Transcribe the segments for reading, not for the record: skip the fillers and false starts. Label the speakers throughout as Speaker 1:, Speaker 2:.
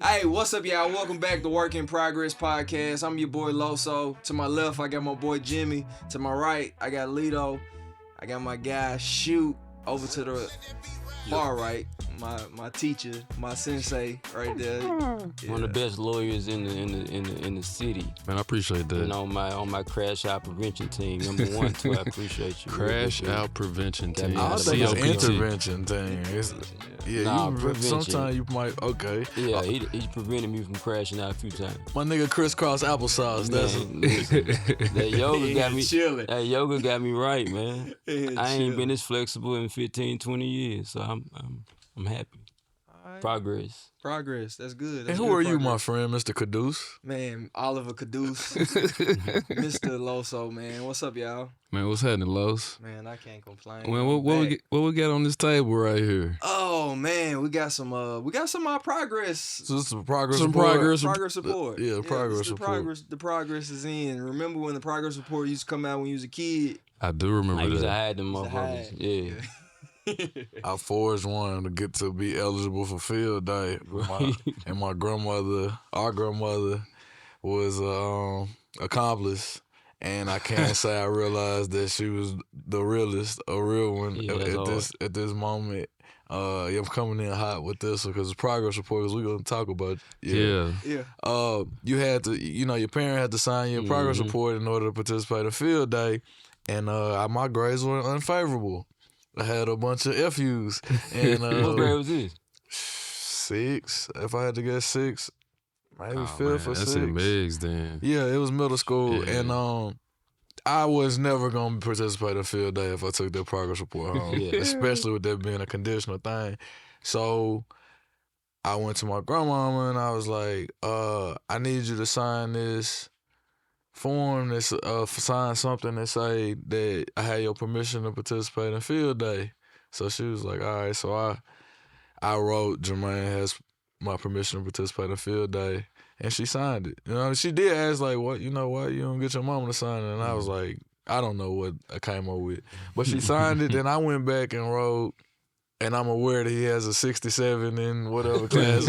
Speaker 1: Hey, what's up, y'all? Welcome back to Work in Progress Podcast. I'm your boy Loso. To my left, I got my boy Jimmy. To my right, I got Lito. I got my guy Shoot over to the far right. My teacher, my sensei, right there. Yeah.
Speaker 2: One of the best lawyers in the city.
Speaker 3: Man, I appreciate that.
Speaker 2: And on my crash out prevention team, number one too. I appreciate you.
Speaker 3: Crash out prevention team.
Speaker 2: I
Speaker 4: I think it's
Speaker 3: COPT.
Speaker 4: intervention thing.
Speaker 2: Prevention.
Speaker 4: Sometimes you might
Speaker 2: Yeah, he prevented me from crashing out a few times.
Speaker 4: My nigga crisscross applesauce. That's
Speaker 2: Man, listen, that yoga got me.
Speaker 1: chilling.
Speaker 2: That yoga got me right, man.
Speaker 1: Yeah,
Speaker 2: I ain't
Speaker 1: chill.
Speaker 2: been this flexible in 15, 20 years, so I'm happy.
Speaker 1: Alright.
Speaker 2: Progress.
Speaker 1: Progress. That's good.
Speaker 4: And
Speaker 1: That's
Speaker 4: who
Speaker 1: good
Speaker 4: are you, my
Speaker 1: progress.
Speaker 4: friend, Mr. Caduce?
Speaker 1: Man, Oliver Caduce, Mr. Loso, man. What's up, y'all?
Speaker 3: Man, what's happening, Los?
Speaker 1: Man, I can't complain.
Speaker 3: Man,
Speaker 1: I'm back.
Speaker 3: what we got on this table right here?
Speaker 1: Oh man, we got some progress.
Speaker 4: So this is a progress
Speaker 3: Some
Speaker 4: report.
Speaker 3: progress.
Speaker 1: Progress report.
Speaker 4: Yeah, progress
Speaker 1: the
Speaker 4: report.
Speaker 1: The progress is in. Remember when the progress report used to come out when you was a kid?
Speaker 3: I do remember
Speaker 2: I used to
Speaker 3: that.
Speaker 2: hide them
Speaker 1: Used to
Speaker 2: motherfuckers.
Speaker 1: hide.
Speaker 2: Yeah.
Speaker 4: I forged one to get to be eligible for field day. And my grandmother, our grandmother, was accomplice. And I can't say I realized that she was the realest, a real one
Speaker 2: Yeah, that's
Speaker 4: at this moment. I'm coming in hot with this one because it's progress report because we're gonna talk about
Speaker 3: Yeah.
Speaker 1: Yeah.
Speaker 4: you had to, your parent had to sign your progress
Speaker 2: Mhm.
Speaker 4: report in order to participate in field day, and my grades were unfavorable. I had a bunch of FUs, and
Speaker 2: What grade was this?
Speaker 4: 6. If I had to guess 6, maybe
Speaker 3: Oh,
Speaker 4: 5th
Speaker 3: man,
Speaker 4: or
Speaker 3: that's
Speaker 4: 6th.
Speaker 3: in Megs then.
Speaker 4: Yeah, it was middle school,
Speaker 3: Yeah.
Speaker 4: and I was never gonna participate in field day if I took that progress report home,
Speaker 2: Yeah.
Speaker 4: especially with that being a conditional thing. So I went to my grandmama and I was like, I need you to sign this form that's sign something that say that I had your permission to participate in field day. So she was like, all right. So I wrote Jermaine has my permission to participate in field day, and she signed it. She did ask like, what, why you don't get your mama to sign it? And I was like, I don't know what I came up with, but she signed it. Then I went back and wrote, and I'm aware that he has a 67 in whatever class.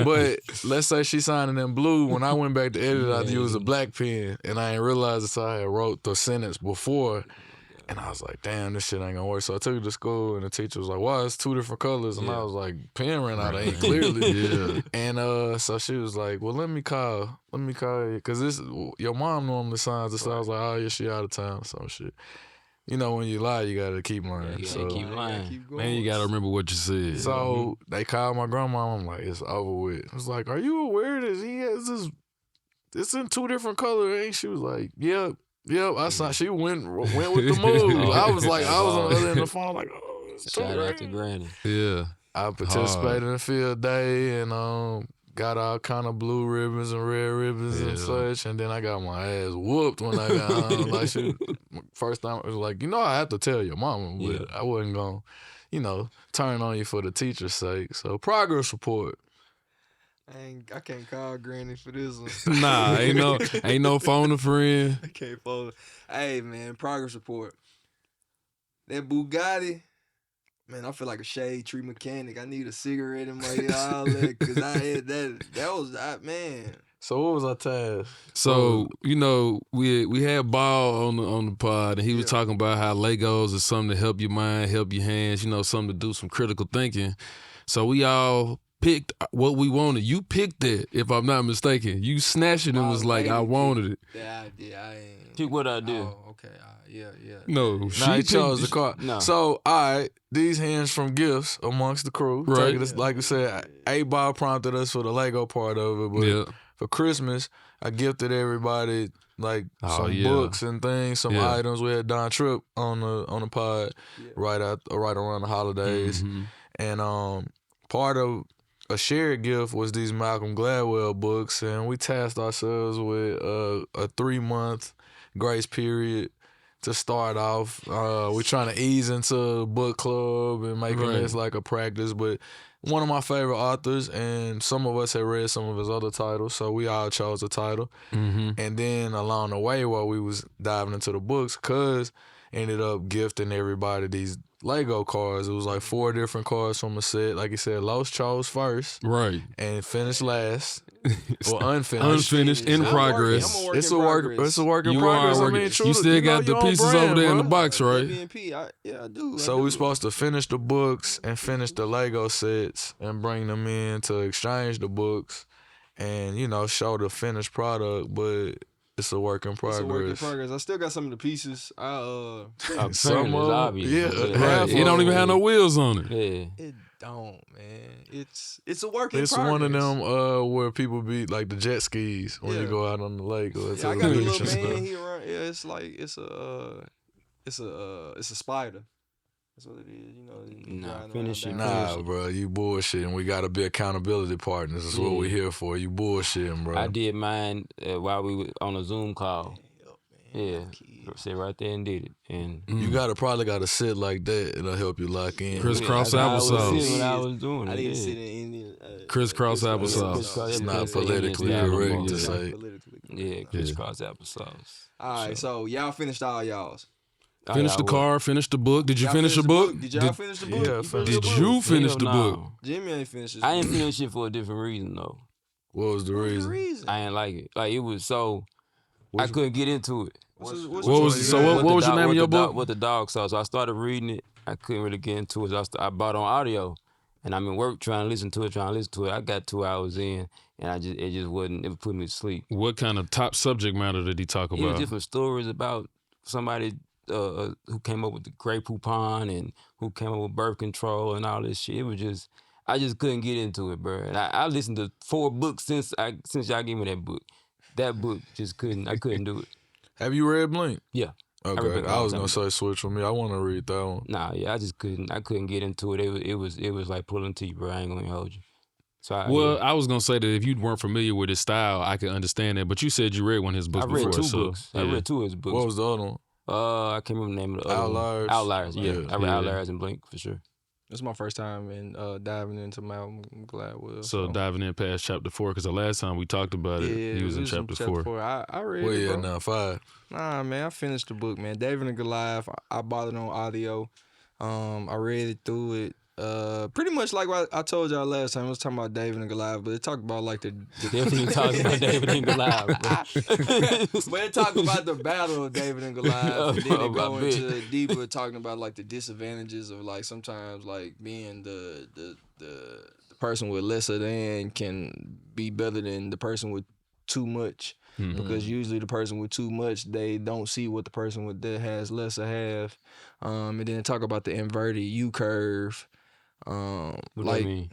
Speaker 4: But let's say she signed it in blue. When I went back to edit, I used a black pen, and I didn't realize that I had wrote the sentence before. And I was like, damn, this shit ain't gonna work. So I took it to school, and the teacher was like, "Why, it's 2 different colors?" And I was like, "Pen ran out of ink, clearly."
Speaker 3: Yeah.
Speaker 4: And so she was like, "Well, let me call you, because this your mom normally signs this." So I was like, "Oh yeah, she out of town, some shit." When you lie, you gotta keep lying.
Speaker 2: you
Speaker 4: so
Speaker 2: gotta keep lying.
Speaker 1: Keep going.
Speaker 3: Man, you gotta remember what you said.
Speaker 4: so they called my grandma. I'm like, it's over with. I was like, are you aware that he has this? It's in 2 different colors. And she was like, yep. I saw. She went with the move. I was like, I was on the other end of the phone, like, oh, it's too
Speaker 2: Shout out to
Speaker 4: late.
Speaker 2: Granny.
Speaker 3: Yeah.
Speaker 4: I participated in field day and got all kind of blue ribbons and red ribbons and
Speaker 3: Yeah.
Speaker 4: such. And then I got my ass whooped when I got home. Like first time it was like, I have to tell your mama, but I wasn't gonna, turn on you for the teacher's sake. So progress report.
Speaker 1: I can't call Granny for this one.
Speaker 3: Nah, ain't no phone a friend.
Speaker 1: I can't follow. Hey man, progress report. That Bugatti, man, I feel like a shade tree mechanic. I need a cigarette in my ear, all that, cause I had man.
Speaker 4: So what was our task?
Speaker 3: So we had Ball on the pod, and he was
Speaker 1: Yeah.
Speaker 3: talking about how Legos is something to help your mind, help your hands. Something to do some critical thinking. So we all picked what we wanted. You picked it, if I'm not mistaken. You snatched it and was like, I wanted it.
Speaker 1: Yeah, I did. I ain't.
Speaker 2: Pick what I do.
Speaker 1: Oh, okay. Yeah.
Speaker 3: No,
Speaker 4: Nah,
Speaker 3: she
Speaker 4: he chose the
Speaker 3: picked-
Speaker 4: car.
Speaker 2: No.
Speaker 4: So, all right, these hands from gifts amongst the crew.
Speaker 3: Right.
Speaker 4: Taking this, like we said, A-Ball prompted us for the Lego part of it, but
Speaker 3: Yeah.
Speaker 4: for Christmas, I gifted everybody like
Speaker 3: Oh,
Speaker 4: some
Speaker 3: yeah.
Speaker 4: books and things, some
Speaker 3: Yeah.
Speaker 4: items. We had Don Tripp on the pod
Speaker 1: Yeah.
Speaker 4: right around the holidays,
Speaker 3: Mhm.
Speaker 4: and part of a shared gift was these Malcolm Gladwell books, and we tasked ourselves with a 3-month grace period to start off. We're trying to ease into book club and making
Speaker 3: Right.
Speaker 4: this like a practice, but one of my favorite authors, and some of us had read some of his other titles, so we all chose a title.
Speaker 3: Mhm.
Speaker 4: And then along the way while we was diving into the books, cuz ended up gifting everybody these Lego cars. It was like 4 different cars from a set. Like you said, Los chose first
Speaker 3: Right.
Speaker 4: and finished last. Or unfinished.
Speaker 3: Unfinished, in progress.
Speaker 1: I'm a work
Speaker 4: It's
Speaker 1: in
Speaker 4: a work.
Speaker 1: progress.
Speaker 4: It's a work in
Speaker 3: You
Speaker 4: progress.
Speaker 3: are
Speaker 4: I
Speaker 3: working.
Speaker 4: mean, true
Speaker 3: You
Speaker 4: to-
Speaker 3: still
Speaker 4: know
Speaker 3: got the
Speaker 4: your own
Speaker 3: pieces
Speaker 4: brand,
Speaker 3: over there in
Speaker 4: bro.
Speaker 3: the box, right?
Speaker 1: WNP, I do.
Speaker 4: So
Speaker 1: I
Speaker 4: we
Speaker 1: do.
Speaker 4: supposed to finish the books and finish the Lego sets and bring them in to exchange the books and, you know, show the finished product, but it's a work in progress.
Speaker 1: It's a work in progress. I still got some of the pieces.
Speaker 4: Some
Speaker 2: Apparently,
Speaker 4: of
Speaker 2: it's
Speaker 4: 'em,
Speaker 2: obvious.
Speaker 4: yeah,
Speaker 3: Right.
Speaker 4: half
Speaker 3: It don't
Speaker 4: of
Speaker 3: even have no wheels on it.
Speaker 2: Yeah.
Speaker 1: It don't, man. It's a work in
Speaker 4: It's
Speaker 1: progress.
Speaker 4: one of them where people be like the jet skis when you
Speaker 1: Yeah.
Speaker 4: go out on the lake or to
Speaker 1: Yeah, I
Speaker 4: the
Speaker 1: got a
Speaker 4: beach
Speaker 1: little
Speaker 4: and stuff.
Speaker 1: man here. Yeah, it's like it's a spider. That's what it is. You know. you
Speaker 2: Nah,
Speaker 1: riding
Speaker 2: finish
Speaker 1: around
Speaker 2: it.
Speaker 1: down
Speaker 4: Nah, bro, you bullshitting. We gotta be accountability partners. That's what we
Speaker 2: Yeah.
Speaker 4: here for. You bullshitting, bro.
Speaker 2: I did mine while we were on a Zoom call.
Speaker 1: Help, man.
Speaker 2: Yeah,
Speaker 1: Kids.
Speaker 2: sit right there and did it. And
Speaker 4: You probably gotta sit like that. It'll help you lock in.
Speaker 3: Crisscross
Speaker 2: that's how I was
Speaker 3: applesauce.
Speaker 2: sitting when I was doing
Speaker 1: I
Speaker 2: it.
Speaker 1: didn't
Speaker 2: yeah.
Speaker 1: sit in Indian.
Speaker 3: Crisscross applesauce.
Speaker 2: Crisscross,
Speaker 4: It's
Speaker 2: yeah,
Speaker 4: not
Speaker 2: because the
Speaker 4: politically
Speaker 2: Indian style
Speaker 4: correct
Speaker 2: no
Speaker 4: to
Speaker 2: more.
Speaker 4: say.
Speaker 1: Politically correct,
Speaker 2: Yeah,
Speaker 1: no.
Speaker 2: crisscross applesauce.
Speaker 1: All right, so y'all finished all y'all's.
Speaker 3: Finish the car, finish the book. Did you
Speaker 1: Y'all
Speaker 3: finish the
Speaker 1: finished
Speaker 3: book?
Speaker 1: Did y'all finish the book?
Speaker 4: Yeah,
Speaker 1: You finished
Speaker 3: Did
Speaker 1: the book?
Speaker 3: you finish the
Speaker 2: Hell
Speaker 3: book?
Speaker 2: no.
Speaker 1: Jimmy ain't finished his
Speaker 2: I ain't
Speaker 1: book.
Speaker 2: finished shit for a different reason though.
Speaker 4: What was the
Speaker 1: What's
Speaker 4: reason?
Speaker 1: the reason?
Speaker 2: I ain't like it. Like it was so I couldn't get into it.
Speaker 1: What's
Speaker 3: What
Speaker 1: the
Speaker 3: was
Speaker 1: reason?
Speaker 3: so? What
Speaker 2: the
Speaker 3: was your
Speaker 2: dog-
Speaker 3: name of
Speaker 2: what
Speaker 3: your
Speaker 2: the dog-
Speaker 3: book?
Speaker 2: What the dog saw. So I started reading it. I couldn't really get into it. So I bought on audio, and I'm in work trying to listen to it. I got 2 hours in, and it just wasn't. It put me to sleep.
Speaker 3: What kind of top subject matter did he talk
Speaker 2: It was
Speaker 3: about?
Speaker 2: different stories about somebody who came up with the Grey Poupon and who came up with birth control and all this shit. It was just, I just couldn't get into it, bro. And I listened to 4 books since y'all gave me that book. That book just I couldn't do it.
Speaker 4: Have you read Blink?
Speaker 2: Yeah. read
Speaker 4: Okay,
Speaker 2: Blink
Speaker 4: I
Speaker 2: all
Speaker 4: was
Speaker 2: the
Speaker 4: gonna
Speaker 2: time.
Speaker 4: say switch with me. I want to read that one.
Speaker 2: Nah, yeah, I just couldn't. I couldn't get into it. It was like pulling teeth, bro. I ain't gonna hold you. So
Speaker 3: I was gonna say that if you weren't familiar with his style, I could understand that. But you said you read one of his books
Speaker 2: I read
Speaker 3: before.
Speaker 2: 2
Speaker 3: so,
Speaker 2: books.
Speaker 3: yeah.
Speaker 2: I read 2 of his books.
Speaker 4: What was the other one?
Speaker 2: I can't remember the name of the other one.
Speaker 4: Outliers?
Speaker 2: Outliers, yeah.
Speaker 4: Yeah.
Speaker 2: I read
Speaker 3: Yeah.
Speaker 2: Outliers and Blink for sure.
Speaker 1: It's my first time in diving into Malcolm Gladwell.
Speaker 3: So diving in past chapter 4, because the last time we talked about it, he was in chapter 4.
Speaker 1: I read
Speaker 4: Where
Speaker 1: it,
Speaker 4: you
Speaker 1: bro.
Speaker 4: at now? 5.
Speaker 1: Nah, man, I finished the book, man. David and Goliath. I bought it on audio. I read it through it. Pretty much like what I told y'all last time. I was talking about David and Goliath, but it talked about like the
Speaker 2: Definitely talking about David and Goliath, bro.
Speaker 1: but it talked about the battle of David and Goliath, and then it go
Speaker 2: I bet.
Speaker 1: into deeper talking about like the disadvantages of like sometimes like being the person with lesser than can be better than the person with too much. Because usually the person with too much, they don't see what the person with that has lesser have. And then talk about the inverted U curve.
Speaker 2: What
Speaker 1: Like
Speaker 2: do mean?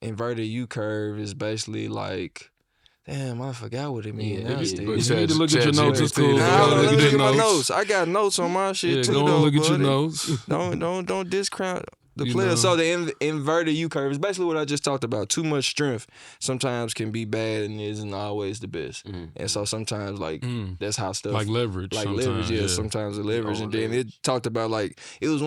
Speaker 1: inverted U curve is basically like, damn, I forgot what it means.
Speaker 2: Yeah,
Speaker 1: now,
Speaker 2: yeah.
Speaker 1: Steve.
Speaker 3: If you need to look at your notes, it's cool.
Speaker 4: ChatGPT.
Speaker 1: Nah,
Speaker 3: Go
Speaker 1: hold on,
Speaker 3: look
Speaker 1: let
Speaker 3: at
Speaker 1: me
Speaker 3: your
Speaker 1: look at my
Speaker 3: notes.
Speaker 1: notes. I got notes on my shit
Speaker 3: Yeah,
Speaker 1: too,
Speaker 3: go
Speaker 1: though,
Speaker 3: on, look at your
Speaker 1: buddy.
Speaker 3: notes.
Speaker 1: Don't discount the
Speaker 3: You
Speaker 1: player.
Speaker 3: know.
Speaker 1: So the inverted U curve is basically what I just talked about. Too much strength sometimes can be bad and isn't always the best. And so sometimes like that's how stuff
Speaker 3: Like leverage.
Speaker 1: like
Speaker 3: sometimes,
Speaker 1: leverage, yeah, sometimes the leverage. And then
Speaker 2: leverage.
Speaker 1: it talked about like it was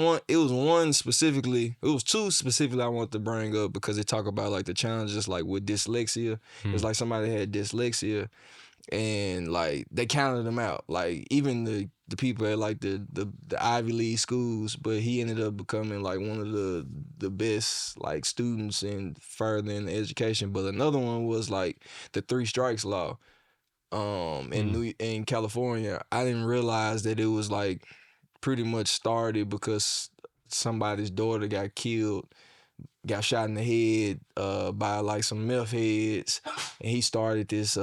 Speaker 1: one specifically, it was 2 specifically I want to bring up because it talked about like the challenges like with dyslexia. It's like somebody had dyslexia and like they counted them out. Like even the people at like the Ivy League schools, but he ended up becoming like one of the best like students and further in the education. But another one was like the 3 strikes law. In California, I didn't realize that it was like pretty much started because somebody's daughter got killed, got shot in the head by like some meth heads, and he started this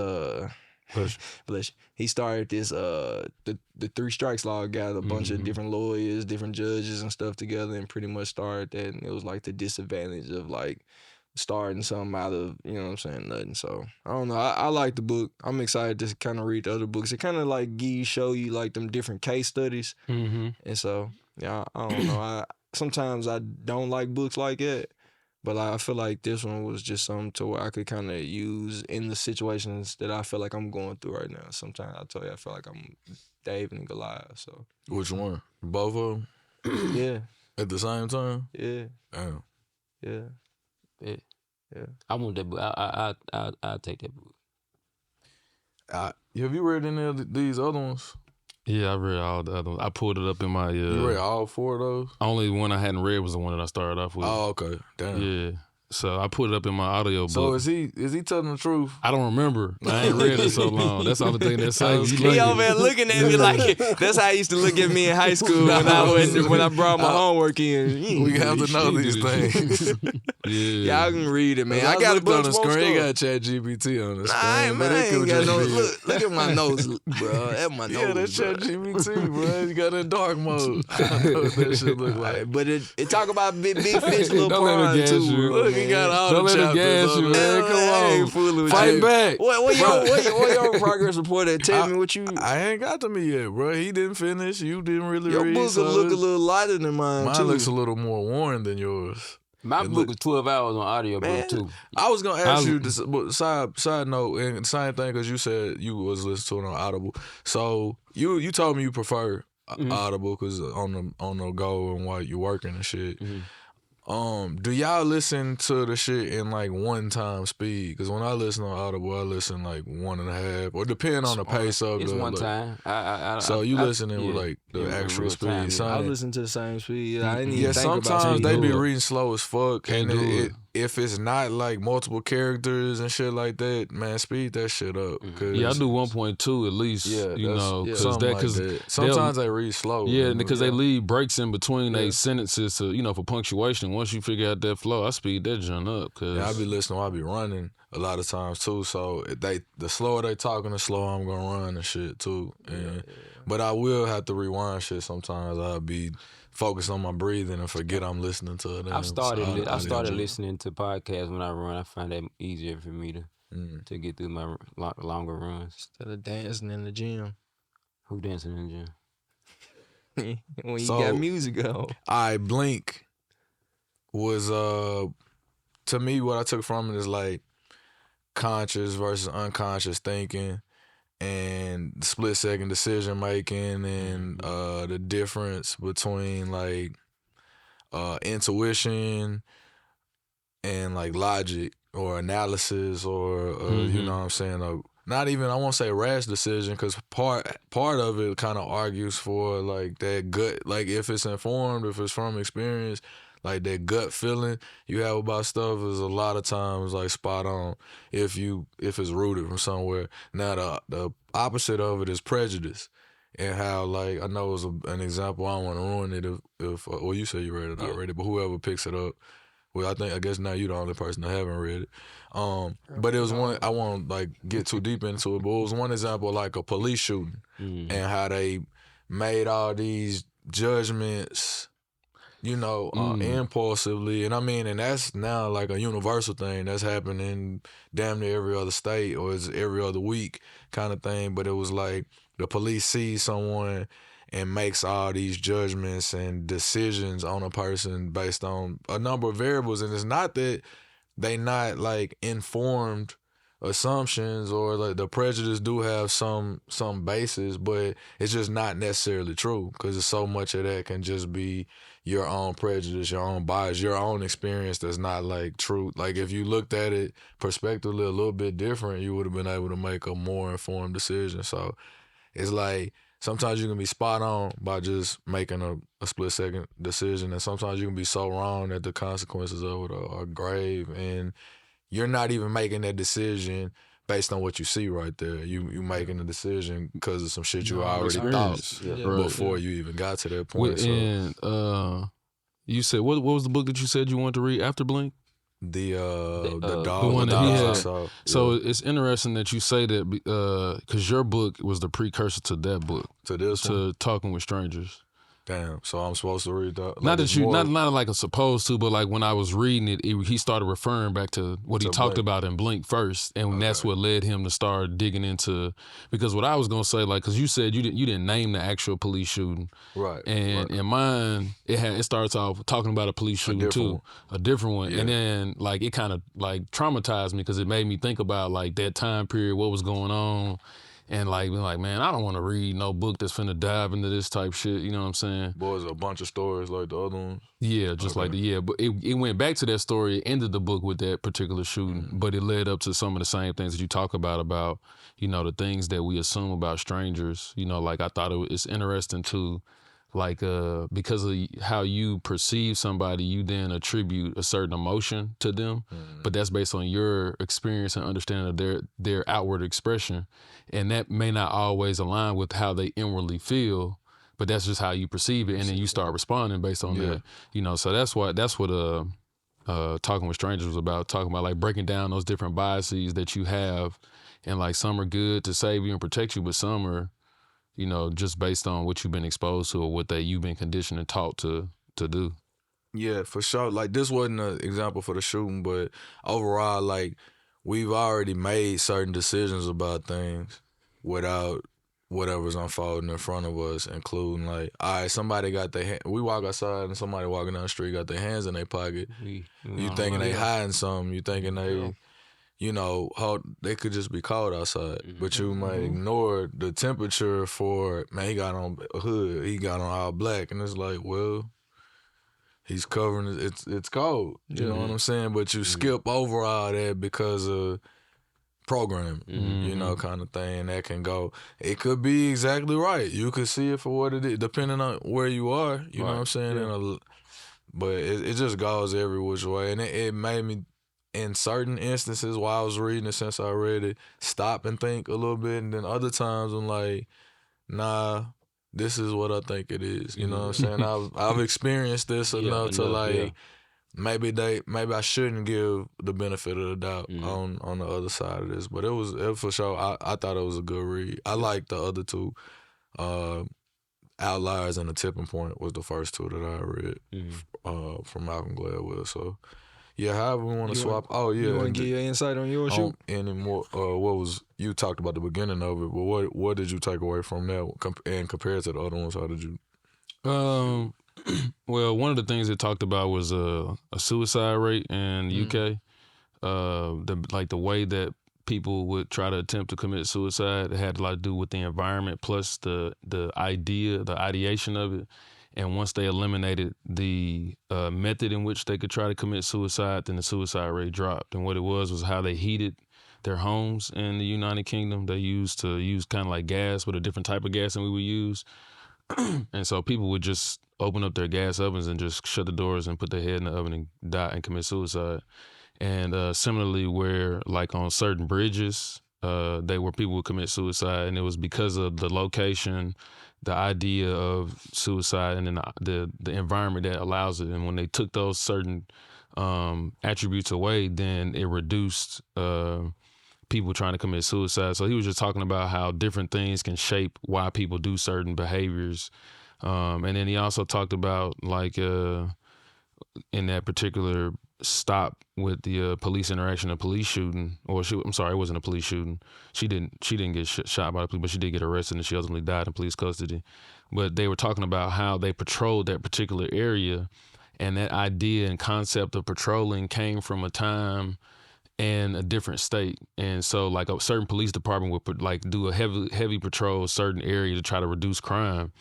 Speaker 1: he started this the 3 strikes law, got a bunch of different lawyers, different judges and stuff together, and pretty much started that. And it was like the disadvantage of like starting something out of, you know what I'm saying, nothing. So I don't know. I like the book. I'm excited to kind of read the other books. It kind of like show you like them different case studies. And so yeah, I don't know. Sometimes I don't like books like that. But I feel like this one was just something to where I could kind of use in the situations that I feel like I'm going through right now. Sometimes I tell you I feel like I'm David and Goliath. So
Speaker 4: Which one? Both of them
Speaker 1: yeah,
Speaker 4: at the same time?
Speaker 1: yeah,
Speaker 4: Damn.
Speaker 1: yeah.
Speaker 2: Yeah. I want that book. I'll take that book.
Speaker 4: Have you read any of these other ones?
Speaker 3: Yeah, I read all the other ones. I pulled it up in my.
Speaker 4: You read all 4 of those?
Speaker 3: Only one I hadn't read was the one that I started off with.
Speaker 4: Oh, okay. Damn.
Speaker 3: Yeah. So I put it up in my audio
Speaker 4: So
Speaker 3: book.
Speaker 4: is he telling the truth?
Speaker 3: I don't remember. I ain't read it so long. That's the only thing that saves you.
Speaker 1: He over there looking at me like that's how he used to look at me in high school when I brought my homework in.
Speaker 4: We have to know these things.
Speaker 3: Yeah.
Speaker 1: Y'all can read it, man.
Speaker 4: I
Speaker 1: got a
Speaker 4: looked
Speaker 1: bunch
Speaker 4: on the
Speaker 1: more
Speaker 4: screen.
Speaker 1: stuff.
Speaker 4: Got Chat GPT on the screen.
Speaker 1: Nah, man,
Speaker 4: but
Speaker 1: I
Speaker 4: it could
Speaker 1: ain't got
Speaker 4: just
Speaker 1: no.
Speaker 4: be.
Speaker 1: Look at my nose, bro. That's my nose.
Speaker 4: Yeah, that's
Speaker 1: bro.
Speaker 4: Chat GPT, bro. You got it in dark mode. I know what that shit look like.
Speaker 1: But it talk about big fish, little
Speaker 3: Don't let
Speaker 1: pond
Speaker 3: him gas
Speaker 1: too.
Speaker 3: you.
Speaker 1: bro,
Speaker 4: Look, he
Speaker 1: man.
Speaker 4: got all
Speaker 3: Don't
Speaker 4: the
Speaker 3: let him
Speaker 4: chapters
Speaker 3: gas you,
Speaker 4: on
Speaker 3: man.
Speaker 4: it.
Speaker 3: Come
Speaker 1: I ain't
Speaker 3: on.
Speaker 1: fooling with
Speaker 3: Fight
Speaker 1: you.
Speaker 3: back.
Speaker 1: What your progress report at? Tell me what you.
Speaker 4: I ain't got to me yet, bro. He didn't finish. You didn't really
Speaker 1: Your
Speaker 4: read.
Speaker 1: book
Speaker 4: so
Speaker 1: look a little lighter than mine
Speaker 4: Mine
Speaker 1: too.
Speaker 4: looks a little more worn than yours.
Speaker 2: My
Speaker 4: It
Speaker 2: book
Speaker 4: look-
Speaker 2: was 12 hours on audio
Speaker 1: Man.
Speaker 2: book too.
Speaker 4: I was gonna ask
Speaker 3: I-
Speaker 4: you this, but side note, and same thing because you said you was listening to it on Audible. So you told me you prefer Audible because on the go and while you working and shit. Do y'all listen to the shit in like 1 time speed? Because when I listen on Audible, I listen like 1.5, or depending on the pace of
Speaker 2: It's
Speaker 4: the.
Speaker 2: one
Speaker 4: like-
Speaker 2: time.
Speaker 4: So you listening with like the
Speaker 2: in
Speaker 4: actual
Speaker 2: real
Speaker 4: speed?
Speaker 2: time, yeah.
Speaker 4: Son,
Speaker 1: I listen to the same speed. I didn't
Speaker 4: yeah,
Speaker 1: even think about
Speaker 4: sometimes
Speaker 1: speed.
Speaker 4: they be
Speaker 3: do it.
Speaker 4: reading slow as fuck,
Speaker 3: Can't
Speaker 4: and
Speaker 3: do it.
Speaker 4: if it's not like multiple characters and shit like that, man, speed that shit up. 'cause-
Speaker 3: Yeah, I do 1.2 at least.
Speaker 4: Yeah,
Speaker 3: you know, because
Speaker 4: something
Speaker 3: that
Speaker 4: like
Speaker 3: because
Speaker 4: that. Sometimes they read slow.
Speaker 3: yeah,
Speaker 4: and-
Speaker 3: because they leave breaks in between
Speaker 4: Yeah.
Speaker 3: they sentences to for punctuation. Once you figure out that flow, I speed that junk up. Cause
Speaker 4: Yeah, I be listening. I be running a lot of times too. So the slower they talking, the slower I'm gonna run and shit too. And but I will have to rewind shit sometimes. I'll be focused on my breathing and forget I'm listening to it.
Speaker 2: I've started. I started
Speaker 4: listening.
Speaker 2: listening to podcasts when I run. I find that easier for me to get through my longer runs.
Speaker 1: Instead of dancing in the gym.
Speaker 2: Who dancing in the gym?
Speaker 1: When you
Speaker 4: So-
Speaker 1: got music on.
Speaker 4: Blink was to me what I took from it is like conscious versus unconscious thinking and split second decision making and the difference between like intuition and like logic or analysis or you know what I'm saying, not even I won't say rash decision because part of it kind of argues for like that gut, like if it's informed, if it's from experience, like that gut feeling you have about stuff is a lot of times like spot on if it's rooted from somewhere. Now the opposite of it is prejudice. And how, like, I know it was an example. I don't want to ruin it if well, you say you read it already, but whoever picks it up, well, I guess now you're the only person that haven't read it. But it was one, I won't, like, get too deep into it, but it was one example, like, a police shooting and how they made all these judgments, impulsively. And I mean, and that's now, like, a universal thing that's happening damn near every other state or it's every other week kind of thing. But it was like, the police sees someone and makes all these judgments and decisions on a person based on a number of variables. And it's not that they not like informed assumptions or like the prejudice do have some basis, but it's just not necessarily true because it's so much of that can just be your own prejudice, your own bias, your own experience that's not like true. Like if you looked at it prospectively a little bit different, you would have been able to make a more informed decision. So it's like sometimes you can be spot on by just making a split second decision, and sometimes you can be so wrong that the consequences of it are grave, and you're not even making that decision based on what you see right there. You making a decision because of some shit you already thought before you even got to that point.
Speaker 3: And you said what was the book that you said you wanted to read after Blink?
Speaker 4: The dog,
Speaker 3: the one that he had. So
Speaker 4: yeah.
Speaker 3: it's interesting that you say that because your book was the precursor to that book,
Speaker 4: To this one?
Speaker 3: to Talking with Strangers.
Speaker 4: Damn. So I'm supposed to read that. Like
Speaker 3: Not that
Speaker 4: it's
Speaker 3: you,
Speaker 4: more-
Speaker 3: not like a supposed to, but like when I was reading it, he started referring back to what he
Speaker 4: To
Speaker 3: talked
Speaker 4: Blink.
Speaker 3: about in Blink first, and that's what led him to start digging into. Because what I was gonna say, like, because you said you didn't name the actual police shooting,
Speaker 4: right?
Speaker 3: and in mine it starts off talking about a police shooting
Speaker 4: different
Speaker 3: too,
Speaker 4: one.
Speaker 3: a different one,
Speaker 4: Yeah.
Speaker 3: and then like it kind of like traumatized me because it made me think about like that time period, what was going on. and like being like, man, I don't want to read no book that's finna dive into this type shit. You know what I'm saying?
Speaker 4: Boys, a bunch of stories like the other ones.
Speaker 3: Yeah, just like but it went back to that story. It ended the book with that particular shooting, but it led up to some of the same things that you talk about the things that we assume about strangers. Like I thought it's interesting too, like because of how you perceive somebody, you then attribute a certain emotion to them, but that's based on your experience and understanding of their outward expression, and that may not always align with how they inwardly feel. But that's just how you perceive it, and then you start responding based on that. So that's what Talking with Strangers was about. Talking about like breaking down those different biases that you have, and like some are good to save you and protect you, but some are, just based on what you've been exposed to or what you've been conditioned and taught to do.
Speaker 4: Yeah, for sure. Like this wasn't an example for the shooting, but overall, like we've already made certain decisions about things without whatever's unfolding in front of us, including like, all right, somebody got we walk outside and somebody walking down the street got their hands in their pocket. You thinking they hiding something? You thinking they, they could just be cold outside, but you might ignore the temperature for, man, he got on a hood, he got on all black, and it's like, well, he's covering it's cold. You know what I'm saying? But you skip over all that because of programming, kind of thing. That can go. It could be exactly right. You could see it for what it is, depending on where you are. You know what I'm saying? But it just goes every which way, and it made me, in certain instances while I was reading it, since I read it, stop and think a little bit, and then other times I'm like, nah, this is what I think it is. You know what I'm saying? I've experienced this enough to like maybe I shouldn't give the benefit of the doubt on the other side of this. But it for sure. I thought it was a good read. I liked the other two. Outliers and The Tipping Point was the first two that I read from Malcolm Gladwell. So yeah, however we want to swap.
Speaker 1: You want to give your insight on your shoot?
Speaker 4: Any more? What was you talked about the beginning of it? But what did you take away from that and compared to the other ones? How did you?
Speaker 3: Well, one of the things it talked about was a suicide rate in the UK. The way that people would try to attempt to commit suicide, it had a lot to do with the environment plus the ideation of it. And once they eliminated the method in which they could try to commit suicide, then the suicide rate dropped. And what it was how they heated their homes in the United Kingdom. They used kind of like gas, but a different type of gas than we would use. And so people would just open up their gas ovens and just shut the doors and put their head in the oven and die and commit suicide. And similarly, where like on certain bridges, people would commit suicide, and it was because of the location, the idea of suicide, and then the environment that allows it. And when they took those certain attributes away, then it reduced people trying to commit suicide. So he was just talking about how different things can shape why people do certain behaviors. And then he also talked about like in that particular stop with the police interaction, a police shooting, I'm sorry, it wasn't a police shooting. She didn't get shot by the police, but she did get arrested, and she ultimately died in police custody. But they were talking about how they patrolled that particular area, and that idea and concept of patrolling came from a time and a different state. And so like a certain police department would like do a heavy patrol a certain area to try to reduce crime,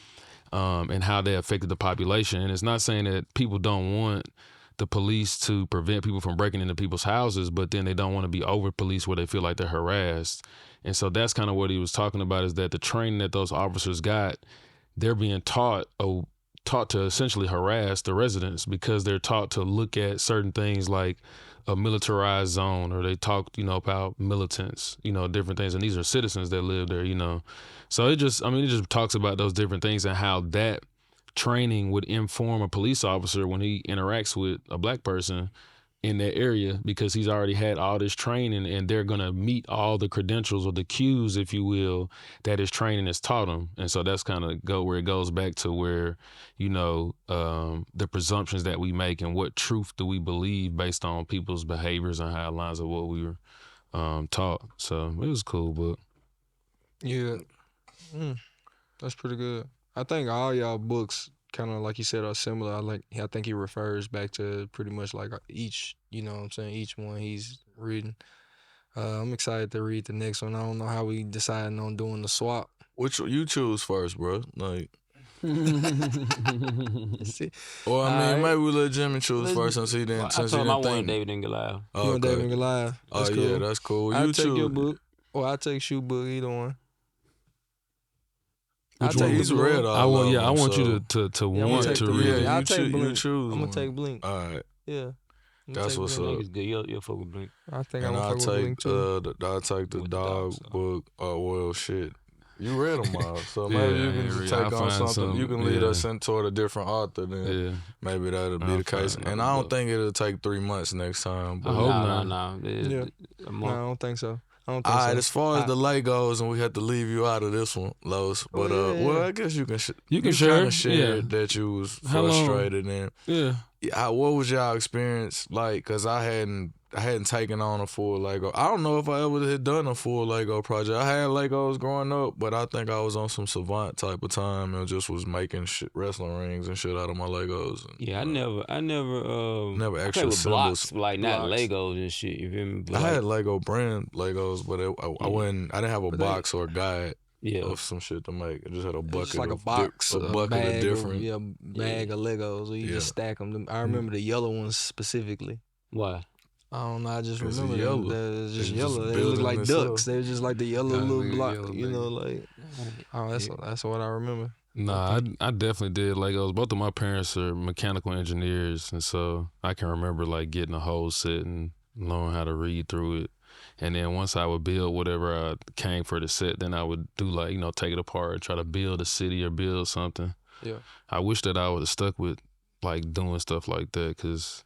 Speaker 3: and how they affected the population. And it's not saying that people don't want the police to prevent people from breaking into people's houses, but then they don't want to be over police where they feel like they're harassed. And so that's kind of what he was talking about, is that the training that those officers got, they're being taught to essentially harass the residents, because they're taught to look at certain things like a militarized zone, or they talk, about militants, different things. And these are citizens that live there, So it just talks about those different things and how that training would inform a police officer when he interacts with a black person in that area, because he's already had all this training, and they're going to meet all the credentials or the cues, if you will, that his training has taught him. And so that's kind of where it goes back to where, the presumptions that we make and what truth do we believe based on people's behaviors and how it lines up what we were taught. So it was a cool book.
Speaker 1: Yeah. That's pretty good. I think all y'all books kind of, like you said, are similar. I think he refers back to pretty much like each, each one he's reading. I'm excited to read the next one. I don't know how we deciding on doing the swap.
Speaker 4: Which you choose first, bro? Like,
Speaker 1: See,
Speaker 4: or I mean,
Speaker 1: Alright.
Speaker 4: maybe we let Jimmy choose first since he didn't.
Speaker 2: I
Speaker 4: Since he
Speaker 2: told him I
Speaker 4: didn't
Speaker 2: wanted
Speaker 4: think.
Speaker 2: David and Goliath.
Speaker 1: you want David and Goliath? That's cool.
Speaker 4: Yeah, that's cool.
Speaker 1: I'll
Speaker 4: You
Speaker 1: take your
Speaker 4: choose.
Speaker 1: book, or I'll take shoe book. Either one.
Speaker 3: Which
Speaker 1: I'll take
Speaker 3: one?
Speaker 1: the
Speaker 4: He's
Speaker 1: blue
Speaker 4: read
Speaker 1: one.
Speaker 4: all
Speaker 3: I want,
Speaker 4: of
Speaker 3: yeah, I
Speaker 4: them,
Speaker 3: want
Speaker 4: so.
Speaker 3: you to
Speaker 1: Yeah, I'm gonna
Speaker 3: want
Speaker 1: take
Speaker 3: to
Speaker 1: the
Speaker 3: read
Speaker 1: blue.
Speaker 3: it.
Speaker 1: I'll
Speaker 4: you
Speaker 1: take
Speaker 4: choose.
Speaker 1: Blink.
Speaker 4: You choose.
Speaker 1: I'm gonna
Speaker 4: one.
Speaker 1: take Blink.
Speaker 4: All right,
Speaker 1: Yeah. I'm gonna
Speaker 4: That's
Speaker 1: take
Speaker 4: what's
Speaker 1: Blink.
Speaker 2: Blink
Speaker 4: up.
Speaker 2: is good. You'll fuck with Blink.
Speaker 1: I think
Speaker 4: And
Speaker 1: I'm
Speaker 4: I'll
Speaker 1: gonna fuck with Blink
Speaker 4: take
Speaker 1: too.
Speaker 4: I'll take the
Speaker 2: With the
Speaker 4: dog
Speaker 2: dogs, though.
Speaker 4: book. Oh well, shit. You read them all, so
Speaker 3: Yeah,
Speaker 4: maybe
Speaker 3: I
Speaker 4: you
Speaker 3: ain't
Speaker 4: can just
Speaker 3: read-
Speaker 4: take
Speaker 3: I'll
Speaker 4: on
Speaker 3: find
Speaker 4: something. You
Speaker 3: some,
Speaker 4: can lead
Speaker 3: yeah.
Speaker 4: us in toward a different author. Then
Speaker 3: Yeah,
Speaker 4: maybe that'll be
Speaker 3: I'll
Speaker 4: the case.
Speaker 3: find
Speaker 4: And
Speaker 2: another
Speaker 4: I don't
Speaker 2: book.
Speaker 4: think it'll take 3 months next time.
Speaker 3: I
Speaker 4: But
Speaker 3: hope
Speaker 2: Nah.
Speaker 3: not.
Speaker 1: Yeah.
Speaker 2: A
Speaker 1: No, I
Speaker 2: month.
Speaker 1: don't think so. I don't
Speaker 4: all
Speaker 1: think
Speaker 4: right,
Speaker 1: so.
Speaker 4: as far as the Legos, and we had to leave you out of this one, Los. But
Speaker 1: yeah,
Speaker 4: well,
Speaker 1: yeah.
Speaker 4: I guess you can.
Speaker 3: You can
Speaker 4: kind
Speaker 3: share,
Speaker 4: of shared
Speaker 3: yeah.
Speaker 4: that you was
Speaker 3: How long?
Speaker 4: frustrated and.
Speaker 3: Yeah.
Speaker 4: What was y'all experience like? Cause I hadn't taken on a full Lego. I don't know if I ever had done a full Lego project. I had Legos growing up, but I think I was on some savant type of time and just was making wrestling rings and shit out of my Legos. And,
Speaker 2: Yeah, I never
Speaker 4: never
Speaker 2: I
Speaker 4: actual
Speaker 2: played with
Speaker 4: symbols.
Speaker 2: blocks, like not
Speaker 1: Blocks.
Speaker 2: Legos and shit. You feel me? But
Speaker 4: I
Speaker 2: like,
Speaker 4: had Lego brand Legos, but I wouldn't. I didn't have a
Speaker 1: But they-
Speaker 4: box or a guide
Speaker 2: yeah,
Speaker 4: of some shit to make. I just had a
Speaker 1: It's
Speaker 4: bucket
Speaker 1: just like a
Speaker 4: of
Speaker 1: box,
Speaker 4: a
Speaker 1: a
Speaker 4: bucket
Speaker 1: bag
Speaker 4: of different.
Speaker 1: bag of Legos, or you just stack them. I remember the yellow ones specifically.
Speaker 2: why?
Speaker 1: I don't know. I just
Speaker 4: 'Cause
Speaker 1: remember
Speaker 4: it's
Speaker 1: them.
Speaker 4: yellow.
Speaker 1: They're just
Speaker 4: They just
Speaker 1: yellow. They
Speaker 4: building
Speaker 1: look like
Speaker 4: itself.
Speaker 1: ducks. They're just like the yellow
Speaker 3: Nah,
Speaker 1: little
Speaker 3: look at
Speaker 1: block.
Speaker 3: yellow,
Speaker 1: You know, like that's what I remember.
Speaker 3: Nah, I definitely did Legos. Both of my parents are mechanical engineers, and so I can remember like getting a whole set and knowing how to read through it. And then once I would build whatever I came for the set, then I would do like, take it apart, try to build a city or build something.
Speaker 1: Yeah.
Speaker 3: I wish that I would have stuck with like doing stuff like that, because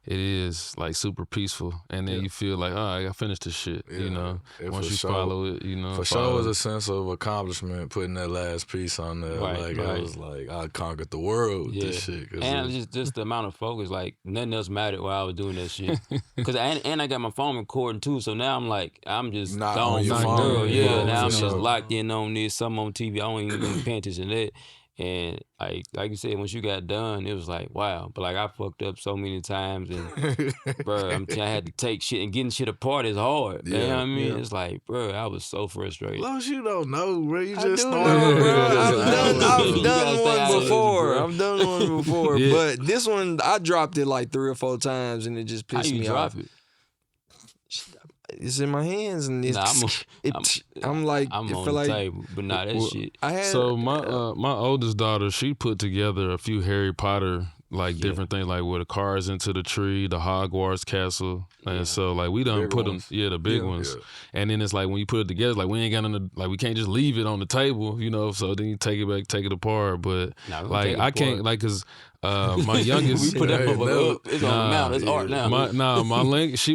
Speaker 3: it is like super peaceful. And then you feel like, I got finished this shit,
Speaker 4: Yeah,
Speaker 3: once
Speaker 4: for
Speaker 3: you
Speaker 4: sure.
Speaker 3: follow it,
Speaker 4: For sure, was a sense of accomplishment putting that last piece on there.
Speaker 2: Right,
Speaker 4: I was like, I conquered the world with
Speaker 2: Yeah,
Speaker 4: this shit. 'Cause
Speaker 2: and just the amount of focus, like nothing else mattered while I was doing that shit. Cause I got my phone recording too, so now I'm just
Speaker 4: Not
Speaker 2: gone
Speaker 4: on your
Speaker 2: from the
Speaker 3: phone,
Speaker 2: girl.
Speaker 3: yeah,
Speaker 2: Yeah,
Speaker 3: for
Speaker 2: now I'm
Speaker 3: sure.
Speaker 2: just locked in on this, something on TV. I don't even pay attention to that. And like you said, once you got done, it was like wow. But like I fucked up so many times, and bro, I had to take shit, and getting shit apart is hard. Man, you know what I mean?
Speaker 1: Yeah.
Speaker 2: It's like, bro, I was so frustrated.
Speaker 4: Los, you don't know, bro. You
Speaker 1: I
Speaker 4: just
Speaker 1: do
Speaker 4: started.
Speaker 1: know, bro.
Speaker 2: You
Speaker 1: I've
Speaker 2: gotta
Speaker 1: done
Speaker 2: stay
Speaker 1: one
Speaker 2: out of it,
Speaker 1: before.
Speaker 2: bro.
Speaker 1: I've done one before,
Speaker 3: Yeah.
Speaker 1: but this one I dropped it like 3 or 4 times, and it just
Speaker 2: How
Speaker 1: pissed
Speaker 2: you
Speaker 1: me
Speaker 2: drop
Speaker 1: off.
Speaker 2: it?
Speaker 1: It's in my hands, and it's.
Speaker 2: Nah,
Speaker 1: I'm like,
Speaker 2: I'm
Speaker 1: it
Speaker 2: on
Speaker 1: feel
Speaker 2: the
Speaker 1: like
Speaker 2: table, but not that
Speaker 3: Well,
Speaker 2: shit.
Speaker 1: I had.
Speaker 3: So my oldest daughter, she put together a few Harry Potter different things, like where the cars into the tree, the Hogwarts castle, and so like we done
Speaker 4: Bigger
Speaker 3: put them,
Speaker 4: ones.
Speaker 3: the big
Speaker 1: Yeah.
Speaker 3: ones, and then it's like when you put it together, like we ain't got like we can't just leave it on the table, So then you take it back, take it apart, but
Speaker 2: Nah, we
Speaker 3: like
Speaker 2: take it
Speaker 3: I can't
Speaker 2: apart.
Speaker 3: like cause my youngest.
Speaker 2: We put that
Speaker 4: Hey,
Speaker 2: motherfucker
Speaker 4: never-
Speaker 2: up. It's on the mount. It's art now.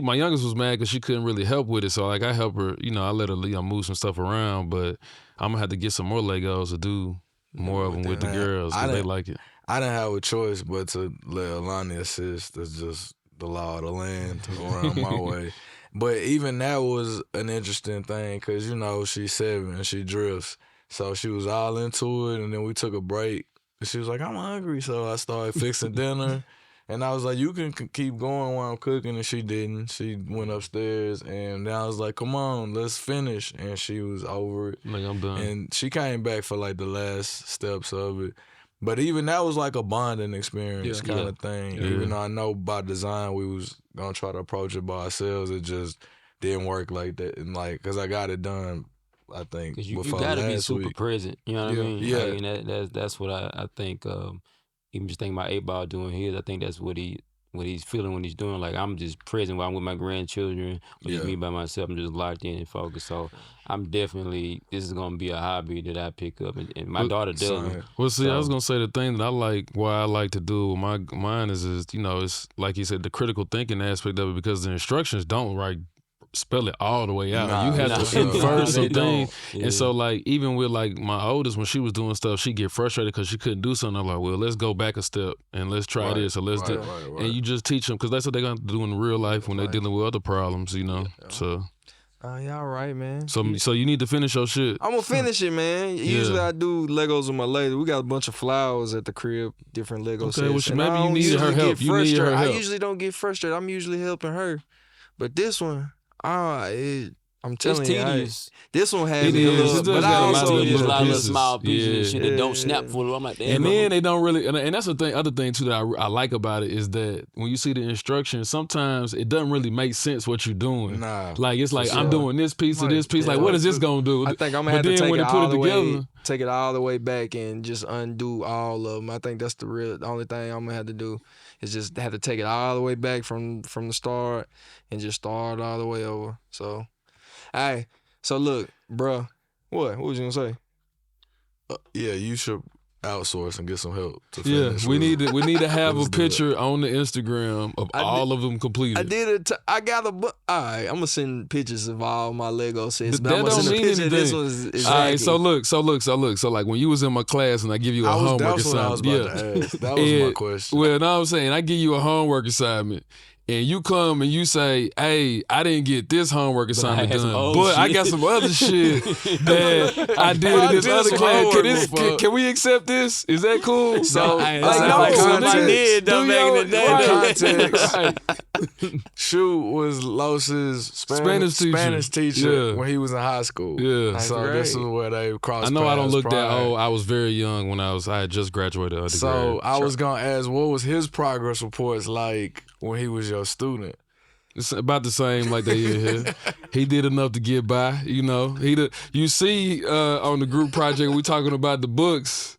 Speaker 3: My youngest was mad because she couldn't really help with it. So like I help her, I let her move some stuff around. But I'm gonna have to get some more Legos to do more of them with the
Speaker 4: Man,
Speaker 3: girls
Speaker 4: I
Speaker 3: because they
Speaker 4: didn't-
Speaker 3: like it.
Speaker 4: I didn't have a choice but to let Alani assist. That's just the law of the land around my way. But even that was an interesting thing because, she's 7 and she drifts. So she was all into it, and then we took a break. And she was like, I'm hungry. So I started fixing dinner. And I was like, you can keep going while I'm cooking. And she didn't. She went upstairs. And then I was like, come on, let's finish. And she was over it.
Speaker 3: Like I'm done.
Speaker 4: And she came back for like the last steps of it. But even that was like a bonding experience kind of thing.
Speaker 3: Yeah.
Speaker 4: Even though I know by design we was gonna try to approach it by ourselves, it just didn't work like that. And like, cause I got it done, I think,
Speaker 2: Cause you
Speaker 4: before
Speaker 2: gotta be
Speaker 4: last
Speaker 2: super
Speaker 4: week.
Speaker 2: present. You know what
Speaker 4: Yeah,
Speaker 2: I mean?
Speaker 4: yeah.
Speaker 2: Like, and that's what I think. Even just thinking about 8 Ball doing his, I think that's what he's feeling when he's doing. Like I'm just present while I'm with my grandchildren, or just
Speaker 4: Yeah.
Speaker 2: me by myself. I'm just locked in and focused. So I'm definitely, this is gonna be a hobby that I pick up, and my daughter does.
Speaker 4: Same.
Speaker 3: Well, see, I was
Speaker 2: So-
Speaker 3: gonna say the thing that why I like to do with mine is it's like you said, the critical thinking aspect of it, because the instructions don't spell it all the way out.
Speaker 4: Nah,
Speaker 3: You have
Speaker 2: nah,
Speaker 3: to infer
Speaker 2: nah,
Speaker 3: some
Speaker 2: they don't.
Speaker 3: things.
Speaker 2: Yeah.
Speaker 3: And so like even with like my oldest, when she was doing stuff, she'd get frustrated because she couldn't do something. I'm like, well, let's go back a step and let's try
Speaker 4: Right,
Speaker 3: this, or let's do.
Speaker 4: right.
Speaker 3: And you just teach them, because that's what they're gonna do in real life when they're dealing with other problems, So
Speaker 1: Y'all right, man.
Speaker 3: so you need to finish your shit.
Speaker 1: I'm gonna finish it, man. Usually I do Legos with my lady. We got a bunch of flowers at the crib, different Lego
Speaker 3: Okay,
Speaker 1: sets.
Speaker 3: well,
Speaker 1: and I
Speaker 3: maybe you
Speaker 1: don't
Speaker 3: needed her
Speaker 1: usually
Speaker 3: help.
Speaker 1: get
Speaker 3: You needed her
Speaker 1: frustrated.
Speaker 3: help.
Speaker 1: I usually don't get frustrated. I'm usually helping her. But this one, I'm
Speaker 2: It's
Speaker 1: telling you,
Speaker 2: tedious.
Speaker 1: this one has
Speaker 3: It
Speaker 1: me a
Speaker 3: is.
Speaker 1: little,
Speaker 3: It does
Speaker 1: but I
Speaker 3: got a lot
Speaker 1: also
Speaker 3: of
Speaker 2: It's a
Speaker 3: little
Speaker 2: lot of little
Speaker 3: pieces.
Speaker 2: small pieces and shit that don't
Speaker 1: Yeah.
Speaker 2: snap full. I'm like, damn.
Speaker 3: And then they don't really, and that's the thing. Other thing too that I like about it is that when you see the instructions, sometimes it doesn't really make sense what you're doing.
Speaker 4: Nah,
Speaker 3: Like it's like I'm
Speaker 1: sure.
Speaker 3: doing this piece to
Speaker 4: Like,
Speaker 3: this piece. Like
Speaker 1: yeah.
Speaker 3: what is this gonna do?
Speaker 1: I think I'm gonna
Speaker 3: But
Speaker 1: have to
Speaker 3: then
Speaker 1: take
Speaker 3: when
Speaker 1: it
Speaker 3: they put
Speaker 1: all
Speaker 3: it
Speaker 1: the way,
Speaker 3: together,
Speaker 1: take it all the way back and just undo all of them. I think that's the only thing I'm gonna have to do is just have to take it all the way back from the start and just start all the way over. So, hey, so look, bruh, what was you gonna say?
Speaker 4: yeah, you should outsource and get some help to
Speaker 3: yeah,
Speaker 4: finish.
Speaker 3: we need to have a
Speaker 4: Let's do it.
Speaker 3: picture on the Instagram of all of them completed.
Speaker 1: I did it. I got a book. All right, I'm gonna send pictures of all my Lego sets, but
Speaker 3: That
Speaker 1: I'm gonna
Speaker 3: don't
Speaker 1: send a
Speaker 3: mean
Speaker 1: picture of this
Speaker 3: anything.
Speaker 1: one. Is
Speaker 3: All right,
Speaker 1: lacking.
Speaker 3: so like when you was in my class and I give you a homework
Speaker 4: That's what I was
Speaker 3: assignment,
Speaker 4: about to ask. That was my question.
Speaker 3: Well, no, I'm saying I give you a homework assignment. And you come and you say, "Hey, I didn't get this homework assignment
Speaker 2: had some
Speaker 3: done,
Speaker 2: old
Speaker 3: but I
Speaker 2: shit."
Speaker 3: got some other shit that I did in this
Speaker 4: did
Speaker 3: other
Speaker 4: some
Speaker 3: class.
Speaker 4: homework before.
Speaker 3: Can we accept this? Is that cool?"
Speaker 4: So,
Speaker 2: Hey,
Speaker 3: like,
Speaker 2: that
Speaker 3: no,
Speaker 2: sound like
Speaker 3: so
Speaker 2: something I
Speaker 3: nigga,
Speaker 2: did though
Speaker 3: do
Speaker 2: back in
Speaker 3: your-
Speaker 2: the day.
Speaker 3: right.
Speaker 4: Context. Shoot was Los's
Speaker 3: Spanish teacher. Yeah.
Speaker 4: when he was in high school.
Speaker 3: Yeah.
Speaker 1: Ninth
Speaker 4: So this is
Speaker 1: grade.
Speaker 4: where they crossed.
Speaker 3: I know I don't
Speaker 4: paths
Speaker 3: look that
Speaker 4: prior.
Speaker 3: old. I was very young when I had just graduated undergrad.
Speaker 4: So I was gonna ask, what was his progress reports like when he was your student?
Speaker 3: It's about the same like they in here. He did enough to get by, you know. You see on the group project we talking about the books.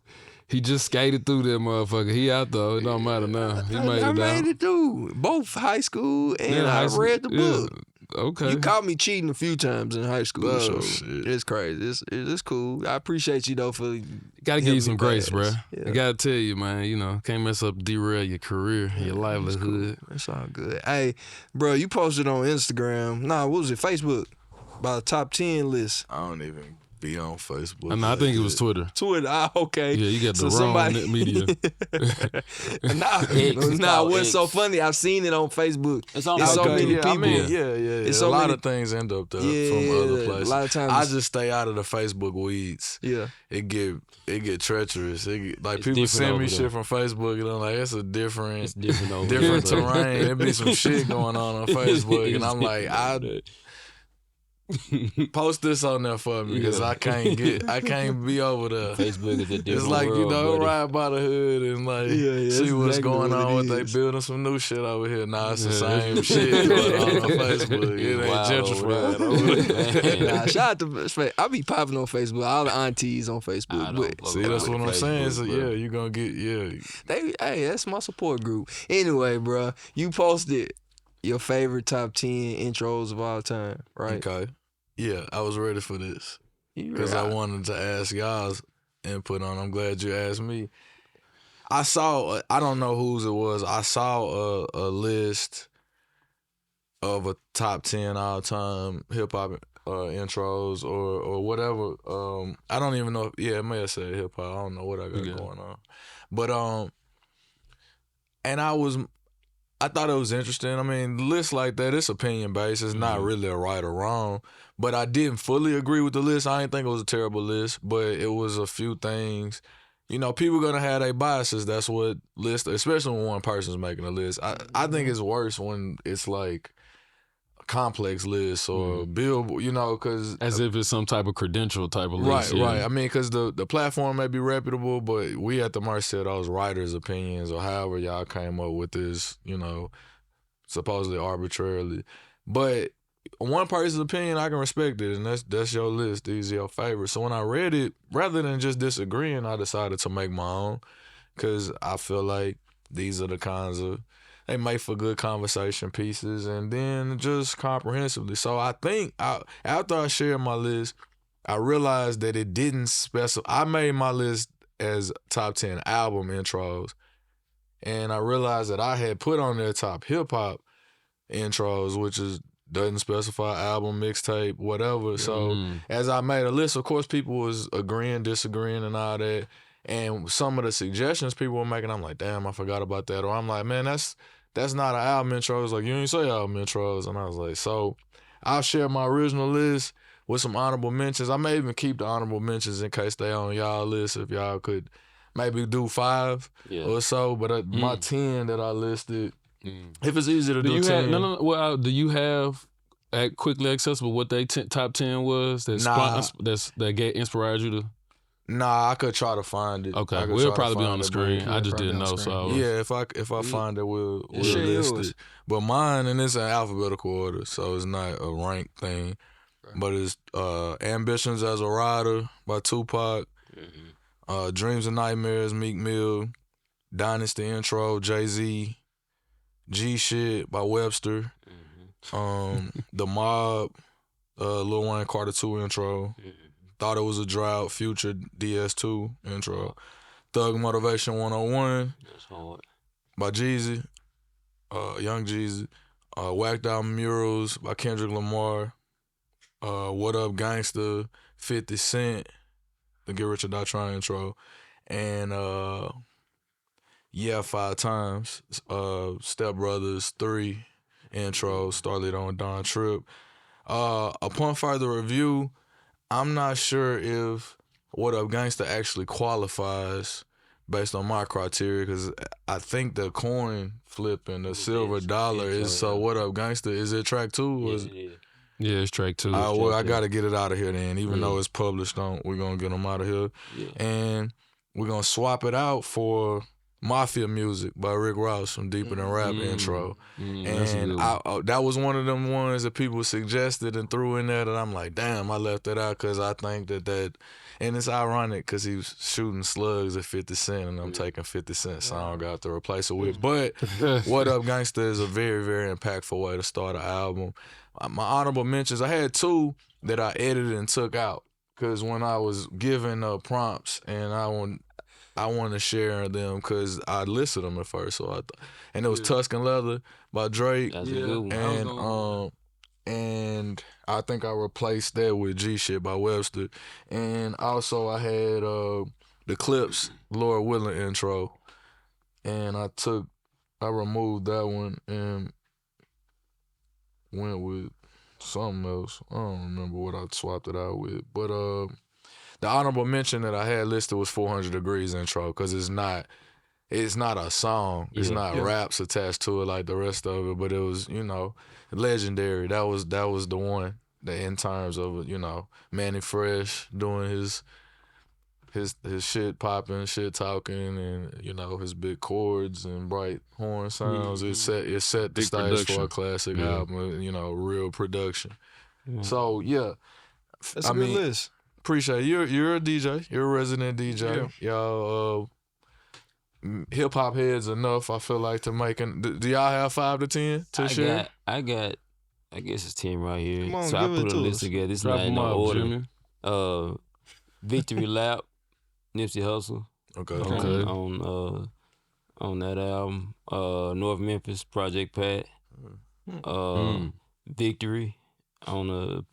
Speaker 3: He just skated through that motherfucker. He out though. It don't matter now. He made
Speaker 1: I
Speaker 3: it
Speaker 1: made
Speaker 3: down.
Speaker 1: it through both high school and
Speaker 3: Yeah,
Speaker 1: I
Speaker 3: high school.
Speaker 1: read the book.
Speaker 3: Yeah. Okay.
Speaker 1: You caught me cheating a few times in high school,
Speaker 4: Oh,
Speaker 1: so
Speaker 4: shit.
Speaker 1: it's crazy. It's cool. I appreciate you though for
Speaker 3: Gotta give
Speaker 1: helping
Speaker 3: you some
Speaker 1: me
Speaker 3: grace,
Speaker 1: pass.
Speaker 3: bruh.
Speaker 1: Yeah.
Speaker 3: I gotta tell you, man, you know, can't mess up, derail your career, your livelihood.
Speaker 1: It's all good. Hey, bro, you posted on Instagram. Nah, what was it? Facebook about a top 10 list.
Speaker 4: I don't even be on Facebook.
Speaker 3: I know, I think it was Twitter.
Speaker 1: Twitter. Okay.
Speaker 3: Yeah, you got the wrong media.
Speaker 2: X,
Speaker 1: nah. What's so
Speaker 2: X.
Speaker 1: funny? I've seen it on Facebook.
Speaker 2: It's on
Speaker 1: so
Speaker 2: Facebook.
Speaker 1: many
Speaker 4: yeah,
Speaker 1: people.
Speaker 4: I mean, yeah.
Speaker 1: It's
Speaker 4: A
Speaker 1: so
Speaker 4: lot
Speaker 1: many-
Speaker 4: of things end up there
Speaker 1: Yeah,
Speaker 4: from other places.
Speaker 1: a lot of times-
Speaker 4: I just stay out of the Facebook weeds.
Speaker 1: Yeah.
Speaker 4: It get treacherous. Like
Speaker 2: It's
Speaker 4: people
Speaker 2: different
Speaker 4: send me
Speaker 2: over
Speaker 4: shit
Speaker 2: there.
Speaker 4: from Facebook, and I'm like, it's a
Speaker 2: It's
Speaker 4: different
Speaker 2: different over there.
Speaker 4: terrain. There be some shit going on Facebook, and I'm like, I post this on there for me because
Speaker 2: Yeah.
Speaker 4: I can't be over there.
Speaker 2: Facebook is a different
Speaker 4: It's like,
Speaker 2: world,
Speaker 4: you know,
Speaker 2: buddy.
Speaker 4: ride by the hood and like
Speaker 1: Yeah,
Speaker 4: see
Speaker 1: that's
Speaker 4: what's
Speaker 1: exactly
Speaker 4: going
Speaker 1: what it
Speaker 4: on. What they
Speaker 1: is.
Speaker 4: building some new shit over here. Nah, it's the
Speaker 3: Yeah.
Speaker 4: same shit going on Facebook. It ain't
Speaker 2: Wild
Speaker 4: gentrified
Speaker 2: over
Speaker 4: over
Speaker 2: there.
Speaker 4: there.
Speaker 2: Man.
Speaker 1: Nah, shout out to I be popping on Facebook. All the aunties on Facebook.
Speaker 2: I don't
Speaker 1: But
Speaker 2: blow
Speaker 4: See, that's what I'm saying. So,
Speaker 2: Facebook, bro.
Speaker 4: yeah, you gonna get
Speaker 1: hey, that's my support group. Anyway, bro, you posted your favorite top 10 intros of all time, right?
Speaker 4: Okay. Yeah, I was ready for this
Speaker 1: You
Speaker 4: because I
Speaker 1: right.
Speaker 4: wanted to ask y'all's input on. I'm glad you asked me. I saw. I don't know whose it was. I saw a list of a top 10 all time hip hop intros or whatever. I don't even know. Yeah, it may have said hip hop. I don't know what I got
Speaker 3: Yeah.
Speaker 4: going on. But and I thought it was interesting. I mean, lists like that, it's opinion based. It's not really a right or wrong. But I didn't fully agree with the list. I didn't think it was a terrible list, but it was a few things. You know, people gonna have their biases. That's what list, especially when one person's making a list. I think it's worse when it's like a complex list or billboard. You know, because
Speaker 3: As if it's some type of credential type of
Speaker 4: right,
Speaker 3: list. yeah.
Speaker 4: right. I mean, because the platform may be reputable, but we at the mercy of those writers' opinions or however y'all came up with this. You know, supposedly arbitrarily, but one person's opinion, I can respect it, and that's your list. These are your favorites. So when I read it, rather than just disagreeing, I decided to make my own because I feel like these are the kinds of they make for good conversation pieces, and then just comprehensively. So I think after I shared my list, I realized that it didn't specify. I made my list as top 10 album intros, and I realized that I had put on there top hip hop intros, which doesn't specify album, mixtape, whatever. So as I made a list, of course, people was agreeing, disagreeing, and all that. And some of the suggestions people were making, I'm like, damn, I forgot about that. Or I'm like, man, that's not an album intro. It's like, you ain't say album intros. And I was like, so I'll share my original list with some honorable mentions. I may even keep the honorable mentions in case they on y'all list, if y'all could maybe do 5 or so. But my 10 that I listed, if it's easier to
Speaker 3: Do
Speaker 4: do
Speaker 3: you
Speaker 4: 10.
Speaker 3: have Well, do you have quickly accessible what they top 10 was that inspired you to?
Speaker 4: Nah, I could try to find it.
Speaker 3: Okay,
Speaker 4: I could
Speaker 3: well, it'll
Speaker 4: try to
Speaker 3: probably be on
Speaker 4: find
Speaker 3: the
Speaker 4: it,
Speaker 3: screen.
Speaker 4: but-
Speaker 3: I just
Speaker 1: probably
Speaker 3: didn't
Speaker 1: on
Speaker 3: know,
Speaker 1: screen.
Speaker 3: so I was,
Speaker 4: Yeah, if I find it, we'll
Speaker 1: share
Speaker 4: list
Speaker 1: yours.
Speaker 4: it. But mine, and it's in alphabetical order, so it's not a rank thing. But it's Ambitions as a Rider by Tupac, Dreams and Nightmares, Meek Mill, Dynasty Intro, Jay-Z, G Shit by Webster, The Mob, Lil Wayne Carter 2 intro, Thought It Was a Drought, Future DS2 intro, Thug Motivation 101
Speaker 2: That's hard.
Speaker 4: by Jeezy, Young Jeezy, Whacked Out Murals by Kendrick Lamar, What Up Gangsta, 50 Cent, the Get Rich or Die Trying intro, and Yeah 5 Times, Step Brothers 3 intro, Starlito and Don Tripp. Upon further review, I'm not sure if What Up Gangsta actually qualifies based on my criteria, because I think the coin flip and the silver dollar is so. What Up Gangsta, is it track 2?
Speaker 2: Yeah,
Speaker 4: Is
Speaker 2: it is.
Speaker 3: yeah, it's track 2.
Speaker 4: well, I
Speaker 2: track two.
Speaker 4: gotta get it out of here then. Even
Speaker 2: Yeah.
Speaker 4: though it's published, we're gonna get them out of here,
Speaker 2: Yeah.
Speaker 4: and we're gonna swap it out for Mafia Music by Rick Ross from Deeper Than Rap intro.
Speaker 3: That's a
Speaker 4: And
Speaker 3: good one.
Speaker 4: that was one of them ones that people suggested and threw in there that I'm like, damn, I left that out because I think that, and it's ironic because he was shooting slugs at 50 Cent and I'm taking 50 Cent song out to replace it with. But What Up Gangsta is a very, very impactful way to start an album. My honorable mentions, I had 2 that I edited and took out because when I was given prompts and I want to share them because I listed them at first, and it was Tuscan Leather by Drake,
Speaker 2: That's a good one.
Speaker 4: and I think I replaced that with G Shit by Webster, and also I had the Clips Lord Willing intro, and I removed that one and went with something else. I don't remember what I swapped it out with, but the honorable mention that I had listed was 400 Degrees intro because it's not a song. It's not raps attached to it like the rest of it, but it was, legendary. That was the one that in terms of, Manny Fresh doing his shit popping, shit talking, and his big chords and bright horn sounds. It set the
Speaker 3: Big
Speaker 4: stage
Speaker 3: production.
Speaker 4: for a classic
Speaker 3: Yeah.
Speaker 4: album. Real production.
Speaker 2: Yeah.
Speaker 4: So yeah,
Speaker 1: That's a good list.
Speaker 4: appreciate it. You're a DJ. You're a resident DJ. Y'all hip hop heads enough. I feel like to make do y'all have 5 to 10 to share?
Speaker 2: I guess it's 10 right here.
Speaker 1: Come on,
Speaker 2: so I
Speaker 1: give it
Speaker 2: put a
Speaker 1: to
Speaker 2: list
Speaker 1: us.
Speaker 2: together. This is
Speaker 3: Drop
Speaker 2: not in
Speaker 3: 'em
Speaker 2: no
Speaker 3: off,
Speaker 2: order.
Speaker 3: Jimmy.
Speaker 2: Victory Lap, Nipsey Hussle.
Speaker 4: Okay.
Speaker 3: Okay.
Speaker 2: On that album. North Memphis, Project Pat. Victory on the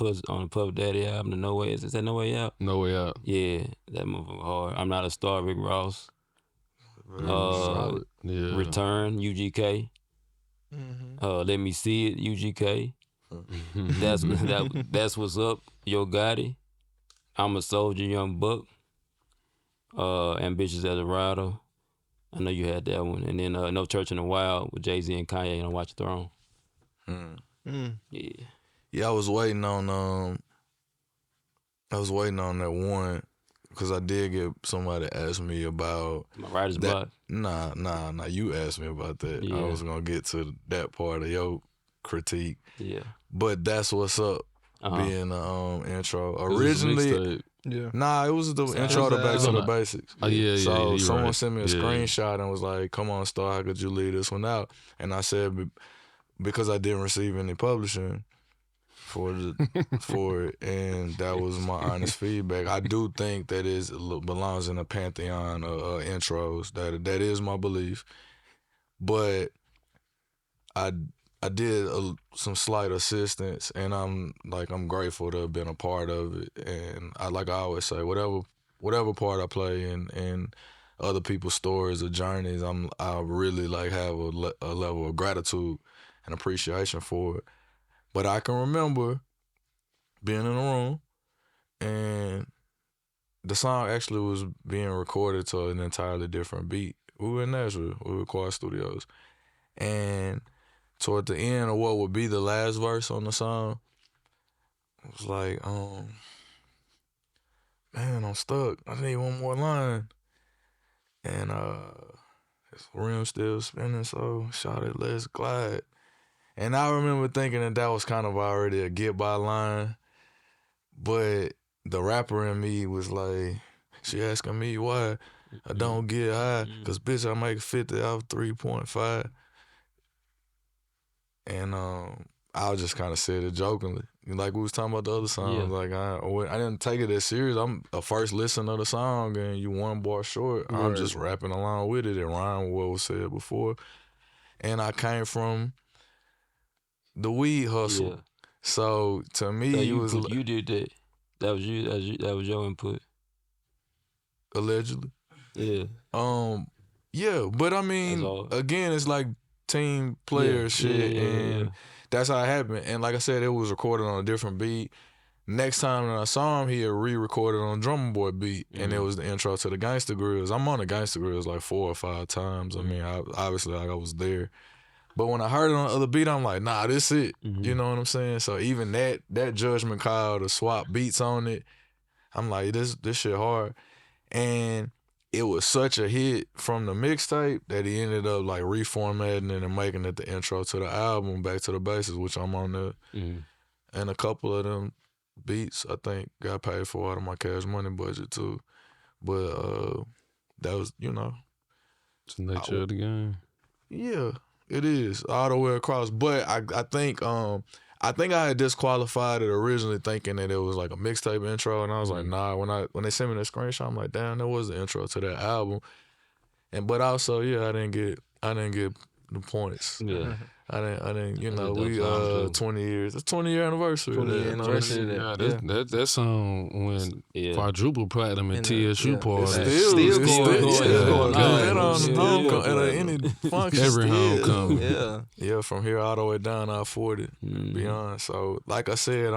Speaker 2: Puff Daddy album, the No Way. Is that No Way Out?
Speaker 3: No Way Out.
Speaker 2: Yeah, that motherfucker hard. I'm Not a Star, Rick Ross.
Speaker 3: Solid. Yeah.
Speaker 2: Return, UGK. Let Me See It, UGK. That's What's Up, Yo Gotti. I'm a Soldier, Young Buck. Ambitious as a Rider. I know you had that one. And then No Church in the Wild with Jay-Z and Kanye on Watch the Throne. Yeah.
Speaker 4: Yeah, I was waiting on that one because I did get somebody to ask me about
Speaker 2: My writer's
Speaker 4: that.
Speaker 2: block.
Speaker 4: Nah. You asked me about that.
Speaker 2: Yeah.
Speaker 4: I was gonna get to that part of your critique,
Speaker 2: Yeah.
Speaker 4: but That's What's Up being the intro. Originally,
Speaker 3: Mixtape.
Speaker 4: nah, it was the intro to Back to the Basics.
Speaker 3: Oh, yeah.
Speaker 4: So
Speaker 3: you
Speaker 4: someone
Speaker 3: right.
Speaker 4: sent me a
Speaker 3: Yeah.
Speaker 4: screenshot and was like, "Come on, Star, how could you leave this one out?" And I said, because I didn't receive any publishing for it, and that was my honest feedback. I do think that belongs in a pantheon of intros. That is my belief, but I did some slight assistance, and I'm grateful to have been a part of it. And I always say, whatever part I play in other people's stories or journeys, I really have a level of gratitude and appreciation for it. But I can remember being in a room and the song actually was being recorded to an entirely different beat. We were in Nashville, we were Quad Studios, and toward the end of what would be the last verse on the song, I was like, man, I'm stuck. I need one more line. And his rim still spinning, so shot it, let's glide. And I remember thinking that was kind of already a get by line, but the rapper in me was like, she asking me why I don't get high, cause bitch I make 50 off 3.5. And I just kind of said it jokingly. Like we was talking about the other songs.
Speaker 2: Yeah.
Speaker 4: Like I didn't take it as serious. I'm a first listen of the song and you one bar short. I'm just rapping along with it. It rhymed with what was said before. And I came from the weed hustle.
Speaker 2: Yeah.
Speaker 4: So to me,
Speaker 2: So
Speaker 4: it
Speaker 2: you
Speaker 4: was
Speaker 2: you did that. That was you. That was your input.
Speaker 4: allegedly.
Speaker 2: Yeah.
Speaker 4: Yeah, but I mean,
Speaker 2: all.
Speaker 4: again, it's like team player shit, and that's how it happened. And like I said, it was recorded on a different beat. Next time that I saw him, he had re-recorded on Drummer Boy beat, and it was the intro to the Gangsta Grills. I'm on the Gangsta Grills like 4 or 5 times. I mean, obviously, like I was there. But when I heard it on the other beat, I'm like, nah, this it. You know what I'm saying? So even that judgment call to swap beats on it, I'm like, this shit hard. And it was such a hit from the mixtape that he ended up like reformatting it and making it the intro to the album, Back to the Basics, which I'm on there. And a couple of them beats, I think, got paid for out of my Cash Money budget too. But that was,
Speaker 3: It's the nature of the game.
Speaker 4: yeah, it is all the way across. But I think I had disqualified it originally, thinking that it was like a mixtape intro, and I was like, nah. When they sent me the screenshot, I'm like, damn, that was the intro to that album. But also, yeah, I didn't get the points.
Speaker 2: Yeah.
Speaker 4: I didn't.
Speaker 2: That's a
Speaker 4: We
Speaker 2: dope song, too.
Speaker 4: 20 years. It's 20-year anniversary.
Speaker 1: 20-year anniversary.
Speaker 3: Yeah, that song went quadruple platinum at TSU parties.
Speaker 4: It's still going
Speaker 3: going
Speaker 4: on.
Speaker 3: on.
Speaker 4: At any function.
Speaker 3: Every homecoming.
Speaker 1: Yeah.
Speaker 4: Yeah, from here all the way down I-40, beyond. So, like I said,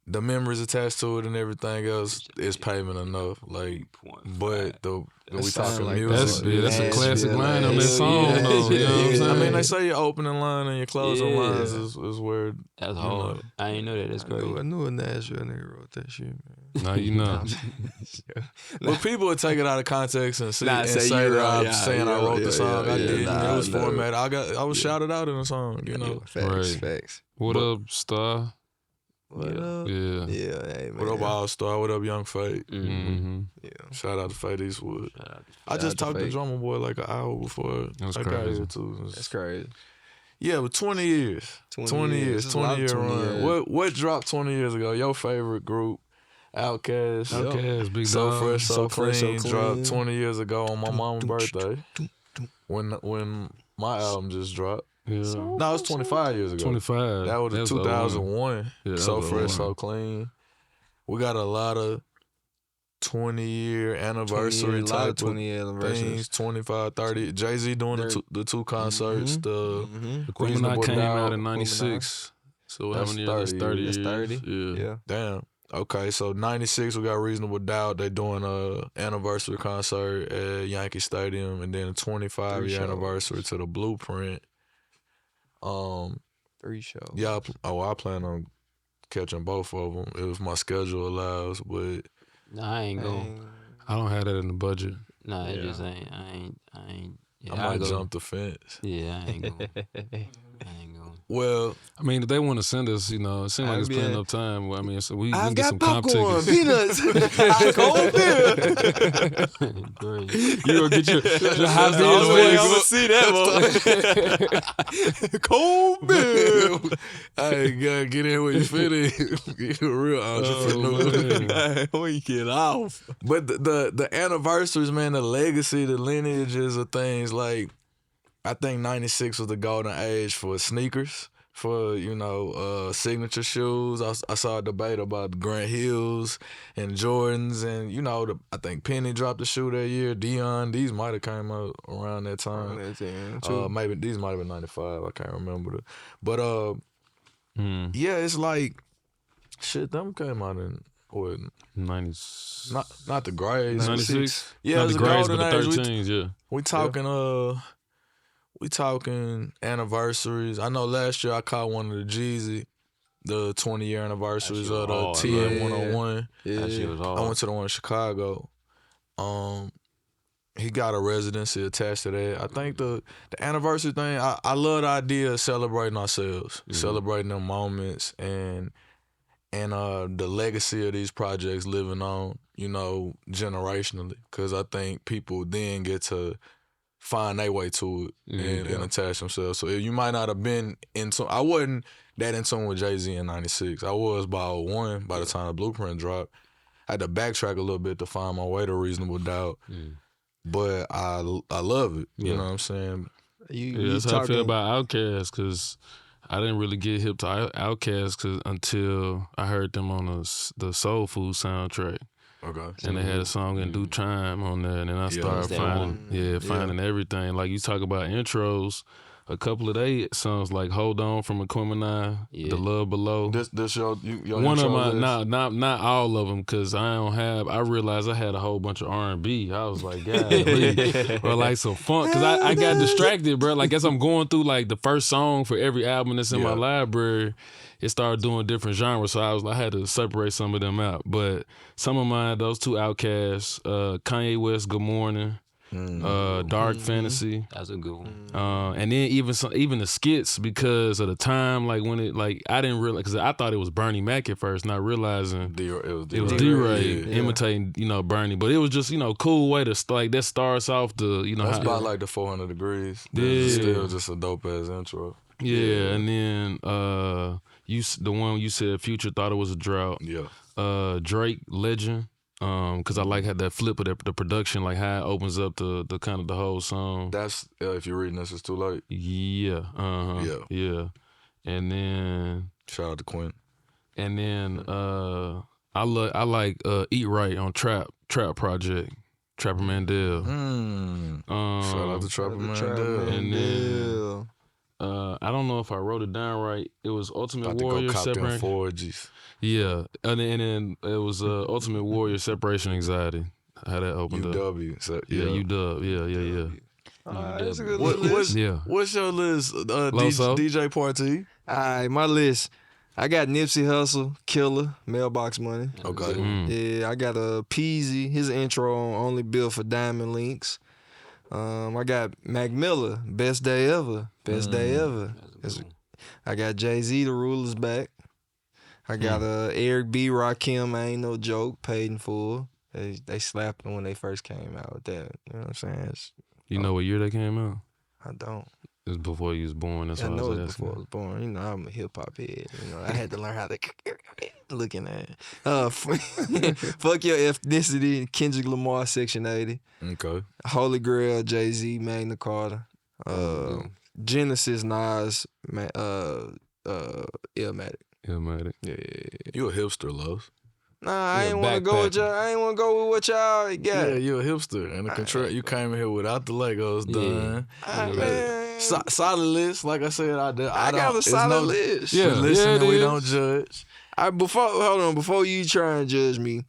Speaker 4: the memories attached to it and everything else is payment enough. Like, but we talking
Speaker 1: like
Speaker 4: music.
Speaker 3: That's a classic
Speaker 1: Nashville,
Speaker 3: line on
Speaker 1: like,
Speaker 3: that song,
Speaker 2: yeah.
Speaker 3: though. You know what I'm saying?
Speaker 4: I mean, they say your opening line and your closing
Speaker 2: Yeah.
Speaker 4: lines is where
Speaker 2: That's
Speaker 4: you
Speaker 2: hard.
Speaker 4: know.
Speaker 2: I ain't know that. That's crazy.
Speaker 1: I knew a Nashville nigga wrote that shit, man.
Speaker 3: Now you know.
Speaker 4: But people would take it out of context and say
Speaker 1: you
Speaker 4: that
Speaker 1: right.
Speaker 4: I'm saying I wrote the song. I didn't.
Speaker 1: Nah,
Speaker 4: It was
Speaker 1: no.
Speaker 4: formatted. I was shouted out in the song. You know.
Speaker 1: Facts.
Speaker 3: What up, Star?
Speaker 1: What up?
Speaker 3: Yeah.
Speaker 1: Yeah, hey, man.
Speaker 4: What up, All Star? What up, Young Fate?
Speaker 3: Mm-hmm.
Speaker 1: Yeah.
Speaker 4: Shout out to Fate Eastwood. I
Speaker 1: out
Speaker 4: just
Speaker 1: to
Speaker 4: talked to
Speaker 1: Fate.
Speaker 4: Drummer Boy like an hour before
Speaker 3: That's
Speaker 4: I got
Speaker 3: crazy.
Speaker 4: here too.
Speaker 1: That's crazy.
Speaker 4: Yeah, but 20 years. 20 years.
Speaker 1: It's a lot
Speaker 4: 20
Speaker 1: of
Speaker 4: year
Speaker 1: 20
Speaker 4: run.
Speaker 1: years.
Speaker 4: What dropped 20 years ago? Your favorite group, Outkast.
Speaker 3: Okay, Big
Speaker 4: So
Speaker 3: Dog.
Speaker 4: Fresh, So Clean,
Speaker 1: So
Speaker 4: dropped
Speaker 1: Clean.
Speaker 4: 20 years ago on my mama's birthday. When my album just dropped.
Speaker 3: Yeah.
Speaker 4: No, it's 25 years ago.
Speaker 3: 25.
Speaker 4: That was
Speaker 3: That's
Speaker 4: 2001.
Speaker 3: Yeah, that
Speaker 4: So
Speaker 3: was
Speaker 4: Fresh,
Speaker 3: 01.
Speaker 4: So Clean. We got a lot of 20-year anniversary
Speaker 1: a lot
Speaker 4: type
Speaker 1: of 20-year
Speaker 4: things.
Speaker 1: anniversaries.
Speaker 4: 25, 30. Jay-Z doing the two concerts. The
Speaker 3: Aquemini
Speaker 4: Reasonable
Speaker 3: came
Speaker 4: Doubt,
Speaker 3: out in 96. So how
Speaker 4: That's
Speaker 3: many years? That's 30 years.
Speaker 1: That's 30.
Speaker 3: Yeah.
Speaker 1: Yeah.
Speaker 4: Damn. Okay, so 96 we got Reasonable Doubt. They doing a anniversary concert at Yankee Stadium, and then a 25-year
Speaker 1: shows.
Speaker 4: anniversary to the Blueprint.
Speaker 1: 3 shows.
Speaker 4: Yeah, I plan on catching both of them if my schedule allows, but
Speaker 2: Nah, I ain't going.
Speaker 3: I don't have that in the budget.
Speaker 2: Nah, it just ain't. I ain't. Yeah,
Speaker 4: I might
Speaker 2: go.
Speaker 4: jump the fence.
Speaker 2: Yeah, I ain't going. I ain't going.
Speaker 4: Well,
Speaker 3: I mean, if they want to send us, it seems like it's plenty of time. Well, I mean, so we can
Speaker 1: I've
Speaker 3: get
Speaker 1: got
Speaker 3: some comp
Speaker 1: popcorn,
Speaker 3: tickets.
Speaker 1: peanuts, cold beer.
Speaker 2: Great.
Speaker 3: You gonna get your high
Speaker 1: I'm
Speaker 3: beers
Speaker 1: see that, cold beer.
Speaker 4: I gotta get in where you fit in. You're a real entrepreneur.
Speaker 1: We get off.
Speaker 4: But the anniversaries, man, the legacy, the lineages of things, like I think 96 was the golden age for sneakers, for, signature shoes. I saw a debate about Grant Hills and Jordans, and, I think Penny dropped the shoe that year. Dion, these might have came out around that time. Maybe these might have been 95. I can't remember. But, yeah, it's like, shit, them came out in, what?
Speaker 3: 90s.
Speaker 4: Not the grades.
Speaker 3: 96?
Speaker 4: Yeah,
Speaker 3: Not
Speaker 4: it was
Speaker 3: the
Speaker 4: a
Speaker 3: grades,
Speaker 4: golden
Speaker 3: but the
Speaker 4: age.
Speaker 3: 13s, yeah.
Speaker 4: We talking anniversaries. I know last year I caught one of the Jeezy the 20-year anniversaries
Speaker 2: That shit
Speaker 4: of the
Speaker 2: was hard,
Speaker 4: TN
Speaker 1: bro.
Speaker 4: 101.
Speaker 2: That shit was hard.
Speaker 4: I went to the one in Chicago. He got a residency attached to that. I think the anniversary thing, I love the idea of celebrating ourselves, celebrating them moments and the legacy of these projects living on, you know, generationally. Because I think people then get to find their way to it and attach themselves. So you might not have been into, I wasn't that in tune with Jay-Z in 96. I was by 01 by the time the Blueprint dropped. I had to backtrack a little bit to find my way to Reasonable Doubt. But I love it. You know what I'm saying?
Speaker 3: Yeah, that's how I feel about Outkast, because I didn't really get hip to Outkast until I heard them on the Soul Food soundtrack.
Speaker 4: Okay.
Speaker 3: And they had a song in Due Time on there, and then I started finding everything. Like you talk about intros, a couple of their songs like Hold On from Aquemini, The Love Below.
Speaker 4: This your
Speaker 3: One
Speaker 4: intro
Speaker 3: of my
Speaker 4: list?
Speaker 3: not all of them, because I realized I had a whole bunch of R&B. I was like, golly, or like some funk, because I got distracted, bro. Like as I'm going through like the first song for every album that's in my library, it started doing different genres, so I had to separate some of them out. But some of mine, those two Outcasts, Kanye West, Good Morning, Dark Fantasy.
Speaker 2: That's a good one.
Speaker 3: And then even the skits, because of the time, like when I didn't realize, because I thought it was Bernie Mac at first, not realizing it was D-Ray imitating, Bernie. But it was just, cool way to that starts off the,
Speaker 4: That's about like the 400 Degrees.
Speaker 3: Yeah.
Speaker 4: It's still just a dope ass intro.
Speaker 3: Yeah, and then the one you said Future thought it was a drought.
Speaker 4: Yeah.
Speaker 3: Drake Legend. Cause I like how that flip of the production, like how it opens up the kind of the whole song.
Speaker 4: That's if you're reading this, it's too late.
Speaker 3: Yeah. Yeah. And then
Speaker 4: shout out to Quinn.
Speaker 3: And then I like Eat Right on Trap Project, Trapper Mandel.
Speaker 4: Shout out to Trapper Mandel.
Speaker 3: And then I don't know if I wrote it down right. It was Ultimate
Speaker 4: About
Speaker 3: Warrior
Speaker 4: to go cop them
Speaker 3: Separation.
Speaker 4: 4Gs.
Speaker 3: Yeah, and then it was Ultimate Warrior Separation Anxiety. How that opened up.
Speaker 4: UW. So,
Speaker 3: UW. Yeah.
Speaker 1: That's a good list.
Speaker 4: What's your list,
Speaker 3: Loso?
Speaker 4: DJ Party?
Speaker 1: All right, my list. I got Nipsey Hussle, Killer, Mailbox Money.
Speaker 4: Okay.
Speaker 1: Yeah, I got Peasy, his intro on Only Built for Diamond Links. I got Mac Miller, Best Day Ever. Best Day Ever. I got Jay-Z, The Ruler's Back. I got Eric B, Rakim, I Ain't No Joke, Paid in Full. They slapped them when they first came out with that. You know what I'm saying?
Speaker 3: You know what year they came out?
Speaker 1: I don't.
Speaker 3: It was before you was born. That's
Speaker 1: I
Speaker 3: why I
Speaker 1: know
Speaker 3: was
Speaker 1: it's
Speaker 3: asking.
Speaker 1: before I was born. You know, I'm a hip hop head. You know, I had to learn how to looking at it. Fuck Your Ethnicity, Kendrick Lamar, Section 80.
Speaker 4: Okay.
Speaker 1: Holy Grail, Jay-Z, Magna Carta. Genesis, Nas, Illmatic.
Speaker 3: Illmatic.
Speaker 1: Yeah.
Speaker 4: You a hipster, Los.
Speaker 1: Nah, I ain't want to go with y'all. I ain't want to go with what y'all got.
Speaker 4: Yeah, you a hipster. And the control, you came in here without the Legos done.
Speaker 1: Man.
Speaker 4: Solid list. Like I said, I
Speaker 1: got a solid list.
Speaker 4: Yeah, listening, we
Speaker 3: is.
Speaker 4: don't judge.
Speaker 1: Before you try and judge me,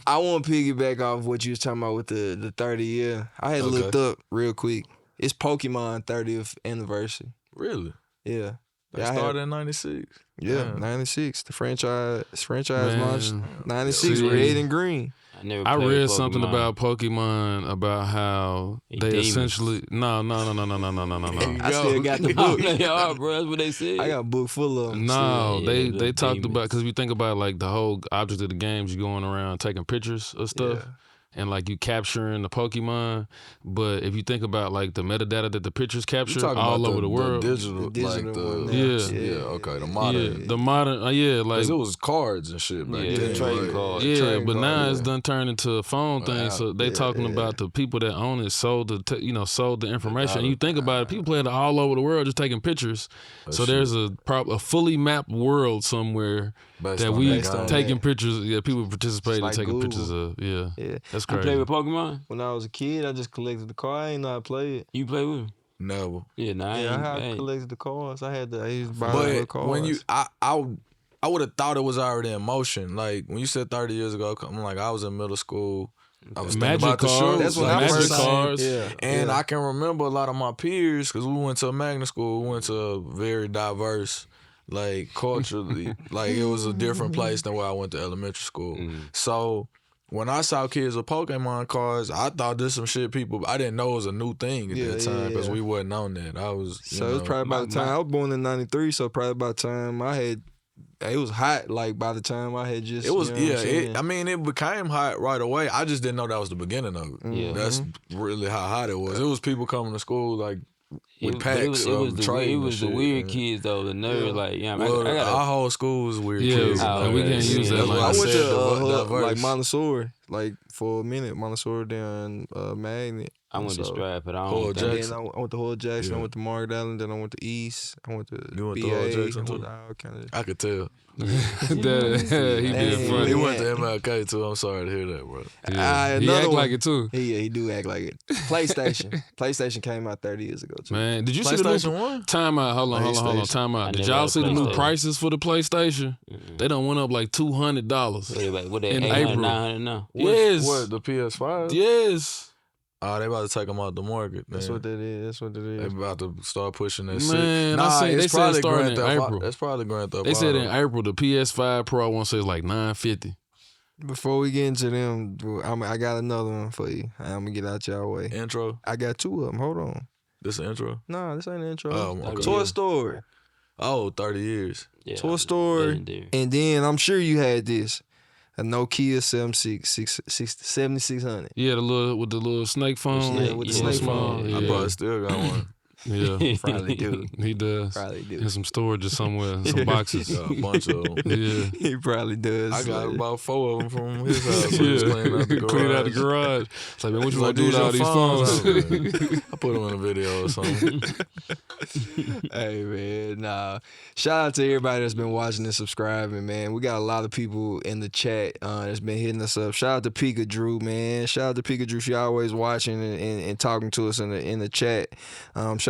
Speaker 1: I want to piggyback off what you was talking about with the 30 year. I had looked up real quick. It's Pokemon 30th anniversary.
Speaker 4: Really?
Speaker 1: Yeah.
Speaker 4: They started in 96.
Speaker 1: Yeah, 96. The franchise launched 96,
Speaker 3: See,
Speaker 1: red and green.
Speaker 3: I read something about Pokemon, about how they essentially no.
Speaker 1: I still got the book.
Speaker 2: They are, bro. That's what they said.
Speaker 1: I got a book full of them.
Speaker 3: No,
Speaker 2: still.
Speaker 3: they talked about, because if you think about like the whole object of the games, you going around taking pictures of stuff.
Speaker 1: Yeah.
Speaker 3: And like you capturing the Pokemon, but if you think about like the metadata that the pictures capture all over the world,
Speaker 1: digital one now.
Speaker 4: Okay, the modern,
Speaker 3: the modern, like
Speaker 4: because it was cards and shit back then.
Speaker 2: Trading cards.
Speaker 3: Yeah, but now it's done turned into a phone thing. So they talking about the people that own it sold the information. And you think about it, people playing it all over the world just taking pictures. So there's a fully mapped world somewhere that we taking pictures. Yeah, people participating
Speaker 1: like
Speaker 3: taking
Speaker 1: Google.
Speaker 3: pictures of. Yeah, that's
Speaker 2: You
Speaker 3: crazy.
Speaker 2: play with Pokemon?
Speaker 1: When I was a kid, I just collected the card. I ain't know how to play it.
Speaker 2: You play with them?
Speaker 4: Never.
Speaker 2: Yeah, nah,
Speaker 1: I collected the cards. I used to buy the
Speaker 4: But
Speaker 1: cards.
Speaker 4: when I would have thought it was already in motion. Like when you said 30 years ago, I'm like, I was in middle school. I was thinking about the shoes.
Speaker 1: That's when
Speaker 4: like,
Speaker 1: I
Speaker 3: Magic
Speaker 1: first
Speaker 3: cards.
Speaker 4: And I can remember a lot of my peers, because we went to a magnet school. We went to a very diverse like culturally, like it was a different place than where I went to elementary school. So when I saw kids with Pokemon cards, I thought this some shit people. I didn't know it was a new thing at that time because we wasn't on that. I was,
Speaker 1: So it was probably by the time I was born in '93. So probably by the time I had, it was hot. Like by the time I had just,
Speaker 4: it was
Speaker 1: you know what I'm saying?
Speaker 4: I mean, it became hot right away. I just didn't know that was the beginning of it.
Speaker 2: Yeah.
Speaker 4: That's really how hot it was. It was people coming to school like with packs of trading.
Speaker 2: It was the
Speaker 4: shit,
Speaker 2: weird
Speaker 4: man.
Speaker 2: kids though, the nerds. Like, yeah,
Speaker 4: Well,
Speaker 2: I gotta.
Speaker 4: our whole school was weird
Speaker 3: Yeah,
Speaker 4: kids.
Speaker 3: and we can't use that
Speaker 4: That's what
Speaker 1: I
Speaker 3: language.
Speaker 1: went
Speaker 4: said,
Speaker 1: to
Speaker 4: diverse.
Speaker 1: like Montessori, like for a minute. Montessori down Magnet.
Speaker 2: I went to Strap, but I
Speaker 4: Hoyle
Speaker 2: don't think.
Speaker 4: Jackson.
Speaker 1: Then I went to Hoyle Jackson.
Speaker 4: Yeah.
Speaker 1: I went to Margaret Allen. Then I went to East. I went to
Speaker 4: You went to
Speaker 1: BA.
Speaker 4: Hoyle Jackson,
Speaker 1: I went
Speaker 4: too?
Speaker 1: to all kind of.
Speaker 4: I could tell.
Speaker 3: He did funny.
Speaker 4: He went to MLK too. I'm sorry to hear that, bro.
Speaker 3: Yeah. He
Speaker 1: another
Speaker 3: act
Speaker 1: one.
Speaker 3: like it too.
Speaker 1: He do act like it. PlayStation came out 30 years ago too.
Speaker 3: Man, did you see the
Speaker 4: PlayStation
Speaker 3: new
Speaker 4: 1?
Speaker 3: time out? Hold on. Time out.
Speaker 2: I
Speaker 3: Did
Speaker 2: never
Speaker 3: y'all
Speaker 2: had a
Speaker 3: see the new
Speaker 2: PlayStation.
Speaker 3: prices for the PlayStation? They done went up like $200.
Speaker 2: What they
Speaker 3: In
Speaker 2: 800,
Speaker 3: April.
Speaker 2: 900 now?
Speaker 3: Yes.
Speaker 4: What, the PS5?
Speaker 3: Yes.
Speaker 4: Oh, they about to take them out the market.
Speaker 1: That's
Speaker 4: man.
Speaker 1: what that is.
Speaker 4: They about to start pushing that
Speaker 3: Man,
Speaker 4: shit.
Speaker 3: I seen- they
Speaker 4: it's
Speaker 3: said
Speaker 4: probably
Speaker 3: starting
Speaker 4: Grand
Speaker 3: in
Speaker 4: Theft
Speaker 3: April.
Speaker 4: That's probably Grand Theft
Speaker 3: They said in
Speaker 4: Auto.
Speaker 3: April the PS5 Pro I want to say is like $950.
Speaker 1: Before we get into them, I got another one for you. I'm gonna get out y'all way.
Speaker 4: Intro?
Speaker 1: I got two of them. Hold on.
Speaker 4: This an intro?
Speaker 1: Nah, this ain't the intro.
Speaker 4: Oh, okay.
Speaker 1: Toy Story.
Speaker 4: Oh, 30 years.
Speaker 2: Yeah,
Speaker 1: Toy Story.
Speaker 2: legendary.
Speaker 1: And then I'm sure you had this. A Nokia 7600.
Speaker 3: Yeah, the little with the little snake phone.
Speaker 2: snake,
Speaker 1: with the
Speaker 2: yeah,
Speaker 1: snake phone.
Speaker 3: Yeah.
Speaker 4: I probably still got one.
Speaker 3: Yeah,
Speaker 1: Probably do.
Speaker 3: he does.
Speaker 1: Probably do.
Speaker 3: In some storage or somewhere, in some boxes.
Speaker 4: Got a bunch of them.
Speaker 3: Yeah.
Speaker 1: He probably does.
Speaker 4: I got
Speaker 1: Like,
Speaker 4: about 4 of them from his house. Yeah. Cleaning out the garage.
Speaker 3: Clean out the garage. It's like, man, what you
Speaker 4: Like,
Speaker 3: want to do with all
Speaker 4: these
Speaker 3: these
Speaker 4: your
Speaker 3: phones?
Speaker 4: phones? I put them in a video or something.
Speaker 1: hey man, nah. Shout out to everybody that's been watching and subscribing, man. We got a lot of people in the chat that's been hitting us up. Shout out to Pika Drew, man. Shout out to Pika Drew. She always watching and talking to us in the chat.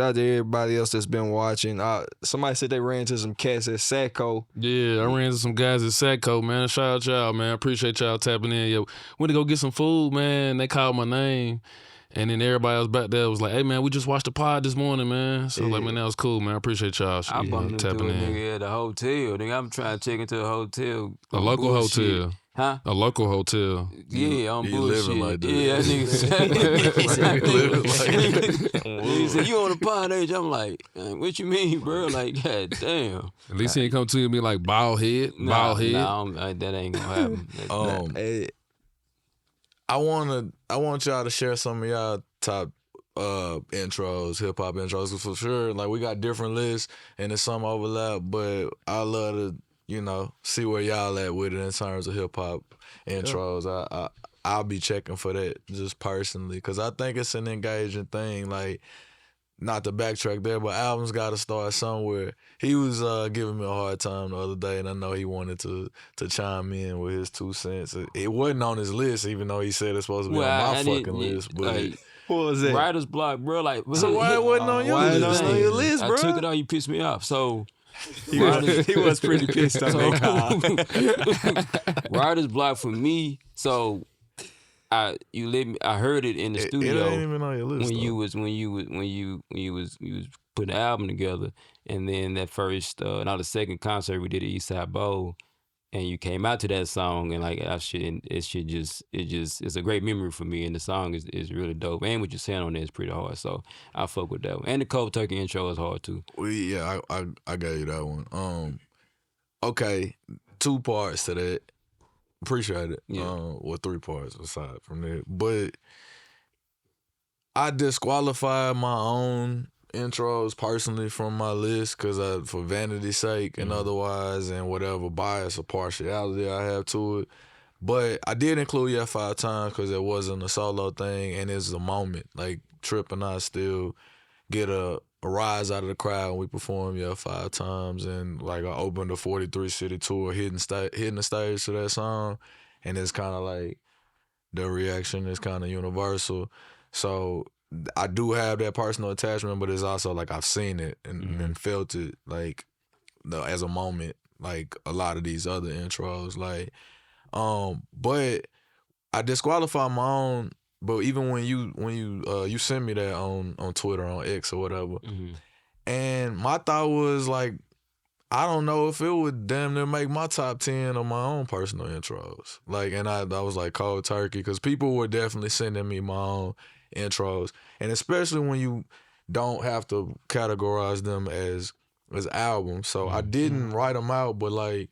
Speaker 1: Shout out to everybody else that's been watching. Somebody said they ran into some cats at Satco.
Speaker 3: Yeah, I ran into some guys at Satco, man. Shout out y'all, man. Appreciate y'all tapping in. Yo, went to go get some food, man. They called my name. And then everybody else back there was like, hey, man, we just watched the pod this morning, man. So, like, man, that was cool, man. I appreciate y'all
Speaker 2: I bumped into a
Speaker 3: tapping in.
Speaker 2: nigga at the hotel. Nigga, I'm trying to check into a hotel.
Speaker 3: A local
Speaker 2: Bullshit.
Speaker 3: hotel.
Speaker 2: Huh?
Speaker 3: A local hotel.
Speaker 2: Yeah, on
Speaker 4: he
Speaker 2: bullshit.
Speaker 4: living like that.
Speaker 2: Yeah, that nigga said. He said, you on the pod age? I'm like, what you mean, bro? Like, god damn.
Speaker 3: At least he ain't come to me like bald head.
Speaker 2: Nah,
Speaker 3: Bald head.
Speaker 2: that ain't gonna happen.
Speaker 1: Hey,
Speaker 4: I want y'all to share some of y'all top intros, hip hop intros, 'cause for sure. Like, we got different lists and there's some overlap, but I love to, see where y'all at with it in terms of hip hop intros. I'll be checking for that just personally, because I think it's an engaging thing. Like, not to backtrack there, but albums got to start somewhere. He was giving me a hard time the other day, and I know he wanted to chime in with his 2 cents. It wasn't on his list, even though he said it's supposed to be on my fucking list. But
Speaker 1: what was it?
Speaker 2: Writer's block, bro. Like,
Speaker 4: so why it wasn't on your
Speaker 1: why it
Speaker 4: list?
Speaker 1: not on your list, bro?
Speaker 2: I took it out. You pissed me off. So.
Speaker 1: He was pretty pissed on that.
Speaker 2: Writer's block for me. So I heard it in the studio.
Speaker 4: It ain't even on your list.
Speaker 2: when you was putting the album together, and then that first now the second concert we did at Eastside Bowl, and you came out to that song, and like it's a great memory for me, and the song is really dope, and what you're saying on there is pretty hard, so I fuck with that one. And the Cold Turkey intro is hard too.
Speaker 4: I gave you that one. Okay, 2 parts to that. Appreciate it.
Speaker 2: Yeah.
Speaker 4: 3 parts aside from that, but I disqualified my own intros personally from my list because for vanity's sake and otherwise, and whatever bias or partiality I have to it. But I did include you 5 times because it wasn't a solo thing, and it's a moment. Like, Trip and I still get a rise out of the crowd when we perform 5 times, and like I opened a 43 city tour hitting the stage to that song, and it's kind of like the reaction is kind of universal. So I do have that personal attachment, but it's also like I've seen it and felt it like as a moment, like a lot of these other intros. Like, but I disqualify my own. But even when you sent me that on Twitter, on X or whatever, and my thought was like, I don't know if it would damn near make my top 10 of my own personal intros. Like, and I was like cold turkey because people were definitely sending me my own intros, and especially when you don't have to categorize them as albums. So I didn't write them out, but like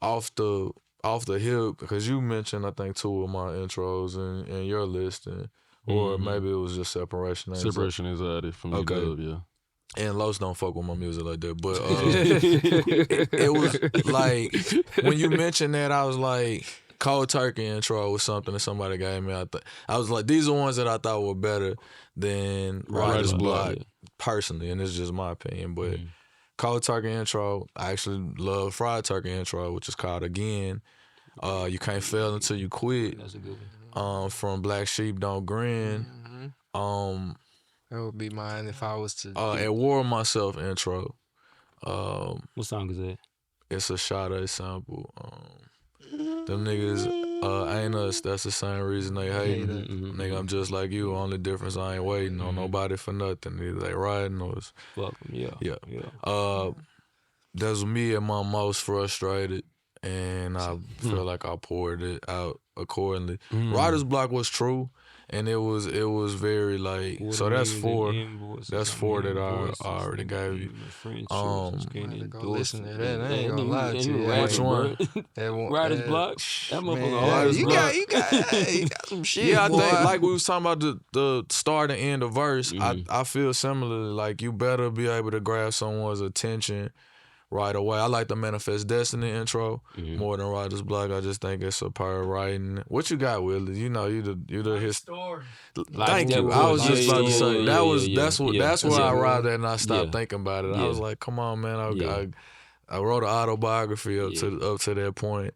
Speaker 4: off the hip, because you mentioned I think 2 of my intros in your list, or maybe it was just Separation Anxiety.
Speaker 3: Separation Anxiety from you,
Speaker 4: Okay.
Speaker 3: Dub, yeah.
Speaker 4: And Los don't fuck with my music like that, but it was like when you mentioned that, I was like, Cold Turkey intro was something that somebody gave me. I was like, these are ones that I thought were better than Writer's Block, personally, and it's just my opinion. But Cold Turkey intro, I actually love Fried Turkey intro, which is called Again. You Can't Fail Until You Quit.
Speaker 2: That's a good one.
Speaker 4: From Black Sheep Don't Grin.
Speaker 1: That would be mine if I was to.
Speaker 4: At War of Myself intro.
Speaker 2: What song is that?
Speaker 4: It's a Sade sample. Them niggas ain't us. That's the same reason they hate it. Nigga, I'm just like you. Only difference, I ain't waiting on nobody for nothing. Either they riding or it's...
Speaker 2: Fuck 'em, yeah.
Speaker 4: That's me at my most frustrated, and I feel like I poured it out accordingly. Writer's Block was true, and it was very like, so that's 4. That's 4 that I already gave you.
Speaker 1: Go listen to that. I ain't gonna lie to you.
Speaker 4: Which one?
Speaker 2: Writer's Block. That motherfucker
Speaker 1: Man,
Speaker 2: you got
Speaker 1: you got some shit.
Speaker 4: Yeah, I
Speaker 1: boy.
Speaker 4: think like we was talking about the start and end of verse. I feel similarly. Like you better be able to grab someone's attention right away. I like the Manifest Destiny intro more than Writer's Block. I just think it's superb writing. What you got, Willie? You know, you the his story. Thank you. I was just about to say that's where I arrived at, and I stopped thinking about it. I was like, come on, man. I wrote an autobiography up to that point.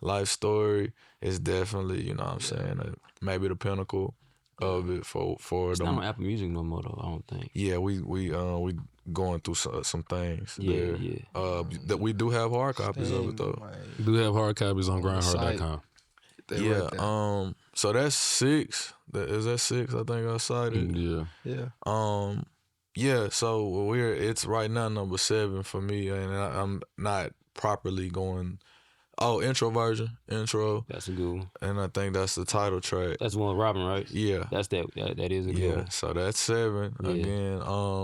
Speaker 4: Life story is definitely, you know what I'm saying, maybe the pinnacle of it for
Speaker 2: It's
Speaker 4: them.
Speaker 2: not on Apple Music no more though, I don't think.
Speaker 4: Yeah, we going through some things there. That we do have hard copies of it though.
Speaker 3: We do have hard copies on grindhard.com.
Speaker 4: Yeah. So that's 6. Is that 6? I think I cited.
Speaker 3: Yeah.
Speaker 4: Yeah. So it's right now number 7 for me, and I'm not properly going. Oh, intro.
Speaker 2: That's a good one.
Speaker 4: And I think that's the title track.
Speaker 2: That's the one with Robin, right?
Speaker 4: Yeah.
Speaker 2: That is a good one.
Speaker 4: So that's 7 again.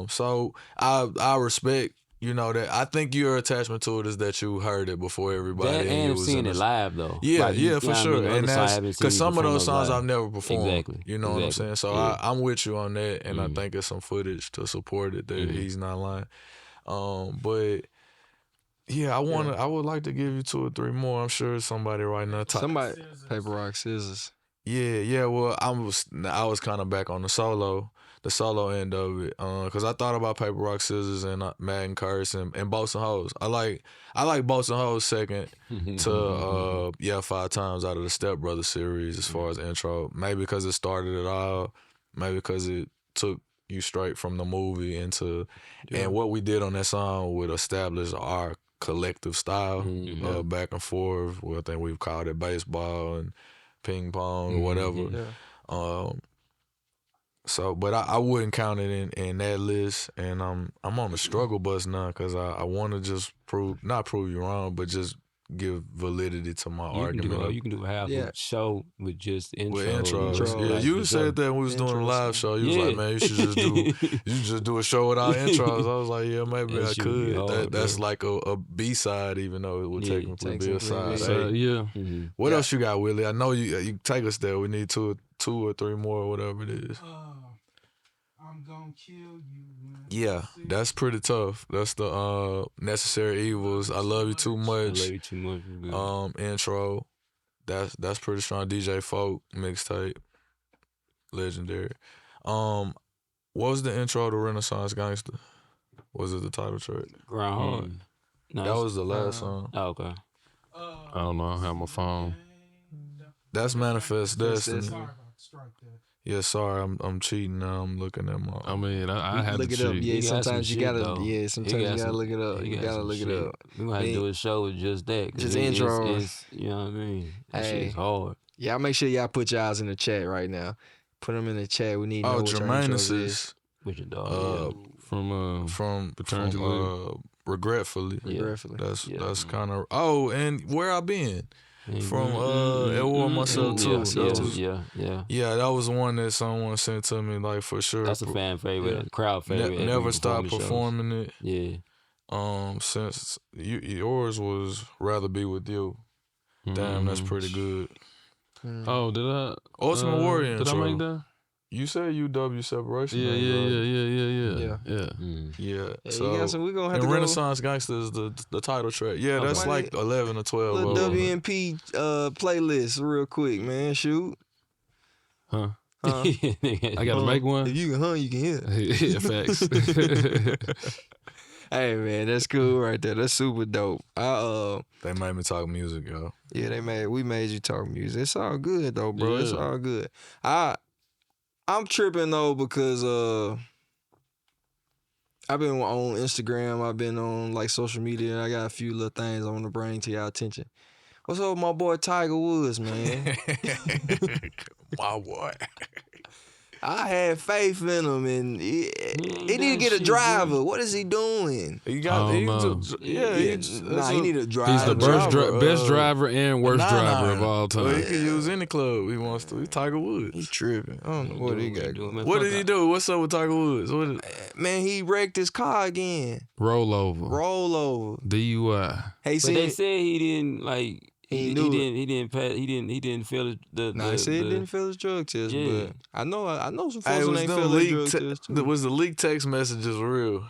Speaker 4: So I respect, you know, that. I think your attachment to it is that you heard it before everybody.
Speaker 2: That and seeing it live though.
Speaker 4: Yeah,
Speaker 2: like,
Speaker 4: for sure. And that's because some of those songs
Speaker 2: live.
Speaker 4: I've never performed.
Speaker 2: Exactly.
Speaker 4: You know what I'm saying? So I'm with you on that, and I think it's some footage to support it that he's not lying. But yeah, I would like to give you 2 or 3 more. I'm sure somebody right now.
Speaker 1: Paper, rock, scissors.
Speaker 4: Yeah. Well, I was kind of back on the solo end of it, because I thought about Paper, Rock, Scissors and Madden Curse and Boats and Hoes. I like Boats and Hoes second to 5 Times out of the Step Brothers series as far as intro. Maybe because it started it all. Maybe because it took you straight from the movie into, and what we did on that song would establish our collective style, back and forth. Well, I think we've called it baseball and ping pong or whatever. So, but I wouldn't count it in that list, and I'm on the struggle bus now because I want to just not prove you wrong, but just give validity to my argument.
Speaker 2: You can do a show with just intros.
Speaker 4: With intros. Yeah, you said that when we was doing a live show. You was like, man, you should just do a show without intros. I was like, yeah, maybe I could. That's like a B-side, even though it would technically be a side. What else you got, Willie? I know you take us there. We need 2 or 3 more, or whatever it is.
Speaker 5: I'm gonna kill you.
Speaker 4: Yeah, that's pretty tough. That's the Necessary Evils. I Love You Too Much. Intro. That's pretty strong. DJ Folk mixtape. Legendary. What was the intro to Renaissance Gangster? Was it the title track?
Speaker 2: Grind Hard. No,
Speaker 4: that was the last song.
Speaker 2: Oh, okay.
Speaker 3: I don't know. I have my phone.
Speaker 4: That's Manifest Destiny.
Speaker 5: Sorry about the strike there.
Speaker 4: Yeah, sorry, I'm cheating now. I'm looking at my.
Speaker 3: I mean, I had
Speaker 1: look
Speaker 3: to
Speaker 1: it up.
Speaker 3: cheat.
Speaker 1: Yeah, sometimes you gotta.
Speaker 2: Yeah,
Speaker 1: Sometimes you gotta look it up. You gotta look it up.
Speaker 2: We gonna have to do a show with just that.
Speaker 1: Just intro.
Speaker 2: You know what I mean? That shit is hard.
Speaker 1: Y'all make sure y'all put y'all's in the chat right now. Put them in the chat. We need to know what your intros is.
Speaker 2: With your dog.
Speaker 3: From Paternity Leave.
Speaker 4: regretfully.
Speaker 1: Regretfully.
Speaker 4: That's kind of. Oh, and where I been from Edward myself too. Yeah, that was one that someone sent to me, like, for sure.
Speaker 2: That's a fan favorite, crowd favorite.
Speaker 4: Never stop performing it.
Speaker 2: Yeah.
Speaker 4: Since yours was Rather Be With You. Damn, that's pretty good.
Speaker 3: Oh, did I?
Speaker 4: Ultimate Warrior
Speaker 3: Did I
Speaker 4: intro.
Speaker 3: make that?
Speaker 4: You said UW separation.
Speaker 3: Yeah.
Speaker 1: Yeah,
Speaker 4: So
Speaker 1: we gonna have to
Speaker 4: and
Speaker 1: go.
Speaker 4: Renaissance Gangster is the title track. Yeah, that's like 11 or 12.
Speaker 1: Little WNP playlist real quick, man. Shoot.
Speaker 3: Huh?
Speaker 2: I
Speaker 3: gotta make one.
Speaker 1: If you can you can hear.
Speaker 3: Yeah, facts.
Speaker 1: Hey man, that's cool right there. That's super dope.
Speaker 4: They made me talk music, yo.
Speaker 1: Yeah, we made you talk music. It's all good though, bro. It's
Speaker 3: Yeah.
Speaker 1: all good. I'm tripping though because I've been on Instagram, I've been on like social media, and I got a few little things I want to bring to y'all attention. What's up with my boy Tiger Woods, man?
Speaker 4: My boy.
Speaker 1: I had faith in him, and he need to get a driver. What is he doing?
Speaker 4: You got
Speaker 3: I don't know.
Speaker 1: He need a driver.
Speaker 3: He's the best driver and worst driver of all
Speaker 4: Well, he
Speaker 3: time.
Speaker 4: can use any club he wants to. He's Tiger Woods.
Speaker 1: He tripping. I don't know what he got going.
Speaker 4: What did he do? What's up with Tiger Woods?
Speaker 1: Man, he wrecked his car again.
Speaker 3: Rollover. DUI.
Speaker 1: Hey,
Speaker 2: But they said he didn't like. He didn't feel the.
Speaker 1: He said he didn't feel his drug test,
Speaker 2: Yeah.
Speaker 1: but I know some folks
Speaker 4: Hey,
Speaker 1: that
Speaker 4: was
Speaker 1: ain't
Speaker 4: them
Speaker 1: feel their drug
Speaker 4: leaked
Speaker 1: test too.
Speaker 4: was the leaked text messages real?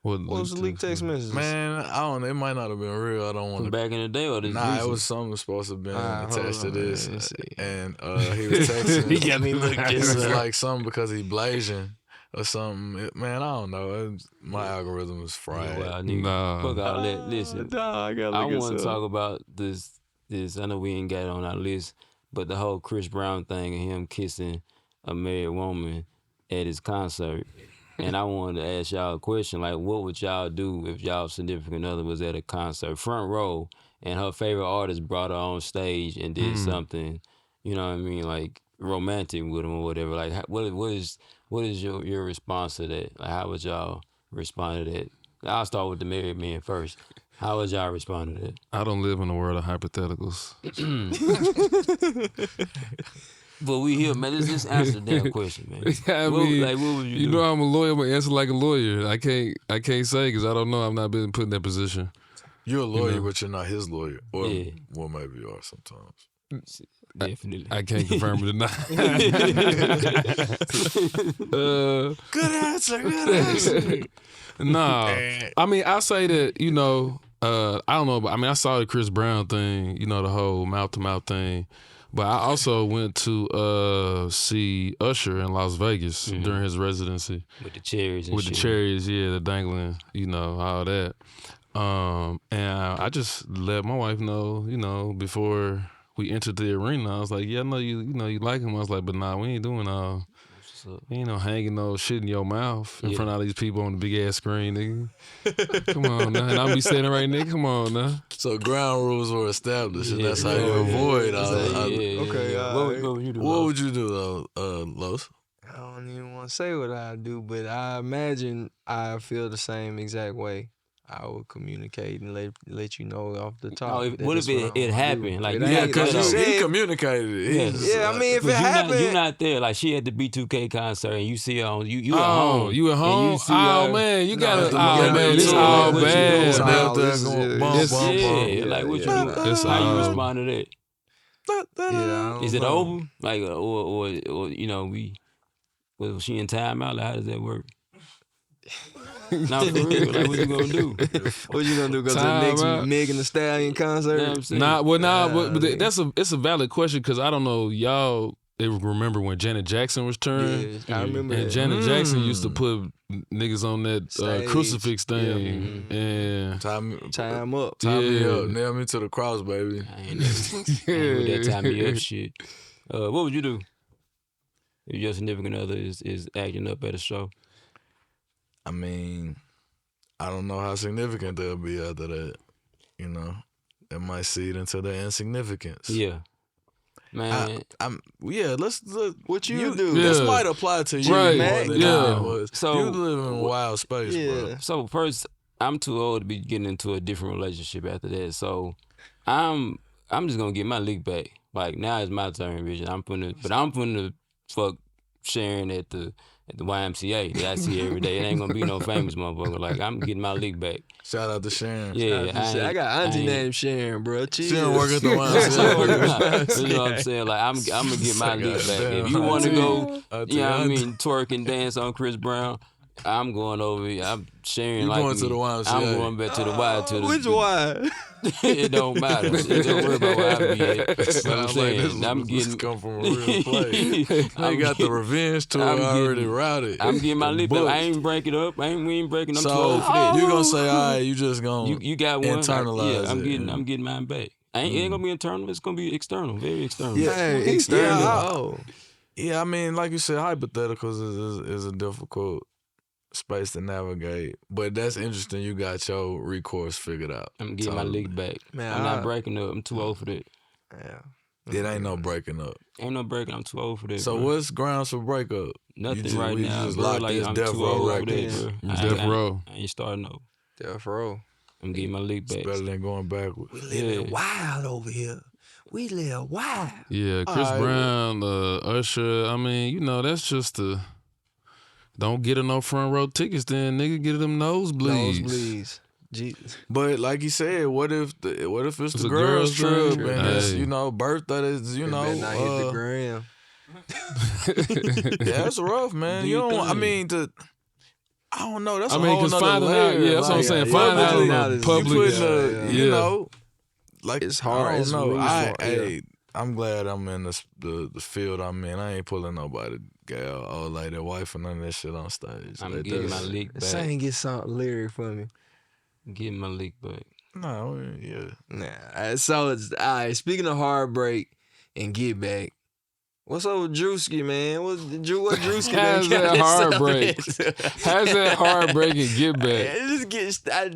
Speaker 1: What was the leaked text messages?
Speaker 4: Man, I don't know. It might not have been real. I don't want
Speaker 2: From
Speaker 4: to.
Speaker 2: back in the day or this
Speaker 4: Nah,
Speaker 2: recent?
Speaker 4: it was something supposed to have been
Speaker 1: hold
Speaker 4: attached to
Speaker 1: on,
Speaker 4: this.
Speaker 1: let me see.
Speaker 4: And he was texting.
Speaker 3: He got me looking.
Speaker 4: It was like something because he blazing or something. Man, I don't know. My algorithm is fried.
Speaker 3: Nah.
Speaker 2: Fuck all that. Listen,
Speaker 1: I
Speaker 2: want to talk about this. I know we ain't got it on our list, but the whole Chris Brown thing and him kissing a married woman at his concert. And I wanted to ask y'all a question, like, what would y'all do if y'all significant other was at a concert, front row, and her favorite artist brought her on stage and did something, you know what I mean, like romantic with him or whatever? Like, what is your response to that? Like, how would y'all respond to that? I'll start with the married man first. How would y'all respond to that?
Speaker 3: I don't live in a world of hypotheticals.
Speaker 2: But we here, man. Let's just answer the damn question, man.
Speaker 3: I
Speaker 2: what
Speaker 3: mean,
Speaker 2: would you do?
Speaker 3: you know I'm a lawyer. I'm gonna answer like a lawyer. I can't say because I don't know. I've not been put in that position.
Speaker 4: You're a lawyer, but you're not his lawyer. Or,
Speaker 2: Yeah.
Speaker 4: well, maybe you are sometimes.
Speaker 2: Definitely.
Speaker 3: I can't confirm it or not.
Speaker 4: Good answer.
Speaker 3: Nah, I mean, I say that, you know, I don't know, but I mean, I saw the Chris Brown thing, you know, the whole mouth-to-mouth thing, but I also went to see Usher in Las Vegas during his residency.
Speaker 2: With the cherries and
Speaker 3: With
Speaker 2: shit.
Speaker 3: the cherries, yeah, the dangling, you know, all that. And I just let my wife know, you know, before we entered the arena, I was like, yeah, I know you like him. I was like, but nah, we ain't doing all. You ain't no hanging no shit in your mouth in front of all these people on the big ass screen, nigga. Come on now. And I'll be standing right there. Come on now.
Speaker 4: So ground rules were established, and that's how
Speaker 2: Yeah.
Speaker 4: you avoid all
Speaker 1: Okay,
Speaker 2: What would you do?
Speaker 4: What would you do, though, Los?
Speaker 1: I don't even want to say what I do, but I imagine I feel the same exact way. I would communicate and let you know off the top.
Speaker 2: What if it happened? Like,
Speaker 4: Yeah, because
Speaker 1: you
Speaker 4: he
Speaker 1: said,
Speaker 4: communicated it.
Speaker 1: yeah, I mean, if it happened,
Speaker 2: you're not there. Like, she at the B2K concert and you see her on, you at
Speaker 3: Oh,
Speaker 2: home.
Speaker 3: you at
Speaker 2: and
Speaker 3: home?
Speaker 2: you see
Speaker 3: Oh,
Speaker 2: her-
Speaker 3: man, you gotta,
Speaker 4: it's
Speaker 3: oh, man, this
Speaker 2: yeah,
Speaker 3: all
Speaker 2: what you
Speaker 3: bad.
Speaker 2: doing?
Speaker 1: It's
Speaker 3: man.
Speaker 1: all- this is-
Speaker 2: Yeah, like, what you
Speaker 1: yeah.
Speaker 2: do? How you respond to that?
Speaker 1: yeah,
Speaker 2: Is it over? Like, or you know, was she in timeout? Like, how does that work? Not for real. Like, what you gonna do?
Speaker 1: What you gonna do? Go to the
Speaker 3: Time
Speaker 1: next
Speaker 3: out.
Speaker 1: Megan Thee Stallion concert?
Speaker 2: You know what I'm saying?
Speaker 3: But
Speaker 1: Yeah,
Speaker 3: it's a valid question because I don't know y'all. They remember when Janet Jackson was turned,
Speaker 1: Yeah, I remember
Speaker 3: and
Speaker 1: that.
Speaker 3: Janet Jackson used to put niggas on that
Speaker 1: Stage.
Speaker 3: crucifix thing, and
Speaker 4: Time
Speaker 1: Time up.
Speaker 4: Time me
Speaker 3: Yeah.
Speaker 4: up. Nail me to the cross, baby.
Speaker 2: I ain't with that time me up shit. What would you do if your significant other is acting up at a show?
Speaker 4: I mean, I don't know how significant they'll be after that. You know, it might seed into their insignificance.
Speaker 2: Yeah. Man,
Speaker 4: Let's look.
Speaker 1: What you do?
Speaker 3: Yeah.
Speaker 4: This might apply to you
Speaker 3: Right,
Speaker 4: more than
Speaker 3: yeah.
Speaker 4: it was.
Speaker 2: So-
Speaker 4: you live in a wild space, bro.
Speaker 1: Yeah.
Speaker 2: so first, I'm too old to be getting into a different relationship after that. So I'm just gonna get my lick back. Like now it's my turn, Vision. I'm putting the fuck sharing at the YMCA that I see every day. It ain't gonna be no famous motherfucker. Like I'm getting my lick back.
Speaker 4: Shout out to Sharon.
Speaker 2: Yeah,
Speaker 1: I got auntie named Sharon, bro.
Speaker 4: She don't work at the
Speaker 2: You know what I'm saying? Like I'm gonna get my lick back. If you want to go, you know what I mean, twerk and dance on Chris Brown, I'm going over. I'm sharing.
Speaker 4: You
Speaker 2: like
Speaker 4: going
Speaker 2: me.
Speaker 4: to the YMCA?
Speaker 2: I'm going back to the Y. To the
Speaker 1: Which Y?
Speaker 2: It don't matter. Don't worry about where I be at. What I'm
Speaker 4: Sounds like
Speaker 2: saying, I'm
Speaker 4: this
Speaker 2: getting.
Speaker 4: come from a real place. They got the revenge tour already routed.
Speaker 2: I'm getting my lip back. I ain't breaking up. We ain't breaking. I'm too old for that.
Speaker 4: You gonna say, all right, you just gonna
Speaker 2: You got one.
Speaker 4: internalize
Speaker 2: I'm getting mine back. It ain't gonna be internal. It's gonna be external. Very external.
Speaker 4: Yeah.
Speaker 1: Hey, external.
Speaker 4: Yeah, Yeah, I mean, like you said, hypotheticals is a difficult space to navigate. But that's interesting. You got your recourse figured out.
Speaker 2: I'm getting my lick back.
Speaker 1: Man,
Speaker 2: I'm not breaking up. I'm too old for that.
Speaker 1: Yeah.
Speaker 4: It ain't no breaking up.
Speaker 2: Ain't no breaking. I'm too old for that.
Speaker 4: So
Speaker 2: bro.
Speaker 4: what's grounds for breakup?
Speaker 2: Nothing right
Speaker 4: we
Speaker 2: now.
Speaker 4: just
Speaker 2: Bro,
Speaker 4: locked
Speaker 2: like
Speaker 4: this
Speaker 2: I'm
Speaker 4: death
Speaker 2: too
Speaker 4: row
Speaker 2: old
Speaker 4: right
Speaker 2: for
Speaker 4: there.
Speaker 2: that, bro.
Speaker 3: Death row.
Speaker 2: I ain't starting no.
Speaker 1: Death row.
Speaker 2: I'm getting my lick back.
Speaker 4: It's better than going backwards.
Speaker 1: We
Speaker 2: living
Speaker 1: wild over here. We live wild.
Speaker 3: Yeah, Chris
Speaker 4: All right,
Speaker 3: Brown, Usher. I mean, you know, that's just don't get her no front row tickets. Then nigga get them nosebleeds.
Speaker 1: Nosebleeds. Jesus.
Speaker 4: But like you said, what if it's
Speaker 3: It's
Speaker 4: the
Speaker 3: a
Speaker 4: girls'
Speaker 3: girls'
Speaker 4: trip
Speaker 3: trip.
Speaker 4: and it's,
Speaker 3: Hey.
Speaker 4: birthday is,
Speaker 1: It better not hit the gram.
Speaker 4: yeah, that's rough, man.
Speaker 2: Do
Speaker 4: You
Speaker 2: your
Speaker 4: don't. I
Speaker 2: thing.
Speaker 4: mean, I don't know. That's
Speaker 3: I
Speaker 4: a
Speaker 3: mean,
Speaker 4: whole
Speaker 3: because
Speaker 4: nother
Speaker 3: finding
Speaker 4: layer.
Speaker 3: out, yeah, that's what I'm
Speaker 4: like,
Speaker 3: saying.
Speaker 1: yeah,
Speaker 3: Finding out in
Speaker 1: yeah,
Speaker 3: the
Speaker 1: yeah,
Speaker 3: public,
Speaker 4: You putting
Speaker 1: yeah.
Speaker 4: you know, like
Speaker 1: It's hard.
Speaker 4: I don't
Speaker 1: It's
Speaker 4: know.
Speaker 1: really hard, yeah.
Speaker 4: Hey, I'm glad I'm in the field I'm in. I ain't pulling nobody, gal, old lady, wife, or none of that shit on stage.
Speaker 2: I'm
Speaker 4: Like,
Speaker 2: getting my
Speaker 4: that's-
Speaker 2: lick back.
Speaker 1: Sing get something lyric for me.
Speaker 2: Getting my lick back.
Speaker 4: No, yeah.
Speaker 1: Nah. So it's all right. Speaking of heartbreak and get back, what's up with Drewski, man? What Drewski
Speaker 3: How's
Speaker 1: done
Speaker 3: that
Speaker 1: got
Speaker 3: heartbreak?
Speaker 1: himself into?
Speaker 3: How's that heartbreak and get back?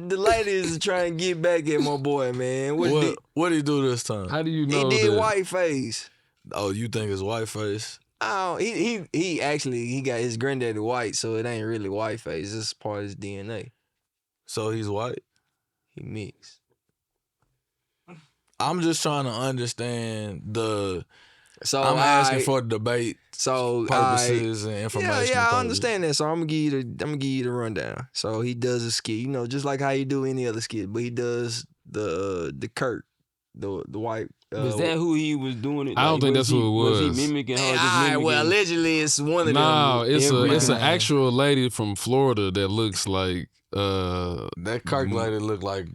Speaker 1: The ladies trying to get back at my boy, man.
Speaker 4: What he do this time?
Speaker 3: How do you
Speaker 1: He
Speaker 3: know
Speaker 1: did
Speaker 3: that?
Speaker 1: white face.
Speaker 4: Oh, you think it's white face?
Speaker 1: Oh, he actually got his granddaddy white, so it ain't really white face. It's part of his DNA.
Speaker 4: So he's white?
Speaker 1: He mixed.
Speaker 4: I'm just trying to understand
Speaker 1: So
Speaker 4: I'm asking for debate
Speaker 1: so
Speaker 4: purposes and information.
Speaker 1: Yeah, I
Speaker 4: purposes.
Speaker 1: understand that. So I'm gonna give you the rundown. So he does a skit, just like how you do any other skit, but he does the Kurt, the white.
Speaker 2: Was that who he was doing it?
Speaker 3: I don't think that's who it
Speaker 2: Was
Speaker 3: was.
Speaker 2: he mimicking her?
Speaker 1: All
Speaker 2: Just
Speaker 1: right,
Speaker 2: mimicking?
Speaker 1: well, allegedly it's one of
Speaker 3: No,
Speaker 1: them.
Speaker 3: it's an actual lady from Florida that looks like
Speaker 4: That Kirk lady looked like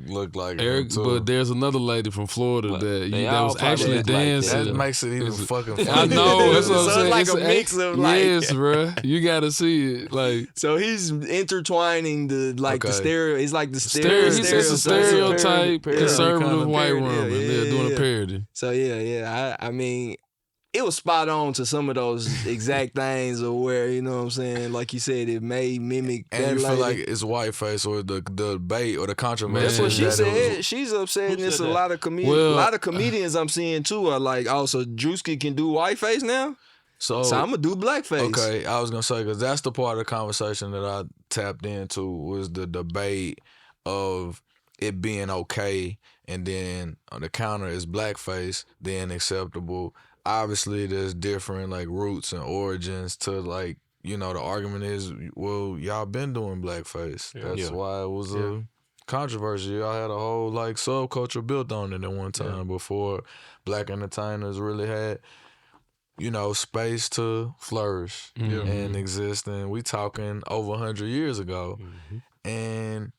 Speaker 3: Eric,
Speaker 4: him too.
Speaker 3: but there's another lady from Florida
Speaker 2: Well,
Speaker 3: that
Speaker 2: they
Speaker 3: that
Speaker 2: all
Speaker 3: was
Speaker 2: probably
Speaker 3: actually
Speaker 2: look like that.
Speaker 3: dancing.
Speaker 4: That makes it even
Speaker 3: It's-
Speaker 4: fucking
Speaker 3: I
Speaker 4: funny.
Speaker 3: know. That's what I'm
Speaker 1: So
Speaker 3: saying.
Speaker 1: it's like a mix of like.
Speaker 3: yes, bro. You got to see it. Like
Speaker 1: So he's intertwining the
Speaker 4: Okay.
Speaker 1: stereo. It's like the
Speaker 3: it's a stereotype
Speaker 1: parody.
Speaker 3: conservative
Speaker 4: Kinda
Speaker 3: white
Speaker 1: parody.
Speaker 3: woman.
Speaker 1: Yeah,
Speaker 3: They're doing
Speaker 1: yeah.
Speaker 3: a parody.
Speaker 1: So yeah. I mean, it was spot on to some of those exact things, or where you know what I'm saying. Like you said, it may mimic
Speaker 4: And
Speaker 1: that
Speaker 4: you feel
Speaker 1: lady.
Speaker 4: like it's white face or the debate or the controversy.
Speaker 1: That's what
Speaker 3: Man.
Speaker 1: she
Speaker 4: that it was-
Speaker 1: said. She's upset, and
Speaker 2: Who
Speaker 1: it's a
Speaker 2: said that?
Speaker 1: lot of
Speaker 3: Well-
Speaker 1: a lot of comedians I'm seeing too are like, oh, so Drewski can do whiteface now,
Speaker 4: So,
Speaker 1: so I'm gonna do blackface.
Speaker 4: okay, I was gonna say because that's the part of the conversation that I tapped into was the debate of it being okay, and then on the counter is blackface, then acceptable. Obviously, there's different like roots and origins to like the argument is, well, y'all been doing blackface. That's why it was a controversy. Y'all had a whole like subculture built on it at one time before black entertainers really had space to flourish and exist. And we talking over 100 years ago. And,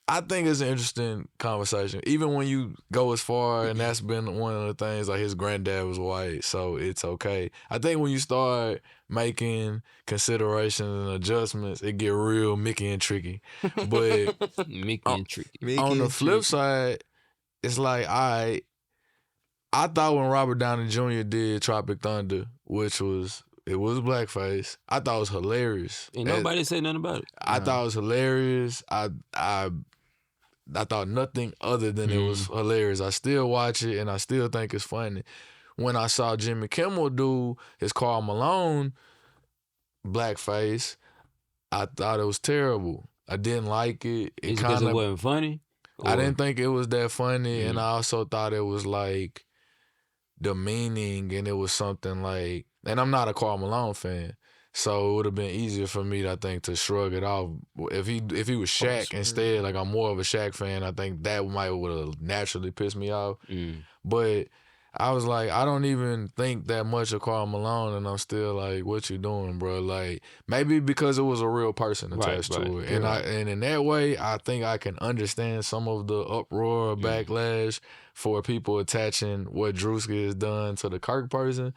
Speaker 4: I think it's an interesting conversation. Even when you go as far, and that's been one of the things, like his granddad was white, so it's okay. I think when you start making considerations and adjustments, it get real Mickey and tricky. But
Speaker 2: Mickey and Tricky.
Speaker 4: on the flip side, it's like, I thought when Robert Downey Jr. did Tropic Thunder, which was blackface, I thought it was hilarious.
Speaker 2: Ain't nobody said nothing about it.
Speaker 4: I thought it was hilarious. I thought nothing other than it was hilarious. I still watch it and I still think it's funny. When I saw Jimmy Kimmel do his Karl Malone blackface, I thought it was terrible. I didn't like it. It
Speaker 2: It's because
Speaker 4: kind
Speaker 2: it
Speaker 4: of.
Speaker 2: wasn't funny.
Speaker 4: I
Speaker 2: Or-
Speaker 4: didn't think it was that funny, and I also thought it was like demeaning, and it was something like. And I'm not a Karl Malone fan, so it would have been easier for me, I think, to shrug it off. If he was Shaq instead, like I'm more of a Shaq fan, I think that would have naturally pissed me off. But I was like, I don't even think that much of Karl Malone, and I'm still like, what you doing, bro? Like, maybe because it was a real person attached to it. And in that way, I think I can understand some of the uproar or backlash for people attaching what Drewski has done to the Kirk person.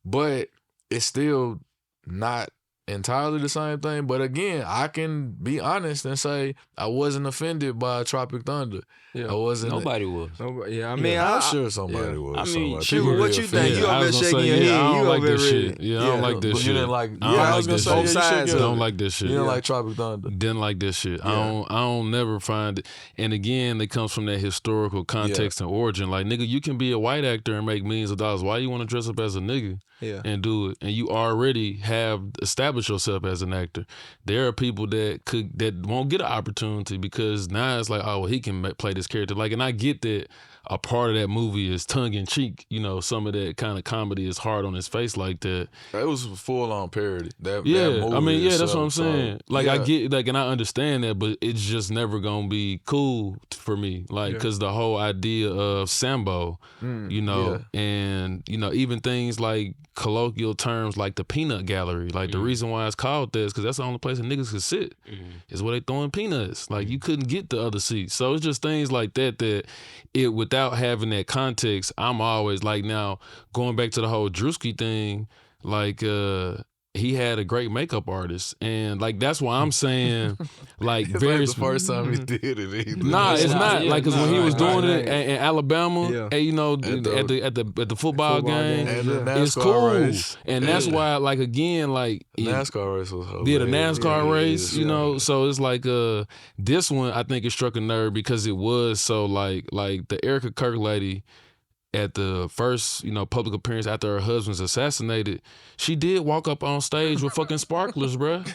Speaker 4: But it's still not entirely the same thing. But again, I can be honest and say I wasn't offended by Tropic Thunder.
Speaker 1: Yeah.
Speaker 4: I wasn't.
Speaker 2: Nobody was.
Speaker 1: Yeah, I mean,
Speaker 4: I'm sure somebody
Speaker 1: yeah.
Speaker 4: was.
Speaker 2: I mean,
Speaker 4: somebody.
Speaker 1: shoot,
Speaker 4: People
Speaker 1: what
Speaker 4: be
Speaker 1: you
Speaker 4: offended.
Speaker 1: think? You
Speaker 3: I
Speaker 1: over there
Speaker 3: was gonna
Speaker 1: shaking
Speaker 3: say,
Speaker 1: your
Speaker 3: yeah,
Speaker 1: head.
Speaker 3: I don't
Speaker 1: You
Speaker 3: like
Speaker 1: over
Speaker 3: this
Speaker 1: there
Speaker 3: shit. Yeah, I don't like this
Speaker 4: But
Speaker 3: shit.
Speaker 4: you didn't like.
Speaker 3: I
Speaker 4: Yeah,
Speaker 3: don't
Speaker 4: I
Speaker 3: like
Speaker 4: was gonna
Speaker 3: this
Speaker 4: say
Speaker 3: shit.
Speaker 4: you shook
Speaker 1: Both
Speaker 4: your-
Speaker 3: Don't like this shit.
Speaker 4: You didn't like Tropic Thunder.
Speaker 3: Didn't like this shit.
Speaker 4: Yeah.
Speaker 3: I don't never find it. And again, it comes from that historical context and origin. Like, nigga, you can be a white actor and make millions of dollars. Why you want to dress up as a nigga
Speaker 1: Yeah.
Speaker 3: and do it? And you already have established yourself as an actor. There are people that won't get an opportunity because now it's like, oh, well, he can play this character. Like, and I get that a part of that movie is tongue in cheek. You know, some of that kind of comedy is hard on his face like that.
Speaker 4: It was full on parody. That
Speaker 3: Yeah, I mean, yeah, that's what I'm
Speaker 4: itself,
Speaker 3: saying.
Speaker 4: so,
Speaker 3: Like, I
Speaker 4: yeah.
Speaker 3: get, like, and I understand that, but it's just never gonna be cool for me. Like, because the whole idea of Sambo, you know, and, you know, even things like colloquial terms like the peanut gallery. Like, the reason why it's called this, because that's the only place that niggas could sit, is where they throwing peanuts. Like, you couldn't get the other seats. So it's just things like that without having that context, I'm always like, now, going back to the whole Drewski thing, like, he had a great makeup artist, and like that's why I'm saying, like,
Speaker 4: It's
Speaker 3: very.
Speaker 4: like the first time he did it either.
Speaker 3: Nah, it's not like because when he was doing it
Speaker 1: right.
Speaker 3: in Alabama,
Speaker 1: Yeah.
Speaker 3: and, you know, at the football game,
Speaker 4: And the
Speaker 3: it's
Speaker 4: NASCAR
Speaker 3: cool,
Speaker 4: race.
Speaker 3: and that's why, like, again, like
Speaker 4: The NASCAR race was hilarious.
Speaker 3: yeah, the NASCAR race, you
Speaker 4: Yeah.
Speaker 3: know. So it's like this one, I think it struck a nerve because it was so like the Erica Kirk lady at the first, you know, public appearance after her husband's assassinated, she did walk up on stage with fucking sparklers, bruh.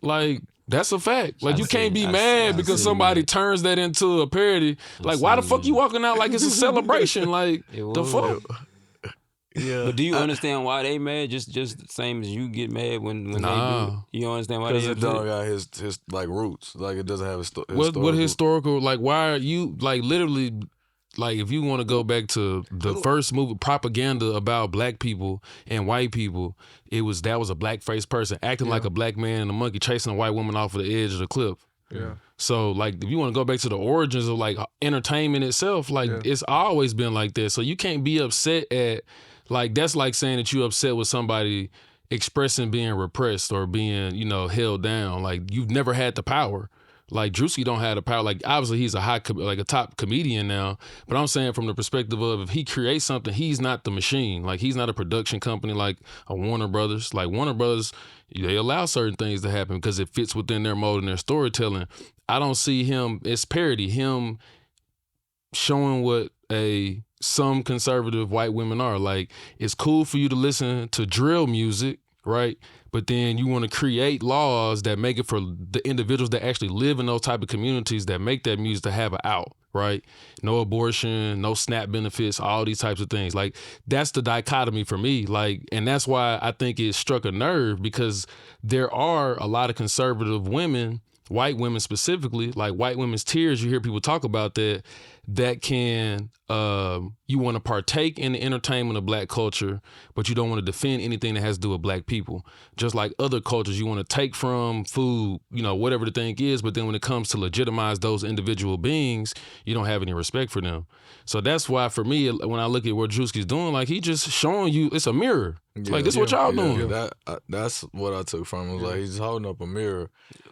Speaker 3: Like, that's a fact. Like, you can't be mad because somebody turns that into a parody. Like, why the fuck you walking out like it's a celebration? Like, the fuck?
Speaker 4: Yeah.
Speaker 2: But do you understand why they mad? Just the same as you get mad when they do it? You don't understand why they
Speaker 4: Because it
Speaker 2: upset?
Speaker 4: don't got his like roots. Like it doesn't have
Speaker 3: What historical, like, why are you, like, literally, like, if you want to go back to the first movie, propaganda about black people and white people, that was a black-faced person acting like a black man and a monkey chasing a white woman off of the edge of the cliff.
Speaker 1: Yeah.
Speaker 3: So, like, if you want to go back to the origins of, like, entertainment itself, like, it's always been like that. So you can't be upset at, like, that's like saying that you upset with somebody expressing being repressed or being, you know, held down. Like, you've never had the power. Like, Drewski don't have the power. Like, obviously he's a top comedian now, but I'm saying from the perspective of if he creates something, he's not the machine. Like, he's not a production company like a Warner Brothers. Like, Warner Brothers, they allow certain things to happen because it fits within their mode and their storytelling. I don't see him, it's parody, him showing what some conservative white women are. Like, it's cool for you to listen to drill music, right? But then you want to create laws that make it for the individuals that actually live in those type of communities that make that music to have an out, right? No abortion, no SNAP benefits, all these types of things. Like, that's the dichotomy for me. Like, and that's why I think it struck a nerve, because there are a lot of conservative women, white women specifically, like white women's tears, you hear people talk about that can, you want to partake in the entertainment of black culture, but you don't want to defend anything that has to do with black people. Just like other cultures, you want to take from food, you know, whatever the thing is, but then when it comes to legitimize those individual beings, you don't have any respect for them. So that's why, for me, when I look at what Drewski's doing, like, he just showing you, it's a mirror. Like, this is what y'all doing.
Speaker 4: That's what I took from him. It was like, he's holding up a mirror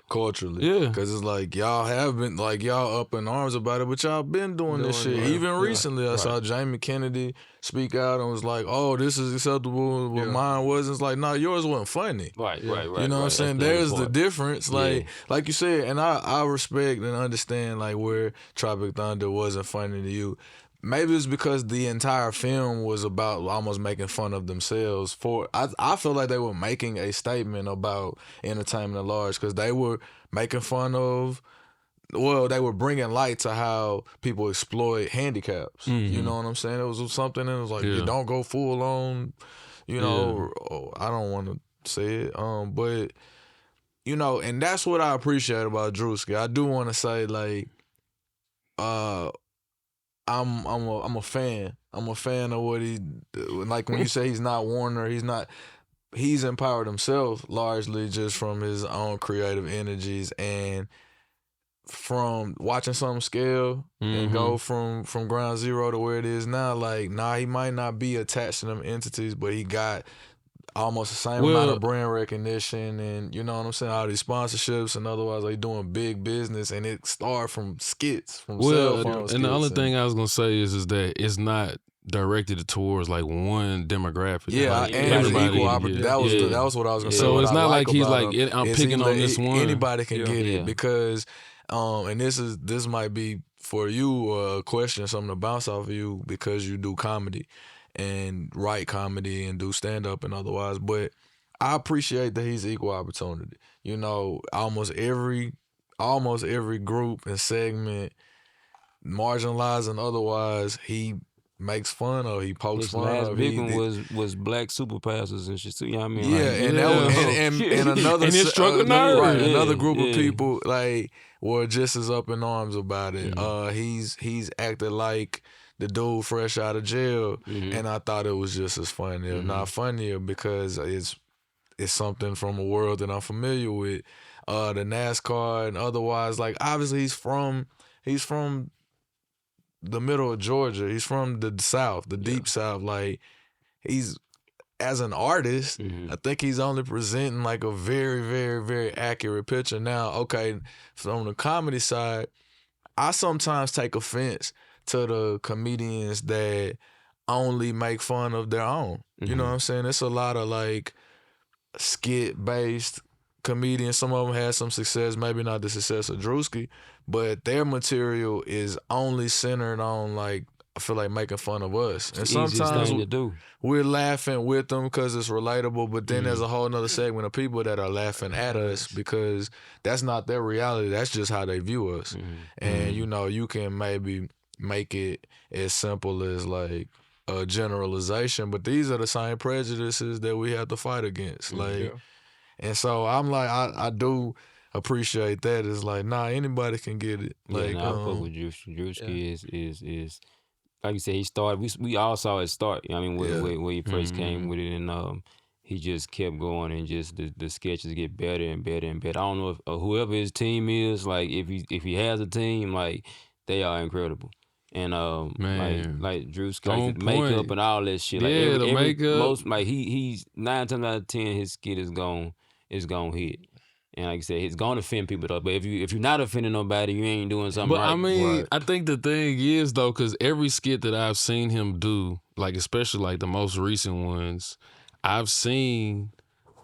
Speaker 4: culturally.
Speaker 3: Yeah.
Speaker 4: Because it's like, y'all have been, like, y'all up in arms about it, but y'all been doing this shit. Even recently, I saw Jamie Kennedy speak out and was like, oh, this is acceptable, but mine wasn't. It's like, nah, yours wasn't funny.
Speaker 2: Right.
Speaker 4: You know what I'm saying? There's the difference. Like you said, and I respect and understand, like, where Tropic Thunder wasn't funny to you. maybe it's because the entire film was about almost making fun of themselves. I feel like they were making a statement about entertainment at large because they were making fun of. Well, they were bringing light to how people exploit handicaps. You know what I'm saying? It was something that was like, you don't go full on, you know, I don't want to say it, but, you know, and that's what I appreciate about Drewski. I do want to say, like, I'm a fan. I'm a fan of what he, like when you say he's not Warner, he's empowered himself largely just from his own creative energies and from watching something scale and go from ground zero to where it is now. Like, he might not be attached to them entities, but he got almost the same amount of brand recognition and, you know what I'm saying, all these sponsorships and otherwise they doing big business, and it started from skits, from cell phone skits.
Speaker 3: And the only thing I was gonna say is that it's not directed towards like one demographic.
Speaker 4: Yeah,
Speaker 3: like,
Speaker 4: and equal opportunity. That was what I was gonna say.
Speaker 3: So
Speaker 4: what
Speaker 3: it's
Speaker 4: I
Speaker 3: not like he's
Speaker 4: about
Speaker 3: like
Speaker 4: him
Speaker 3: I'm
Speaker 4: is
Speaker 3: picking on this one.
Speaker 4: Anybody can get it because, and this might be for you a question, something to bounce off of you because you do comedy and write comedy and do stand up and otherwise. But I appreciate that he's equal opportunity. You know, almost every group and segment, marginalized and otherwise, he makes fun of, he pokes fun
Speaker 2: last
Speaker 4: of.
Speaker 2: big one was black super passers and shit. So, you know what I mean?
Speaker 4: Yeah,
Speaker 2: like,
Speaker 4: and that was, and another
Speaker 3: and it struck a nerve.
Speaker 4: Right, another group of people like were just as up in arms about it. He's acted like the dude fresh out of jail, and I thought it was just as funny, if not funnier, because it's something from a world that I'm familiar with. The NASCAR and otherwise, like obviously he's from the middle of Georgia. He's from the South, the deep South. Like he's, as an artist, I think he's only presenting like a very, very, very accurate picture. Now, okay, from the comedy side, I sometimes take offense to the comedians that only make fun of their own. You know what I'm saying? It's a lot of like skit-based comedians. Some of them had some success, maybe not the success of Drewski, but their material is only centered on like, I feel like making fun of us. And sometimes
Speaker 2: thing to do.
Speaker 4: we're laughing with them because it's relatable, but then there's a whole nother segment of people that are laughing at us because that's not their reality. That's just how they view us. And, you know, you can maybe make it as simple as like a generalization, but these are the same prejudices that we have to fight against. Like, and so I'm like, I do appreciate that. It's like, anybody can get it. Like,
Speaker 2: I fuck with Drewski is like you said, he started. We all saw it start. You know what I mean, where he first came with it, and he just kept going, and just the sketches get better and better and better. I don't know if whoever his team is, like if he has a team, like they are incredible. And like Drewski, like the makeup and all that shit. Like
Speaker 3: the makeup.
Speaker 2: Most like he's 9 times out of 10 his skit is gonna hit. And like I said, it's gonna offend people though. But if you're not offending nobody, you ain't doing something right.
Speaker 3: But I mean,
Speaker 2: right.
Speaker 3: I think the thing is though, because every skit that I've seen him do, like especially like the most recent ones, I've seen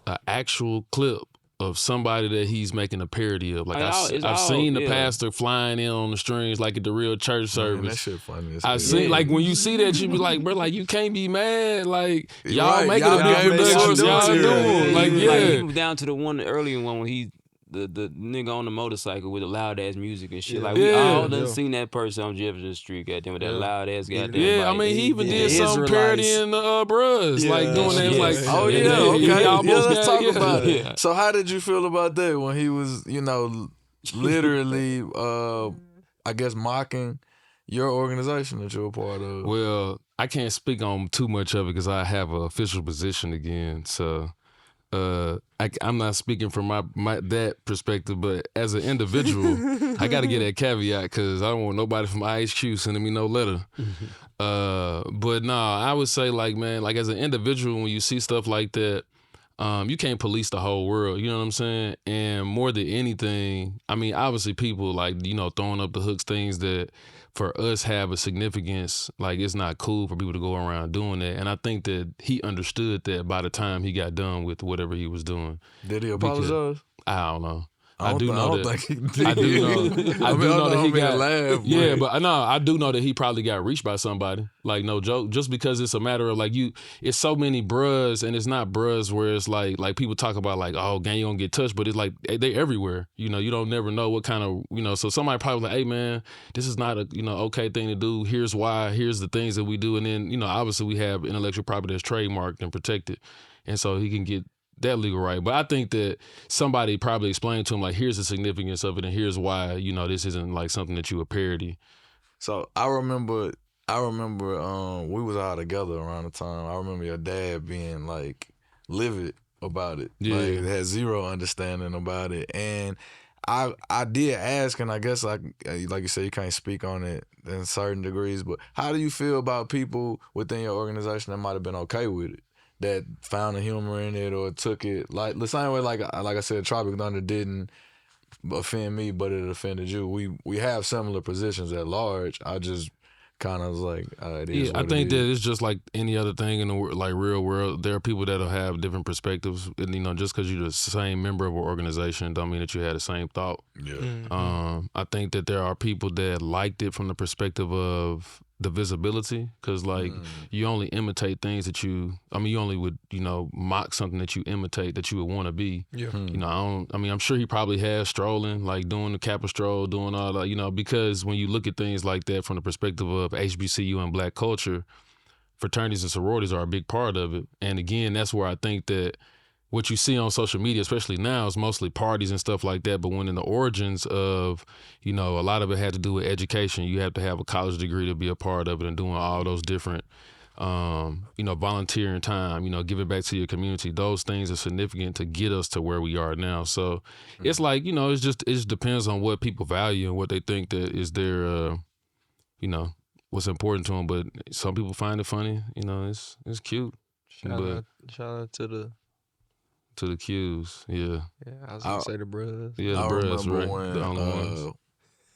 Speaker 3: an actual clip of somebody that he's making a parody of. Like I've seen the pastor flying in on the strings like at the real church service.
Speaker 4: Man, that shit funny.
Speaker 3: I see, like when you see that, you be like, bro, like you can't be mad. Like y'all
Speaker 4: right,
Speaker 3: making
Speaker 4: y'all
Speaker 3: a big production, y'all doing. Like
Speaker 2: even down to the earlier one when he the nigga on the motorcycle with the loud ass music and shit. Like we all done seen that person on Jefferson Street, goddamn, with that loud ass goddamn.
Speaker 3: Yeah, I mean he even did some parodying Bruhs, like doing that. Like,
Speaker 4: okay, let's talk about it. So how did you feel about that when he was, you know, literally, I guess mocking your organization that you're a part of?
Speaker 3: Well, I can't speak on too much of it because I have an official position again, so. I'm not speaking from my that perspective, but as an individual, I got to get that caveat because I don't want nobody from IHQ sending me no letter. But I would say like, man, like as an individual, when you see stuff like that, you can't police the whole world. You know what I'm saying? And more than anything, I mean, obviously people like, you know, throwing up the hooks, things that for us have a significance, like it's not cool for people to go around doing that. And I think that he understood that by the time he got done with whatever he was doing.
Speaker 4: Did he apologize?
Speaker 3: I don't know. I do know that.
Speaker 4: think he did.
Speaker 3: I do know. I do know that he got.
Speaker 4: Laugh,
Speaker 3: Yeah, but no, I do know that he probably got reached by somebody. Like no joke, just because it's a matter of like you. It's so many bruhs, and it's not bruhs where it's like people talk about like, oh, gang, you gonna get touched, but it's like they everywhere. You know, you don't never know what kind of So somebody probably like, hey man, this is not a okay thing to do. Here's why. Here's the things that we do, and then obviously we have intellectual property that's trademarked and protected, and so he can get that legal right. But I think that somebody probably explained to him like, here's the significance of it and here's why this isn't like something that you would parody.
Speaker 4: So I remember we was all together around the time. I remember your dad being like livid about it.
Speaker 3: Yeah.
Speaker 4: Like had zero understanding about it. And I did ask, and I guess like you said, you can't speak on it in certain degrees, but how do you feel about people within your organization that might have been okay with it? That found the humor in it or took it like the same way like I said, Tropic Thunder didn't offend me, but it offended you. We have similar positions at large. I just kind of was like, it is
Speaker 3: I
Speaker 4: what
Speaker 3: think
Speaker 4: it
Speaker 3: that
Speaker 4: is.
Speaker 3: it's just like any other thing in the like real world. There are people that'll have different perspectives, and just because you're the same member of an organization, don't mean that you had the same thought.
Speaker 4: Yeah.
Speaker 3: I think that there are people that liked it from the perspective of the visibility, because like you only imitate things that you only would mock something that you imitate that you would want to be.
Speaker 1: Yeah.
Speaker 3: I'm sure he probably has strolling, like doing the Kappa stroll, doing all that, because when you look at things like that from the perspective of HBCU and black culture, fraternities and sororities are a big part of it. And again, that's where I think that what you see on social media, especially now, is mostly parties and stuff like that. But when in the origins of, a lot of it had to do with education. You have to have a college degree to be a part of it, and doing all those different, volunteering time, giving back to your community. Those things are significant to get us to where we are now. So it's like, it just depends on what people value and what they think that is their, what's important to them. But some people find it funny. It's cute.
Speaker 1: Shout out to the
Speaker 3: Qs, yeah.
Speaker 1: Yeah, I was gonna say the bros.
Speaker 3: Yeah, the
Speaker 4: I
Speaker 3: bros,
Speaker 4: remember
Speaker 3: right?
Speaker 4: when
Speaker 3: The only ones.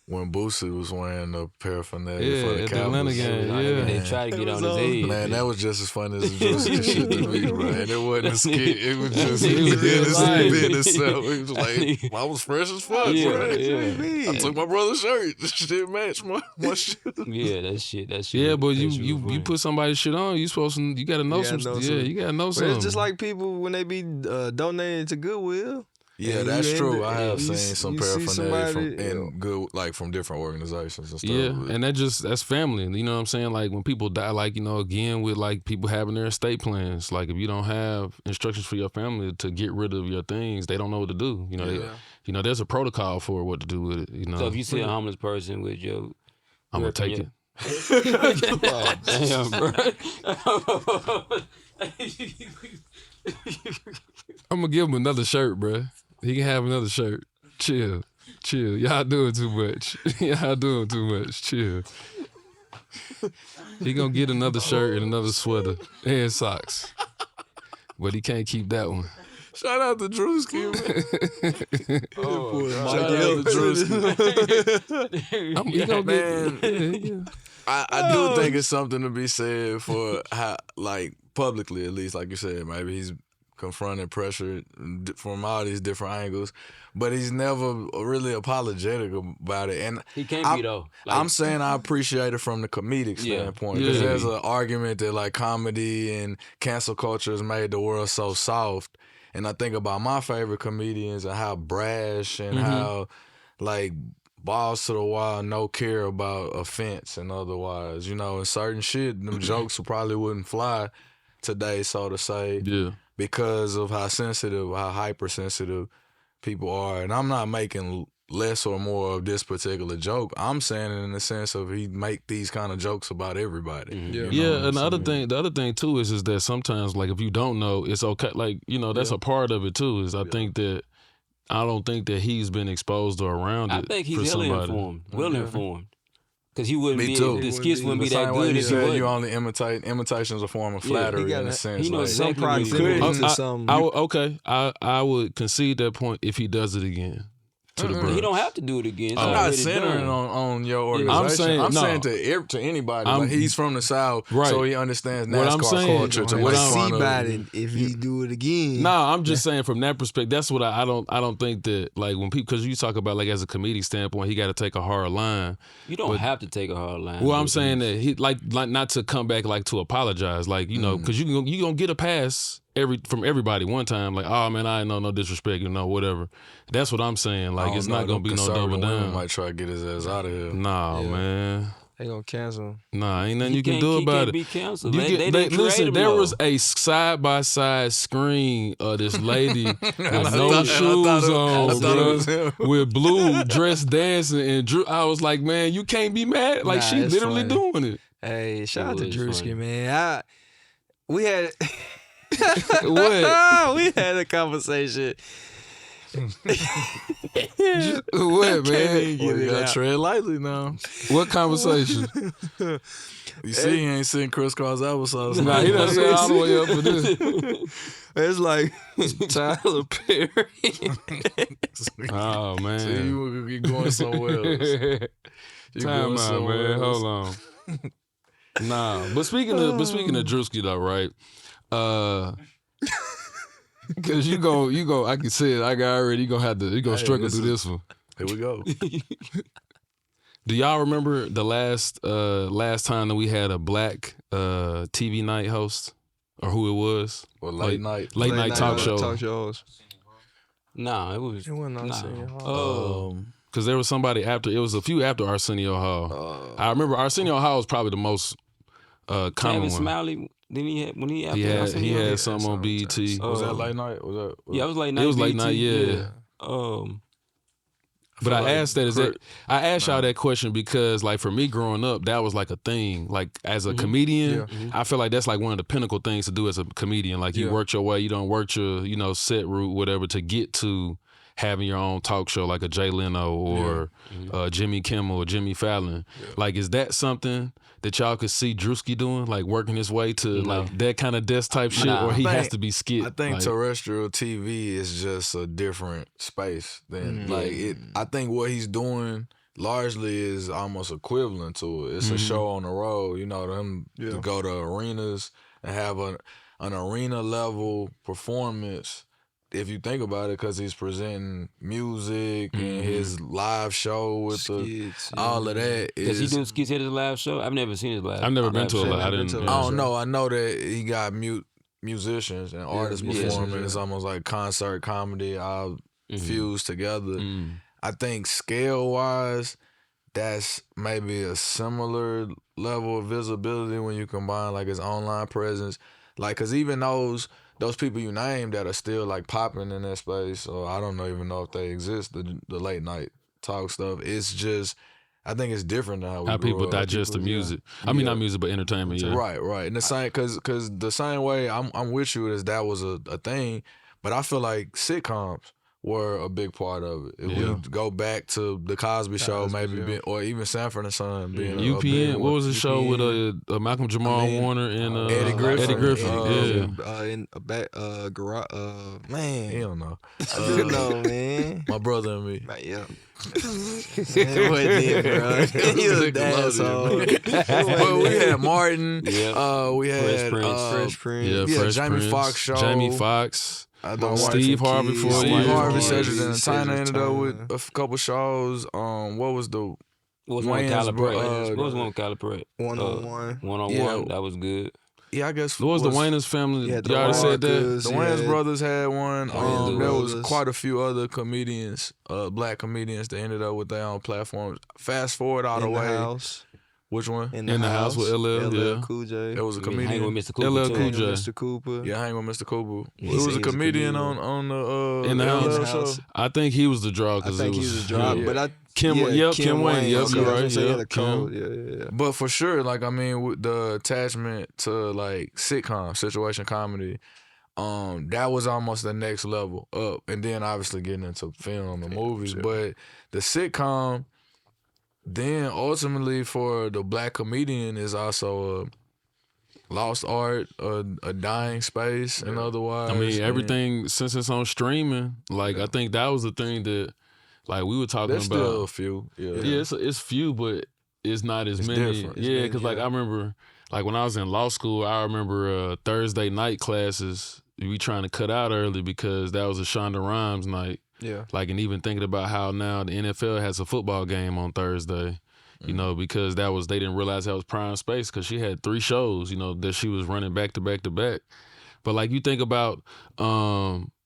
Speaker 4: when Boosie was wearing the paraphernalia for the
Speaker 3: at the
Speaker 4: Cowboys.
Speaker 3: Atlanta game,
Speaker 2: They
Speaker 3: yeah.
Speaker 2: tried to get
Speaker 1: It
Speaker 2: on
Speaker 1: was
Speaker 2: his
Speaker 1: on.
Speaker 2: head.
Speaker 4: Man, that was just as funny as the Juicy shit to me, bro. And it wasn't a skit. It was just
Speaker 3: It was good life.
Speaker 4: being himself. It was like, I was fresh as fuck,
Speaker 2: Yeah,
Speaker 4: bro.
Speaker 2: yeah.
Speaker 4: I took my brother's shirt. This shit matched my shit.
Speaker 2: Yeah, that shit.
Speaker 3: Yeah, but
Speaker 2: that shit
Speaker 3: you
Speaker 2: was funny.
Speaker 3: put somebody's shit on, you gotta know some. Yeah, you gotta know
Speaker 1: But
Speaker 3: something.
Speaker 1: it's just like people when they be donating to Goodwill.
Speaker 4: Yeah,
Speaker 1: And
Speaker 4: that's
Speaker 1: you
Speaker 4: true.
Speaker 1: end
Speaker 4: I
Speaker 1: up-
Speaker 4: have
Speaker 1: you
Speaker 4: seen
Speaker 1: s-
Speaker 4: some
Speaker 1: you see
Speaker 4: paraphernalia
Speaker 1: somebody,
Speaker 4: from different organizations and stuff.
Speaker 3: Yeah, and that's family. You know what I'm saying? Like when people die, like, again with like people having their estate plans, like if you don't have instructions for your family to get rid of your things, they don't know what to do. There's a protocol for what to do with it.
Speaker 2: So if you see a homeless person with your,
Speaker 3: I'm gonna take it.
Speaker 2: God damn, bro.
Speaker 3: I'm gonna give him another shirt, bro. He can have another shirt. Chill. Y'all doing too much. Y'all doing too much. Chill. He gonna get another shirt and another sweater and socks. But he can't keep that one.
Speaker 4: Shout out to Drewski, man.
Speaker 1: Shout
Speaker 4: out to Drewski.
Speaker 3: He gonna
Speaker 4: Man.
Speaker 3: get.
Speaker 4: I do think it's something to be said for how, like, publicly at least, like you said, maybe he's confronted pressure from all these different angles, but he's never really apologetic about it. And
Speaker 2: He can't be though. Like,
Speaker 4: I'm saying I appreciate it from the comedic
Speaker 2: Yeah.
Speaker 4: standpoint, because
Speaker 3: Yeah.
Speaker 4: there's an argument that like comedy and cancel culture has made the world so soft. And I think about my favorite comedians and how brash and how like balls to the wall, no care about offense and otherwise, and certain shit, them jokes probably wouldn't fly today, so to say,
Speaker 3: Yeah.
Speaker 4: because of how hypersensitive people are. And I'm not making less or more of this particular joke. I'm saying it in the sense of he make these kind of jokes about everybody.
Speaker 1: Yeah.
Speaker 4: You know
Speaker 3: Yeah,
Speaker 4: what I'm
Speaker 3: and
Speaker 4: saying?
Speaker 3: the other thing too is that sometimes, like, if you don't know, it's okay. Like, that's a part of it too. Is I don't think that he's been exposed or around
Speaker 2: I
Speaker 3: it
Speaker 2: think
Speaker 3: for
Speaker 2: he's ill
Speaker 3: somebody.
Speaker 2: informed, well informed, because he wouldn't
Speaker 4: Me
Speaker 2: be.
Speaker 4: too.
Speaker 2: The skits wouldn't be
Speaker 4: The
Speaker 2: that
Speaker 4: same way
Speaker 2: good
Speaker 4: you
Speaker 2: if he
Speaker 4: said
Speaker 2: wasn't.
Speaker 4: you only imitate. Imitation's a form of flattery
Speaker 1: he got
Speaker 4: in a
Speaker 1: a-
Speaker 4: sense.
Speaker 2: he knows
Speaker 4: like,
Speaker 2: exactly what he's
Speaker 1: proximity
Speaker 2: doing.
Speaker 1: to something.
Speaker 3: I would concede that point if he does it again. to the
Speaker 4: Mm-mm.
Speaker 3: bros.
Speaker 2: He don't have to do it again. It's
Speaker 3: I'm
Speaker 4: I'm
Speaker 3: not
Speaker 4: not
Speaker 2: already
Speaker 4: centering
Speaker 2: done.
Speaker 4: on your
Speaker 2: Yeah.
Speaker 4: organization.
Speaker 3: I'm saying, no.
Speaker 4: to anybody.
Speaker 3: I'm-
Speaker 4: Like he's from the South,
Speaker 3: Right.
Speaker 4: so he understands
Speaker 3: What I'm
Speaker 4: NASCAR
Speaker 3: saying-
Speaker 4: culture to
Speaker 3: what
Speaker 4: make
Speaker 3: I'm-
Speaker 4: fun
Speaker 1: see
Speaker 4: of.
Speaker 1: about it if he do it again.
Speaker 3: Nah, I'm just saying from that perspective. That's what I don't think that like when people, because you talk about like as a comedic standpoint, he got to take a hard line.
Speaker 2: You don't
Speaker 3: But-
Speaker 2: have to take a hard line.
Speaker 3: Well, I'm
Speaker 2: but
Speaker 3: saying
Speaker 2: he's-
Speaker 3: that he like not to come back like to apologize, like because you gonna get a pass from everybody one time, like oh man, I ain't know no disrespect, whatever. That's what I'm saying. Like it's not gonna be no double down.
Speaker 4: Might try to get his ass out of here.
Speaker 3: Nah,
Speaker 1: Yeah.
Speaker 3: man.
Speaker 1: They gonna cancel him.
Speaker 3: Nah, ain't nothing
Speaker 2: he
Speaker 3: you can
Speaker 2: can't-
Speaker 3: do
Speaker 2: he
Speaker 3: about
Speaker 2: can't
Speaker 3: it.
Speaker 2: be canceled.
Speaker 3: You
Speaker 2: They
Speaker 3: get-
Speaker 2: didn't create
Speaker 3: listen,
Speaker 2: him,
Speaker 3: there
Speaker 2: though.
Speaker 3: was a side by side screen of this lady with no
Speaker 4: thought-
Speaker 3: shoes
Speaker 4: I
Speaker 3: on,
Speaker 4: thought it
Speaker 3: bro,
Speaker 4: was him.
Speaker 3: with blue dress dancing, and Drew. I was like, man, you can't be mad. Like
Speaker 1: Nah,
Speaker 3: she
Speaker 1: it's
Speaker 3: literally
Speaker 1: funny.
Speaker 3: doing it.
Speaker 1: Hey, shout out to
Speaker 2: was
Speaker 1: Drewski,
Speaker 2: funny.
Speaker 1: man. We had
Speaker 3: What?
Speaker 1: we had a conversation.
Speaker 3: What, man?
Speaker 1: Get
Speaker 4: Well, you
Speaker 1: it
Speaker 4: gotta
Speaker 1: out.
Speaker 4: tread lightly now.
Speaker 3: What conversation?
Speaker 4: You see, he ain't sitting crisscross applesauce.
Speaker 3: Nah, he done said all the way up for this.
Speaker 1: It's like Tyler Perry.
Speaker 3: Oh
Speaker 4: See,
Speaker 3: man.
Speaker 4: you going somewhere else. You
Speaker 3: Time
Speaker 4: going
Speaker 3: out,
Speaker 4: somewhere
Speaker 3: man.
Speaker 4: else.
Speaker 3: Hold on. Nah, but speaking of Drewski though, right? Cause you go. I can say it. I got already. You gonna struggle
Speaker 4: this
Speaker 3: through
Speaker 4: is-
Speaker 3: this one.
Speaker 4: Here we go.
Speaker 3: Do y'all remember the last time that we had a black TV night host, or who it was?
Speaker 4: Or
Speaker 3: Like,
Speaker 4: night.
Speaker 3: late night talk show.
Speaker 1: Talk shows.
Speaker 2: Nah, it was.
Speaker 1: It wasn't on
Speaker 2: nah.
Speaker 1: Arsenio Hall.
Speaker 2: Oh,
Speaker 3: Because there was somebody after. It was a few after Arsenio Hall. I remember Arsenio Hall was probably the most common
Speaker 2: Kevin
Speaker 3: one.
Speaker 2: Smiley. Then he had when he after
Speaker 3: He
Speaker 2: Arsenio?
Speaker 3: had something on BET.
Speaker 4: Was that
Speaker 2: Oh.
Speaker 4: late night?
Speaker 2: Yeah, it was late night.
Speaker 3: It was late
Speaker 2: BET,
Speaker 3: night, yeah. But I asked that I asked y'all that question because like for me growing up, that was like a thing. Like as a comedian, I feel like that's like one of the pinnacle things to do as a comedian. Like you work your way, you don't work your, set route, whatever, to get to having your own talk show like a Jay Leno or Jimmy Kimmel or Jimmy Fallon. Like is that something that y'all could see Drewski doing? Like working his way to like that kind of desk type shit?
Speaker 2: Nah.
Speaker 3: Or he
Speaker 4: I
Speaker 3: has
Speaker 4: think-
Speaker 3: to be skit?
Speaker 4: I think
Speaker 3: like,
Speaker 4: terrestrial TV is just a different space than like it. I think what he's doing largely is almost equivalent to it. It's a show on the road, them to go to arenas and have an arena level performance. If you think about it, because he's presenting music and his live show with
Speaker 1: Skits,
Speaker 4: all of that
Speaker 2: Does
Speaker 4: is.
Speaker 2: he do skits at his live show? I've never seen his live.
Speaker 3: I've never been to a
Speaker 2: show.
Speaker 3: lot. I
Speaker 1: Never been
Speaker 3: didn't.
Speaker 1: to a
Speaker 4: I
Speaker 1: lot.
Speaker 4: don't know. I know that he got musicians and artists
Speaker 1: musicians,
Speaker 4: performing.
Speaker 1: yeah.
Speaker 4: It's almost like concert comedy all fused together. I think scale wise, that's maybe a similar level of visibility when you combine like his online presence. Like, cause even those people you named that are still like popping in that space, or I don't even know if they exist, the late night talk stuff. It's just, I think it's different than how we
Speaker 3: How
Speaker 4: grew
Speaker 3: people
Speaker 4: up.
Speaker 3: digest the music. I mean, not music, but entertainment. Yeah.
Speaker 4: Right. And the same, cause the same way I'm with you as that was a thing, but I feel like sitcoms were a big part of it. If we go back to the Cosby Show, maybe or even Sanford and Son being a big
Speaker 3: UPN. What
Speaker 4: one.
Speaker 3: was the show with Malcolm Jamal Warner and
Speaker 4: Eddie Griffin.
Speaker 3: Eddie Griffin.
Speaker 1: In a back garage. Man,
Speaker 4: He don't know.
Speaker 1: I do know, man.
Speaker 4: My brother and me.
Speaker 1: Like, yeah. It wasn't it, bro. He was an asshole.
Speaker 4: But we had Martin.
Speaker 2: Yeah.
Speaker 4: We had
Speaker 2: Fresh Prince.
Speaker 1: Fresh Prince.
Speaker 3: Yeah,
Speaker 4: Yeah,
Speaker 3: Fresh
Speaker 4: Jamie
Speaker 3: Prince.
Speaker 4: Foxx show.
Speaker 3: Jamie Foxx.
Speaker 1: I
Speaker 4: My
Speaker 1: don't
Speaker 4: wife
Speaker 1: watch
Speaker 3: Steve
Speaker 1: some
Speaker 3: Harvey
Speaker 1: kids.
Speaker 3: for a
Speaker 4: Steve
Speaker 3: year.
Speaker 4: Harvey,
Speaker 3: Yeah.
Speaker 4: Cedric and Tina ended up with
Speaker 1: Entertainment.
Speaker 4: a couple shows. What was the
Speaker 2: What was one with
Speaker 4: Wayans,
Speaker 2: Kyler
Speaker 4: bro,
Speaker 2: Pratt? What was one with Kyler Pratt?
Speaker 1: 101.
Speaker 2: 101.
Speaker 4: Yeah.
Speaker 2: That was good.
Speaker 4: Yeah, I guess
Speaker 3: What was the Wayans family?
Speaker 1: Yeah, the
Speaker 3: Y'all already said that?
Speaker 1: Walkers,
Speaker 4: The
Speaker 1: yeah.
Speaker 4: Wayans brothers had one.
Speaker 2: Wayans
Speaker 4: There was
Speaker 1: brothers.
Speaker 4: quite a few other comedians, black comedians that ended up with their own platforms. Fast forward all the
Speaker 1: In the
Speaker 4: way.
Speaker 1: house.
Speaker 4: Which one?
Speaker 1: In
Speaker 3: the house with LL, yeah.
Speaker 1: Cool J.
Speaker 4: It was a
Speaker 2: Hang
Speaker 4: comedian.
Speaker 2: with Mr. Cooper.
Speaker 3: LL
Speaker 2: too.
Speaker 3: Cool J.
Speaker 1: Mr. Cooper.
Speaker 4: Yeah, hang with Mr. Cooper.
Speaker 1: He
Speaker 4: It was
Speaker 1: said
Speaker 4: a
Speaker 1: he was a
Speaker 4: comedian
Speaker 1: comedian.
Speaker 4: on the
Speaker 3: In the
Speaker 4: LL
Speaker 3: house.
Speaker 4: show.
Speaker 3: I think he was the draw
Speaker 1: I
Speaker 3: because
Speaker 1: think
Speaker 3: it
Speaker 1: he
Speaker 3: was
Speaker 1: was a drop,
Speaker 4: yeah.
Speaker 1: but I
Speaker 3: Kim Wayne. Yep,
Speaker 1: okay,
Speaker 3: you're
Speaker 1: I was
Speaker 3: right.
Speaker 1: gonna say he had
Speaker 3: Yep,
Speaker 1: a code. Yeah.
Speaker 4: But for sure, like I mean, with the attachment to like sitcom, situation comedy, that was almost the next level up. And then obviously getting into film and movies.
Speaker 1: sure.
Speaker 4: But the sitcom, then ultimately for the black comedian is also a lost art, a dying space, and otherwise.
Speaker 3: I mean, everything since it's on streaming, like I think that was the thing that Like we were talking
Speaker 4: There's
Speaker 3: about.
Speaker 4: still a few.
Speaker 3: Yeah, it's few, but it's not as
Speaker 4: It's
Speaker 3: many.
Speaker 4: different.
Speaker 3: Yeah, because like I remember, like when I was in law school, I remember Thursday night classes. We trying to cut out early because that was a Shonda Rhimes night.
Speaker 1: Yeah.
Speaker 3: Like, and even thinking about how now the NFL has a football game on Thursday. You know, because they didn't realize that was prime space because she had 3 shows. You know, that she was running back to back to back. But like you think about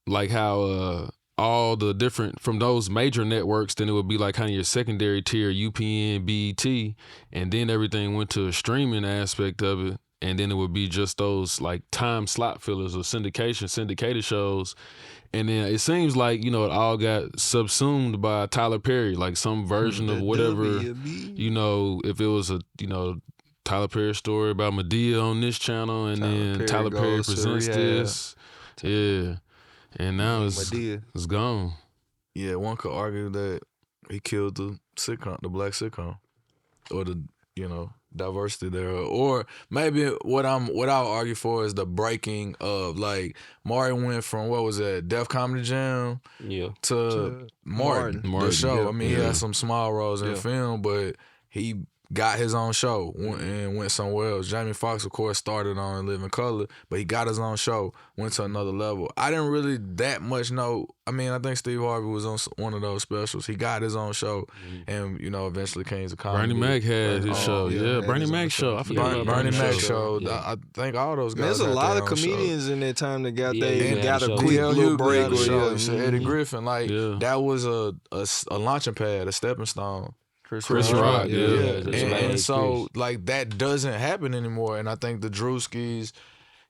Speaker 3: like how all the different from those major networks, then it would be like kind of your secondary tier, UPN, BET, and then everything went to a streaming aspect of it, and then it would be just those like time slot fillers or syndicated shows. And then it seems like, you know, it all got subsumed by Tyler Perry, like some version of whatever,
Speaker 1: WB.
Speaker 3: you know, if it was a, you know, Tyler Perry story about Madea on this channel, and then Tyler Perry
Speaker 1: goes to
Speaker 3: presents
Speaker 1: rehab.
Speaker 3: this. Yeah. And now
Speaker 1: Madea.
Speaker 3: it's gone.
Speaker 4: Yeah, one could argue that he killed the sitcom, the black sitcom, or the, you know, diversity there. Or maybe what I'll argue for is the breaking of, like, Maury went from, what was that, Def Comedy Jam to Martin, the show.
Speaker 3: Yeah.
Speaker 4: I mean, he had some small roles in film, but he got his own show and went somewhere else. Jamie Foxx, of course, started on Living Color, but he got his own show, went to another level. I didn't really that much know. I mean, I think Steve Harvey was on one of those specials. He got his own show, and, you know, eventually came to comedy.
Speaker 3: Bernie Mac had his show. Yeah, Bernie Mac show. I forgot about
Speaker 4: Bernie Mac
Speaker 3: show.
Speaker 4: show. I think all those guys.
Speaker 1: There's a
Speaker 4: had
Speaker 1: lot
Speaker 4: their
Speaker 1: of
Speaker 4: own
Speaker 1: comedians in that time that got
Speaker 2: got
Speaker 1: a
Speaker 2: a
Speaker 1: quick little break.
Speaker 4: got a show.
Speaker 1: Or,
Speaker 4: Eddie Griffin, like that was a launching pad, a stepping stone. Chris Rock, and so like that doesn't happen anymore. And I think the Drewskis,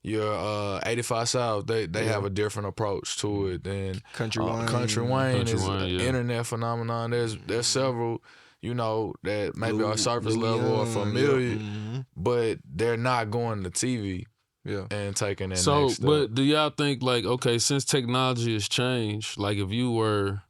Speaker 4: your 85 South, they have a different approach to it than
Speaker 1: Country Wayne.
Speaker 4: Country Wayne is
Speaker 3: Wayne,
Speaker 4: an internet phenomenon. There's several, you know, that maybe are surface level or familiar, but they're not going to TV.
Speaker 1: Yeah,
Speaker 4: and taking that
Speaker 3: So,
Speaker 4: next step.
Speaker 3: but do y'all think, like, okay, since technology has changed, like if you were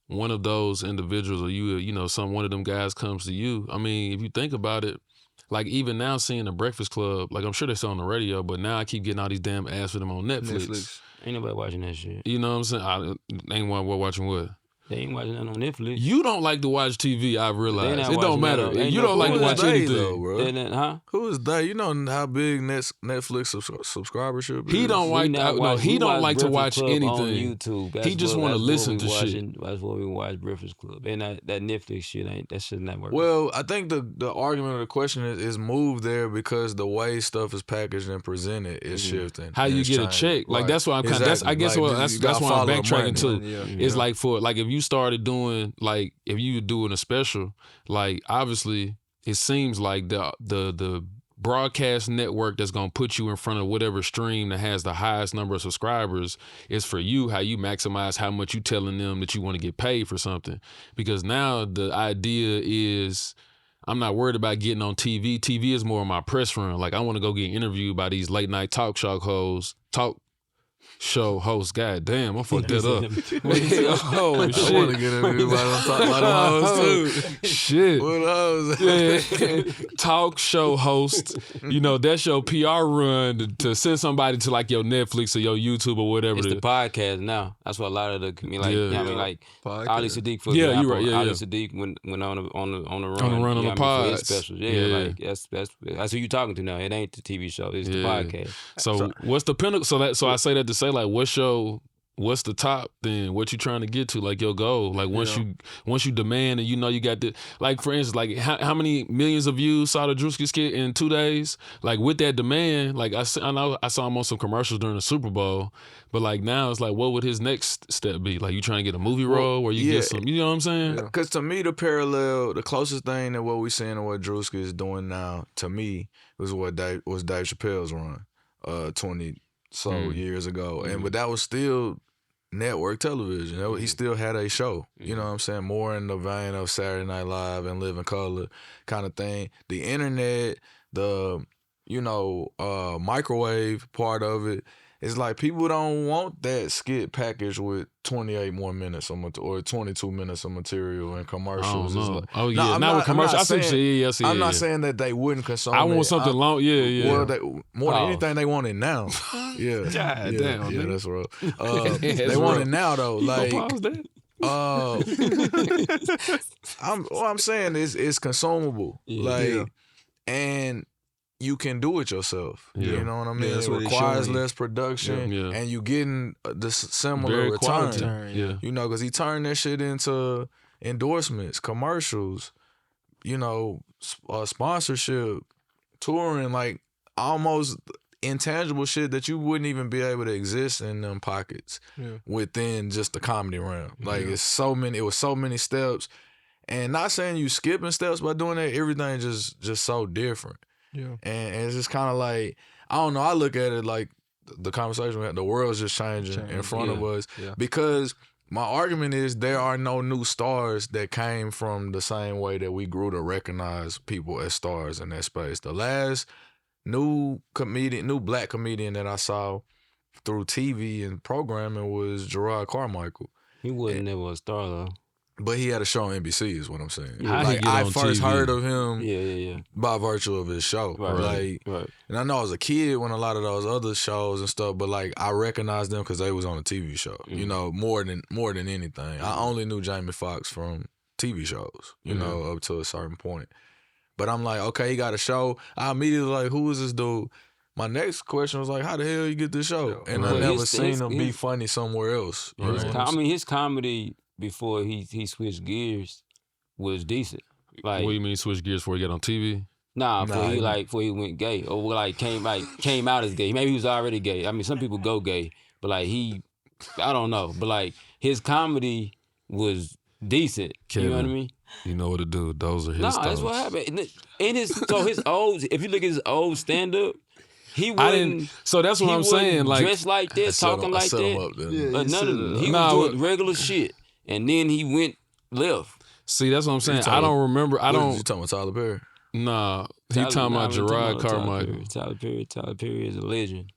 Speaker 3: one of those individuals, or you know, one of them guys comes to you, I mean, if you think about it, like even now seeing the Breakfast Club, like I'm sure they're still on the radio, but now I keep getting all these damn ads for them on Netflix.
Speaker 2: Ain't nobody watching that shit.
Speaker 3: You know what I'm saying? Ain't one watching what?
Speaker 2: They ain't watching that on Netflix.
Speaker 3: You don't like to watch TV, I realize.
Speaker 2: not
Speaker 3: It don't
Speaker 2: watching
Speaker 3: matter.
Speaker 2: that,
Speaker 3: You don't like to watch anything.
Speaker 4: Though, bro?
Speaker 2: Huh?
Speaker 4: Who is they? You know how big Netflix subscribership is?
Speaker 3: He don't like. He don't like to watch
Speaker 2: Club
Speaker 3: anything
Speaker 2: on YouTube.
Speaker 3: He just want to listen to shit.
Speaker 2: That's what we watch Breakfast Club, and that Netflix shit not working.
Speaker 4: Well, I think the argument of the question is moved there because the way stuff is packaged and presented is shifting.
Speaker 3: How you get a check? Like that's why I'm kind of. That's I guess that's why I'm backtracking too. It's like if you started doing like if you were doing a special, like obviously it seems like the broadcast network that's gonna put you in front of whatever stream that has the highest number of subscribers is for you. How you maximize how much you telling them that you want to get paid for something, because now the idea is I'm not worried about getting on TV. TV is more of my press run. Like I want to go get interviewed by these late night talk show hosts. God damn, I fucked that up. Oh shit!
Speaker 4: I want to get interviewed by them hoes too.
Speaker 3: Shit.
Speaker 4: What hoes?
Speaker 3: Yeah. Talk show host. You know, that's your PR run to send somebody to like your Netflix or your YouTube or whatever.
Speaker 2: It's the podcast now. That's what a lot of the Ali Sadiq for
Speaker 3: you're
Speaker 2: example.
Speaker 3: right.
Speaker 2: Ali Sadiq went on the run.
Speaker 3: On the run on the pod
Speaker 2: specials. Like that's who you talking to now. It ain't the TV show. It's the podcast.
Speaker 3: So what's the pinnacle? So I say that to say like what's the top then? What you trying to get to? Like your goal? Like once you demand and you know you got the, like for instance, like how many millions of views saw the Drewski skit in 2 days? Like with that demand, like I know I saw him on some commercials during the Super Bowl, but like now it's like what would his next step be? Like you trying to get a movie role or you get some, you know what I'm saying?
Speaker 4: Because to me the closest thing that what we seeing and what Drewski is doing now to me was Dave Chappelle's run 20 years ago, but that was still network television. He still had a show, you know what I'm saying, more in the vein of Saturday Night Live and Living Color kind of thing. The internet, the microwave part of it, it's like people don't want that skit package with 28 more minutes or 22 minutes of material and commercials.
Speaker 3: It's
Speaker 4: like,
Speaker 3: not with commercials.
Speaker 4: I'm not saying that they wouldn't consume
Speaker 3: I want something long.
Speaker 4: Well, more than anything, they want it now. Yeah.
Speaker 3: God damn.
Speaker 4: Yeah, that's rough. They want it now though. Like,
Speaker 3: pause that?
Speaker 4: What I'm saying is it's consumable.
Speaker 2: Yeah.
Speaker 4: Like,
Speaker 1: Yeah.
Speaker 4: and you can do it yourself.
Speaker 3: Yeah.
Speaker 4: You know what I mean?
Speaker 1: that's
Speaker 4: It
Speaker 1: what it's
Speaker 4: requires
Speaker 1: showing you.
Speaker 4: less production,
Speaker 3: Yeah.
Speaker 4: and you getting the similar
Speaker 3: Very
Speaker 4: return.
Speaker 3: quality. Yeah.
Speaker 4: You know, because he turned that shit into endorsements, commercials, you know, sponsorship, touring, like almost intangible shit that you wouldn't even be able to exist in them pockets within just the comedy realm. Like it was so many steps. And not saying you skipping steps by doing that, everything just so different.
Speaker 5: Yeah.
Speaker 4: And it's just kind of like, I don't know, I look at it like the conversation we had, the world's just changing in front of us.
Speaker 1: Yeah.
Speaker 4: Because my argument is there are no new stars that came from the same way that we grew to recognize people as stars in that space. The last new black comedian that I saw through TV and programming was Gerard Carmichael.
Speaker 2: He wasn't never a star though.
Speaker 4: But he had a show on NBC is what I'm saying.
Speaker 3: How he
Speaker 4: Like
Speaker 3: get
Speaker 4: I
Speaker 3: on
Speaker 4: first
Speaker 3: TV?
Speaker 4: heard of him
Speaker 2: Yeah.
Speaker 4: by virtue of his show.
Speaker 2: Right.
Speaker 4: Like,
Speaker 2: Right.
Speaker 4: and I know I was a kid when a lot of those other shows and stuff, but like I recognized them because they was on a TV show. You know, more than anything. I only knew Jamie Foxx from TV shows. You know, up to a certain point. But I'm like, okay, he got a show. I immediately like, who is this dude? My next question was like, how the hell you get this show? And I
Speaker 2: Well,
Speaker 4: never
Speaker 2: his-
Speaker 4: seen
Speaker 2: his-
Speaker 4: him be
Speaker 2: his-
Speaker 4: funny somewhere else. You know what I'm
Speaker 2: I
Speaker 4: saying?
Speaker 2: mean, his comedy before he switched gears was decent. Like,
Speaker 3: What do you mean switch gears before he got on TV?
Speaker 2: before he went gay or like came out as gay. Maybe he was already gay. I mean, some people go gay, but like I don't know. But like his comedy was decent. You know what I
Speaker 3: Kevin,
Speaker 2: mean?
Speaker 3: You know what to do. Those are his
Speaker 2: No,
Speaker 3: stars.
Speaker 2: that's what happened. In his old, if you look at his old stand up, he
Speaker 3: I
Speaker 2: wasn't.
Speaker 3: didn't. So that's what
Speaker 2: he
Speaker 3: I'm saying.
Speaker 2: wasn't
Speaker 3: like,
Speaker 2: dressed like that, talking like
Speaker 4: set him
Speaker 2: that.
Speaker 4: up then.
Speaker 1: Yeah.
Speaker 2: None of them. He
Speaker 3: Nah,
Speaker 2: was doing regular shit, and then he went left.
Speaker 3: see, that's what I'm saying.
Speaker 4: talking-
Speaker 3: I don't remember. I
Speaker 4: You
Speaker 3: don't.
Speaker 4: talking about Tyler Perry?
Speaker 3: Nah, he talking about Gerard Carmichael.
Speaker 2: Tyler Perry is a legend.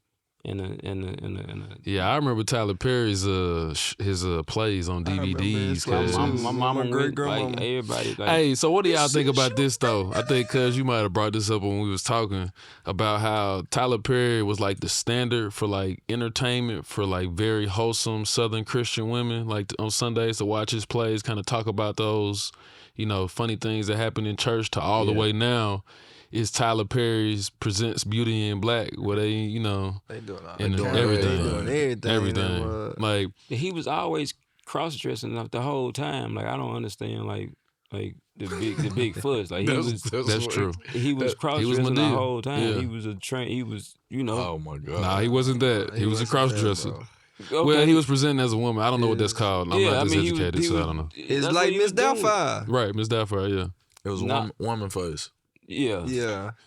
Speaker 2: In a
Speaker 3: Yeah, I remember Tyler Perry's his plays on
Speaker 1: remember his
Speaker 3: DVDs.
Speaker 1: plays.
Speaker 3: cuz.
Speaker 2: my
Speaker 1: My
Speaker 2: mama went,
Speaker 1: great-grandmama.
Speaker 2: like everybody. Like,
Speaker 3: Hey, so what do y'all think about this though? I think cuz you might have brought this up when we was talking about how Tyler Perry was like the standard for like entertainment for like very wholesome Southern Christian women. Like on Sundays to watch his plays, kind of talk about those, you know, funny things that happen in church to all the way now. Is Tyler Perry's Presents Beauty in Black, where they, you know,
Speaker 1: They doing all
Speaker 3: and
Speaker 1: that.
Speaker 3: everything.
Speaker 1: They doing everything.
Speaker 3: everything. Like,
Speaker 2: he was always cross dressing the whole time. Like I don't understand like the big fuzz. Like
Speaker 3: that's true.
Speaker 2: he was cross
Speaker 3: he was
Speaker 2: dressing the
Speaker 3: Madea.
Speaker 2: whole time.
Speaker 3: Yeah.
Speaker 2: He was he was, you know.
Speaker 4: Oh my god.
Speaker 3: Nah, he wasn't that. He was a
Speaker 1: wasn't
Speaker 3: cross
Speaker 1: that,
Speaker 3: dresser.
Speaker 1: bro.
Speaker 2: Okay.
Speaker 3: Well, he was presenting as a woman. I don't know what that's called. I'm
Speaker 2: Yeah,
Speaker 3: not
Speaker 2: I
Speaker 3: this
Speaker 2: mean, he was-
Speaker 3: educated,
Speaker 2: he
Speaker 3: so
Speaker 2: was-
Speaker 3: I don't know.
Speaker 1: It's
Speaker 2: that's
Speaker 1: like
Speaker 2: what he
Speaker 1: Miss
Speaker 2: was doing.
Speaker 1: Doubtfire.
Speaker 3: Right, Miss Doubtfire, yeah.
Speaker 4: It was
Speaker 2: Nah.
Speaker 4: woman face.
Speaker 2: Yeah.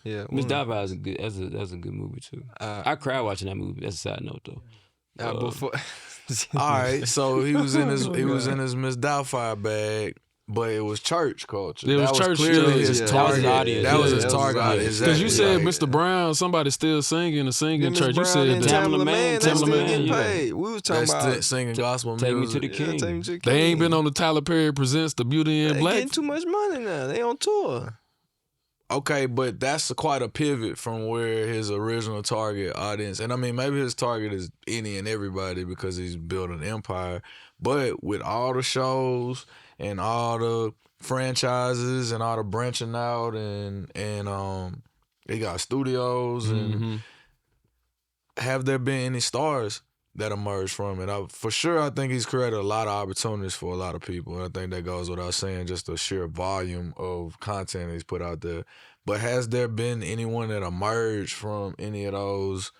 Speaker 1: Yeah.
Speaker 2: Miss Doubtfire is a good. That's a good movie too. I cried watching that movie. That's a side note though.
Speaker 1: Before.
Speaker 4: All right, so he was in his Miss Doubtfire bag, but it was church culture.
Speaker 3: It was
Speaker 4: that
Speaker 3: church
Speaker 4: clearly
Speaker 3: church.
Speaker 4: his
Speaker 1: Yeah.
Speaker 2: That was his
Speaker 4: target.
Speaker 2: audience.
Speaker 4: That was
Speaker 2: Yeah,
Speaker 4: his
Speaker 2: that was
Speaker 4: target.
Speaker 2: his audience.
Speaker 3: Because you said
Speaker 4: Like,
Speaker 3: Mr. Brown, somebody's still singing in
Speaker 1: Mr.
Speaker 3: church. You
Speaker 1: Brown
Speaker 3: said
Speaker 1: and
Speaker 3: that.
Speaker 1: Tamala Man, they still
Speaker 2: Tamala Man,
Speaker 1: getting
Speaker 2: yeah.
Speaker 1: paid. We was talking
Speaker 4: That's
Speaker 1: about
Speaker 4: singing gospel
Speaker 2: Take me to
Speaker 4: music.
Speaker 2: the
Speaker 1: yeah,
Speaker 2: king.
Speaker 1: Take Me to the
Speaker 3: They ain't
Speaker 1: King.
Speaker 3: been on the Tyler Perry Presents the Beauty in
Speaker 1: They
Speaker 3: Black.
Speaker 1: getting too much money now. They on tour.
Speaker 4: Okay, but that's quite a pivot from where his original target audience, and I mean maybe his target is any and everybody because he's built an empire. But with all the shows and all the franchises and all the branching out and they got studios and have there been any stars that emerged from it? For sure, I think he's created a lot of opportunities for a lot of people. And I think that goes without saying, just the sheer volume of content he's put out there. But has there been anyone that emerged from any of those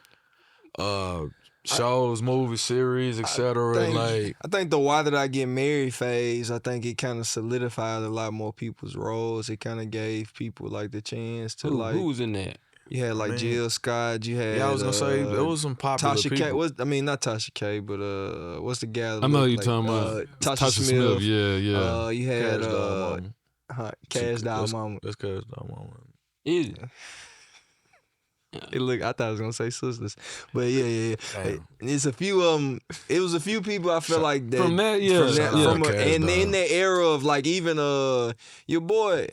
Speaker 4: shows, movies, series, etc.?
Speaker 1: I think the Why Did I Get Married phase, I think it kind of solidified a lot more people's roles. It kind of gave people like the chance to like.
Speaker 2: Who was in that?
Speaker 1: You had like
Speaker 4: Man.
Speaker 1: Jill Scott. You had
Speaker 4: Yeah, I was gonna say there was some popular
Speaker 1: Tasha
Speaker 4: people.
Speaker 1: K. Not Tasha K, but what's the gal? that
Speaker 3: I know
Speaker 1: look
Speaker 3: you
Speaker 1: like,
Speaker 3: talking about
Speaker 1: Tasha Smith.
Speaker 3: Yeah.
Speaker 1: You had
Speaker 4: Cash Doll Mama.
Speaker 1: Cash Doll Mama.
Speaker 4: That's Cash Doll Mama.
Speaker 2: Is it?
Speaker 1: I thought I was gonna say sisters, but yeah.
Speaker 4: Damn.
Speaker 1: It's a few. It was a few people I feel like that
Speaker 3: From that, yeah.
Speaker 1: from that,
Speaker 3: Yeah.
Speaker 1: from
Speaker 4: Cash
Speaker 1: and
Speaker 4: Doll.
Speaker 1: in that era of like even your boy.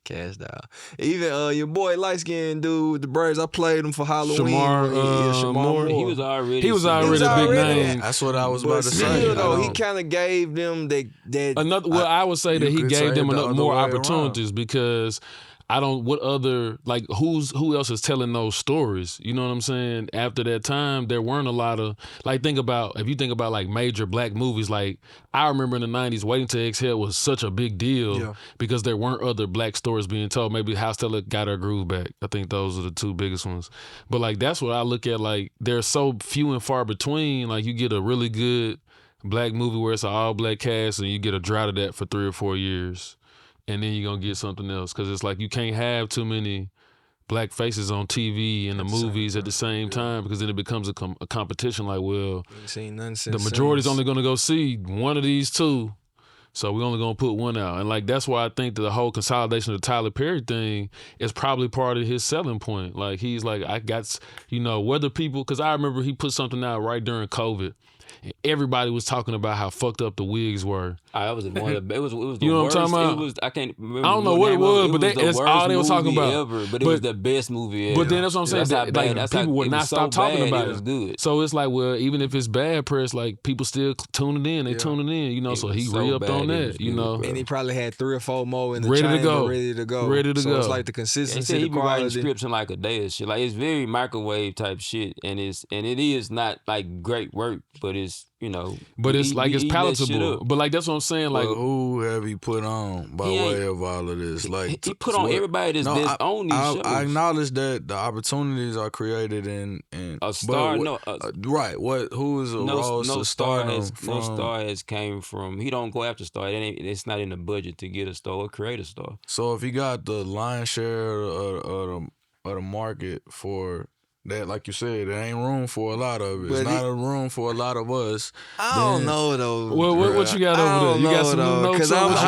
Speaker 1: Cash down. Even your boy light skinned dude with the braids, I played him for Halloween.
Speaker 3: Shamar
Speaker 1: Moore.
Speaker 2: He was already
Speaker 3: He was already a big
Speaker 1: already-
Speaker 3: name.
Speaker 4: That's what I was
Speaker 1: But
Speaker 4: about to say.
Speaker 1: still, though,
Speaker 4: I
Speaker 1: he
Speaker 4: don't-
Speaker 1: kind of gave them that.
Speaker 3: Another, well, I would say that
Speaker 4: you
Speaker 3: he
Speaker 4: could
Speaker 3: gave
Speaker 4: say
Speaker 3: them
Speaker 4: it the other
Speaker 3: more
Speaker 4: way around.
Speaker 3: opportunities because I don't. What other like who else is telling those stories? You know what I'm saying? After that time, there weren't a lot of like. If you think about like major black movies, like I remember in the '90s, Waiting to Exhale was such a big deal because there weren't other black stories being told. Maybe House Teller got her groove back. I think those are the two biggest ones. But like that's what I look at. Like they're so few and far between. Like you get a really good black movie where it's an all black cast and you get a drought of that for 3 or 4 years. And then you're going to get something else. Because it's like you can't have too many black faces on TV and the movies at the same time because then it becomes a competition like, well,
Speaker 1: Ain't seen none
Speaker 3: the
Speaker 1: since
Speaker 3: majority's
Speaker 1: Simmons.
Speaker 3: only going to go see one of these two. So we're only going to put one out. And like that's why I think that the whole consolidation of the Tyler Perry thing is probably part of his selling point. Like he's like, I got, whether people, because I remember he put something out right during COVID. Everybody was talking about how fucked up the wigs were.
Speaker 2: That was one of the. It was the
Speaker 3: You know
Speaker 2: worst.
Speaker 3: what I'm talking about?
Speaker 2: It was. I can't remember.
Speaker 3: I don't know what it was, but
Speaker 2: the
Speaker 3: that's
Speaker 2: worst
Speaker 3: all they were talking
Speaker 2: movie
Speaker 3: about.
Speaker 2: ever. But it was the best movie ever.
Speaker 3: But then that's what I'm saying.
Speaker 2: That's how bad.
Speaker 3: Like, people would
Speaker 2: it
Speaker 3: not
Speaker 2: was
Speaker 3: stop
Speaker 2: so
Speaker 3: talking
Speaker 2: bad,
Speaker 3: about
Speaker 2: it. Was good.
Speaker 3: So it's like, well, even if it's bad press, like people still tuning in. They tuning in,
Speaker 2: It
Speaker 3: so
Speaker 2: was
Speaker 3: he
Speaker 2: so
Speaker 3: re-upped
Speaker 2: bad,
Speaker 3: on
Speaker 2: it
Speaker 3: that,
Speaker 2: was good, bro.
Speaker 1: And he probably had 3 or 4 more in the
Speaker 3: Ready to
Speaker 1: chamber,
Speaker 3: go.
Speaker 1: ready to go.
Speaker 3: Ready to
Speaker 1: so
Speaker 3: go.
Speaker 1: it's like the
Speaker 2: They
Speaker 1: consistency,
Speaker 2: said he
Speaker 1: the
Speaker 2: be writing
Speaker 1: quality.
Speaker 2: scripts in like a day and shit. Like it's very microwave type shit, and it is not like great work, but it's
Speaker 3: But it's
Speaker 2: he
Speaker 3: like
Speaker 2: be
Speaker 3: it's
Speaker 2: eating that shit
Speaker 3: palatable.
Speaker 2: up.
Speaker 3: But like that's what I'm saying. Like
Speaker 4: But who have he put on by
Speaker 2: He ain't-
Speaker 4: way of all of this? Like
Speaker 2: he put on
Speaker 4: what-
Speaker 2: everybody that's on these shows.
Speaker 4: I acknowledge that the opportunities are created in
Speaker 2: A star,
Speaker 4: right. Who is a rose to stardom from?
Speaker 2: no star has came from. He don't go after star. It's not in the budget to get a star or create a star.
Speaker 4: So if he got the lion's share of the market for that, like you said, there ain't room for a lot of it.
Speaker 1: But
Speaker 4: It's not a room for a lot of us.
Speaker 1: I don't know though.
Speaker 3: Well, what you got over there? You got some notes?
Speaker 1: Because
Speaker 3: on what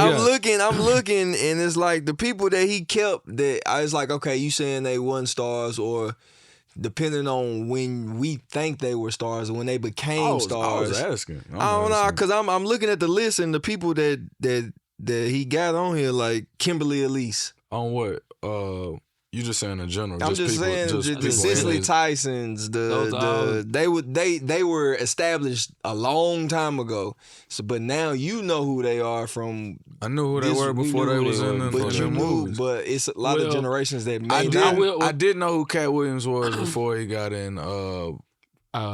Speaker 3: you got?
Speaker 1: I'm looking, and it's like the people that he kept. That I was like, okay, you saying they wasn't stars, or depending on when we think they were stars or when they became stars.
Speaker 4: I was asking.
Speaker 1: I don't know, because I'm looking at the list and the people that he got on here, like Kimberly Elise.
Speaker 4: On what? You just saying in general?
Speaker 1: I'm just
Speaker 4: people,
Speaker 1: saying
Speaker 4: just
Speaker 1: the
Speaker 4: people
Speaker 1: Cicely
Speaker 4: in it.
Speaker 1: Tysons, they were established a long time ago. So, but now you know who they are from.
Speaker 4: I knew who they
Speaker 1: this-
Speaker 4: were
Speaker 1: we
Speaker 4: before
Speaker 2: knew
Speaker 4: they
Speaker 2: who
Speaker 4: was
Speaker 2: they
Speaker 4: in
Speaker 2: were,
Speaker 4: the
Speaker 1: But you knew,
Speaker 4: movies.
Speaker 1: but it's a lot of
Speaker 3: Well,
Speaker 1: generations that
Speaker 4: I
Speaker 1: may
Speaker 4: did.
Speaker 1: not.
Speaker 4: I did know who Cat Williams was before he got in.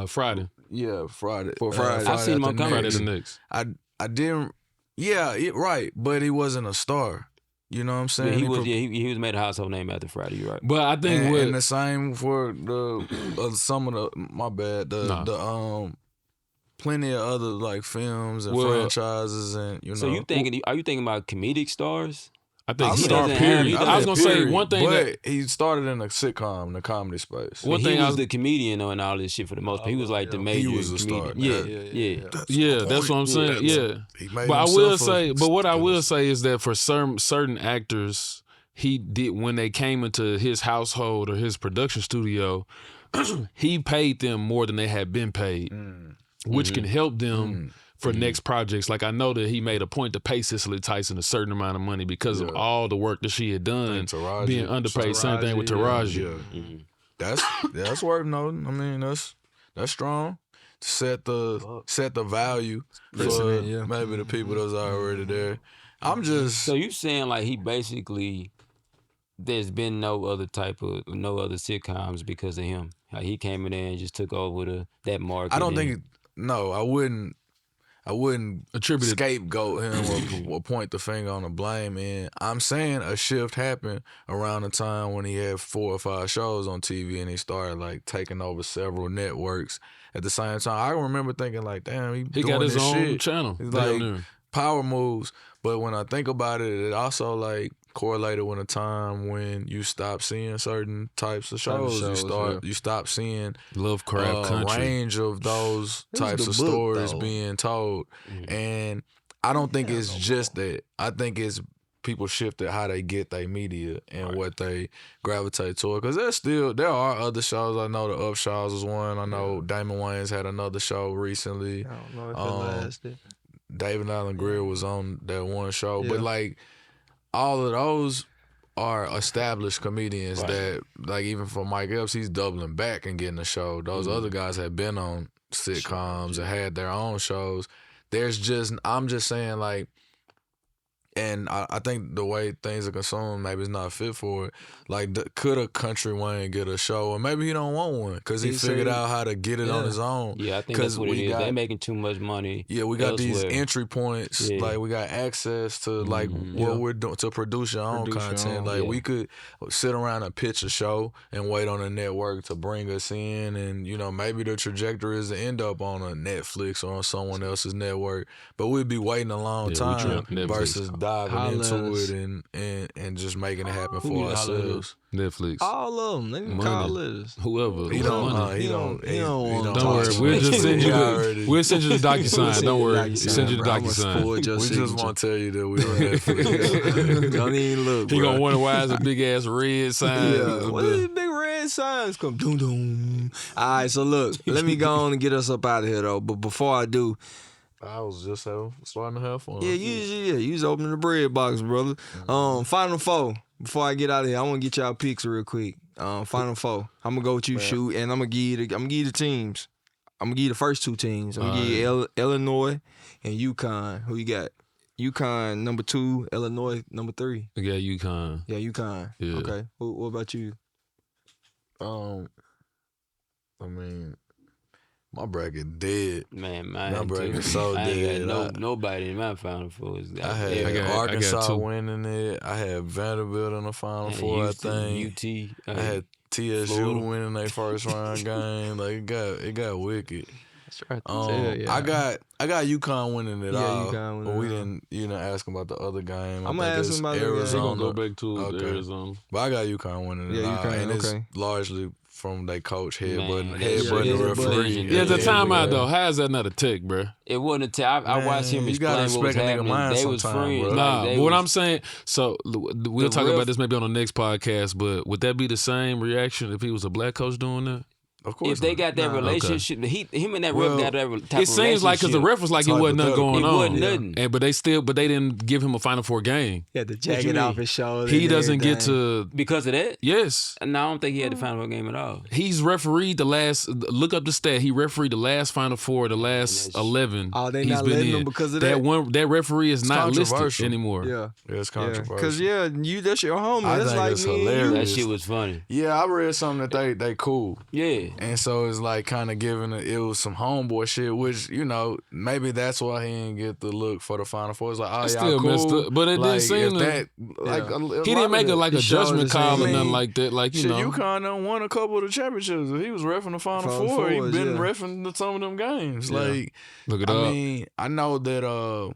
Speaker 3: Friday.
Speaker 4: Yeah, Friday.
Speaker 1: For Friday.
Speaker 2: I seen him on
Speaker 3: Friday
Speaker 2: Next.
Speaker 3: the next.
Speaker 4: I didn't. Yeah, right. But he wasn't a star. You know what I'm saying?
Speaker 2: He was made a household name after Friday. You're right.
Speaker 3: But I think
Speaker 4: and the same for the some of the my bad the plenty of other like films and franchises and
Speaker 2: So are you thinking about comedic stars?
Speaker 3: I think
Speaker 2: He
Speaker 3: star
Speaker 2: doesn't
Speaker 3: period.
Speaker 2: have-
Speaker 3: I was gonna say
Speaker 4: Period.
Speaker 3: one thing
Speaker 4: but
Speaker 3: that
Speaker 4: he started in a sitcom, the comedy space.
Speaker 3: One
Speaker 2: He
Speaker 3: thing
Speaker 2: was the comedian and all this shit for the most part. He was like the major
Speaker 4: He was a star.
Speaker 2: comedian. Yeah.
Speaker 3: yeah, that's what I'm saying. Yeah.
Speaker 4: He made
Speaker 3: But I will
Speaker 4: himself
Speaker 3: say,
Speaker 4: a-
Speaker 3: but what I will say is that for certain actors, he did when they came into his household or his production studio, he paid them more than they had been paid, which can help them for next projects. Like I know that he made a point to pay Cicely Tyson a certain amount of money because of all the work that she had done,
Speaker 4: And Taraji.
Speaker 3: being underpaid. Same thing with Taraji.
Speaker 4: Yeah. That's worth noting. I mean, that's strong. Set the value for
Speaker 1: Precedent, yeah.
Speaker 4: maybe the people that's already there. I'm just
Speaker 2: So you saying like he basically there's been no other sitcoms because of him. Like he came in there and just took over that market.
Speaker 4: I don't think I wouldn't
Speaker 3: Attribute it.
Speaker 4: scapegoat him or point the finger on the blame. And I'm saying a shift happened around the time when he had 4 or 5 shows on TV and he started like taking over several networks at the same time. I remember thinking like, damn, he doing
Speaker 3: got his
Speaker 4: this
Speaker 3: own
Speaker 4: shit.
Speaker 3: channel.
Speaker 4: He's
Speaker 3: Damn
Speaker 4: like
Speaker 3: near.
Speaker 4: power moves. But when I think about it, it also like correlated with a time when you stop seeing certain types of shows. You stop seeing
Speaker 3: Lovecraft Country.
Speaker 4: range of those types
Speaker 1: the
Speaker 4: of
Speaker 1: book,
Speaker 4: stories
Speaker 1: though.
Speaker 4: being told. And I don't think it's just that. I think it's people shifted how they get their media and what they gravitate toward. Because there are other shows. I know the Upshaws was one. I know Damon Wayans had another show recently.
Speaker 1: I don't know if it lasted.
Speaker 4: David Allen Greer was on that one show. But like all of those are established comedians that, like, even for Mike Epps, he's doubling back and getting a show. Those other guys have been on sitcoms and had their own shows. I'm just saying, like, and I think the way things are consumed, maybe it's not fit for it. Like, could a Country Wayne get a show? Or maybe he don't want one because he figured out how to get it on his own.
Speaker 2: Yeah, I think that's what it is. They're making too much money.
Speaker 4: Yeah, we got these
Speaker 2: elsewhere.
Speaker 4: entry points.
Speaker 2: Yeah.
Speaker 4: Like, we got access to, like, what we're doing to produce your own content. Like, we could sit around and pitch a show and wait on a network to bring us in. And, you know, maybe the trajectory is to end up on a Netflix or on someone else's network. But we'd be waiting a long time versus diving into it and just making it happen for ourselves.
Speaker 3: Netflix.
Speaker 1: All of them. They can call us.
Speaker 3: Whoever.
Speaker 4: He don't worry.
Speaker 3: Don't worry. We'll just send you the DocuSign. Don't worry. Send you the DocuSign.
Speaker 4: We just want to tell you that we on Netflix.
Speaker 1: Don't even look.
Speaker 3: He gonna wonder why it's a big ass red sign.
Speaker 1: Yeah. What are these big red signs come? Doom doom. All right, so look, let me go on and get us up out of here though. But before I do,
Speaker 4: I was just starting to have fun.
Speaker 1: you was opening the bread box, brother. Final four. Before I get out of here, I want to get y'all picks real quick. Final four. I'm gonna go with you, Shoot, and I'm gonna give you the teams. I'm gonna give you the first two teams. I'm gonna give you Illinois and UConn. Who you got? UConn number 2, Illinois number 3.
Speaker 3: I got UConn.
Speaker 1: Yeah, UConn.
Speaker 3: Yeah.
Speaker 1: Okay. What about you?
Speaker 4: I mean, my bracket dead.
Speaker 2: Man,
Speaker 4: My bracket so
Speaker 2: I ain't
Speaker 4: dead.
Speaker 2: got nobody in my Final Four.
Speaker 4: I had Arkansas winning it. I had Vanderbilt in the Final Four, I think.
Speaker 2: UT.
Speaker 4: I had TSU
Speaker 2: Florida.
Speaker 4: winning their first round game. Like, it got wicked.
Speaker 1: That's right.
Speaker 4: I got UConn winning it all.
Speaker 1: UConn winning
Speaker 4: but we
Speaker 1: it
Speaker 4: didn't, ask them about the other game.
Speaker 1: I'm gonna ask them about the other game.
Speaker 4: Arizona.
Speaker 3: We're gonna go back to Arizona.
Speaker 4: But I got UConn winning it all.
Speaker 1: UConn,
Speaker 4: And it's
Speaker 1: okay.
Speaker 4: largely from their coach headbutting
Speaker 2: yeah,
Speaker 4: the referee.
Speaker 3: Yeah, the timeout though. How is that not a tech, bro?
Speaker 2: It wasn't a I watched him
Speaker 4: you gotta
Speaker 2: explain what was
Speaker 4: respect a nigga
Speaker 2: happening.
Speaker 4: mind
Speaker 2: They was
Speaker 4: sometime,
Speaker 2: friends.
Speaker 4: bro.
Speaker 3: Nah,
Speaker 2: they
Speaker 3: but what
Speaker 2: was-
Speaker 3: I'm saying, so we'll talk about this maybe on the next podcast, but would that be the same reaction if he was a black coach doing that?
Speaker 4: Of course.
Speaker 2: If they
Speaker 4: not.
Speaker 2: got that relationship, him and that
Speaker 4: Well,
Speaker 2: ref got that type
Speaker 3: It seems like because the ref was like it wasn't nothing going
Speaker 2: It
Speaker 3: on,
Speaker 2: wasn't nothing.
Speaker 3: and but they didn't give him a Final Four game.
Speaker 1: Yeah, the
Speaker 2: you
Speaker 1: jacket off
Speaker 2: mean?
Speaker 1: his shoulder.
Speaker 3: He
Speaker 1: and
Speaker 3: doesn't get
Speaker 1: everything.
Speaker 3: to.
Speaker 2: Because of that?
Speaker 3: Yes,
Speaker 2: No, I don't think he had the Final Four game at all.
Speaker 3: he's refereed the last. Look up the stat. He refereed the last Final Four, the last 11.
Speaker 1: Oh, they
Speaker 3: he's
Speaker 1: not
Speaker 3: been
Speaker 1: letting
Speaker 3: in.
Speaker 1: him because of
Speaker 3: that
Speaker 1: that?
Speaker 3: one. That referee is not listed
Speaker 4: controversial.
Speaker 3: anymore.
Speaker 1: Yeah.
Speaker 4: It's controversial.
Speaker 1: Because that's your homie.
Speaker 4: I
Speaker 1: That's
Speaker 4: think
Speaker 1: like
Speaker 4: it's
Speaker 1: me and
Speaker 4: hilarious.
Speaker 2: That shit was funny.
Speaker 4: Yeah, I read something that they cool.
Speaker 2: Yeah.
Speaker 4: And so it's like kind of giving it was some homeboy shit, which, maybe that's why he didn't get the look for the Final Four. It's like, oh,
Speaker 3: It's
Speaker 4: y'all
Speaker 3: still
Speaker 4: cool.
Speaker 3: messed up, but it didn't
Speaker 4: Like,
Speaker 3: seem
Speaker 4: if
Speaker 3: to-
Speaker 4: that, like,
Speaker 3: He didn't make a
Speaker 1: He showed
Speaker 3: judgment
Speaker 1: his
Speaker 3: call or
Speaker 1: hand.
Speaker 3: nothing like that. Like
Speaker 4: Shit, UConn done won a couple of the championships. If he was reffing the Final Four, he
Speaker 1: Fours,
Speaker 4: been
Speaker 1: yeah.
Speaker 4: reffing some of them games.
Speaker 1: Yeah.
Speaker 4: Like,
Speaker 3: Look it
Speaker 4: I
Speaker 3: up.
Speaker 4: mean, I know that,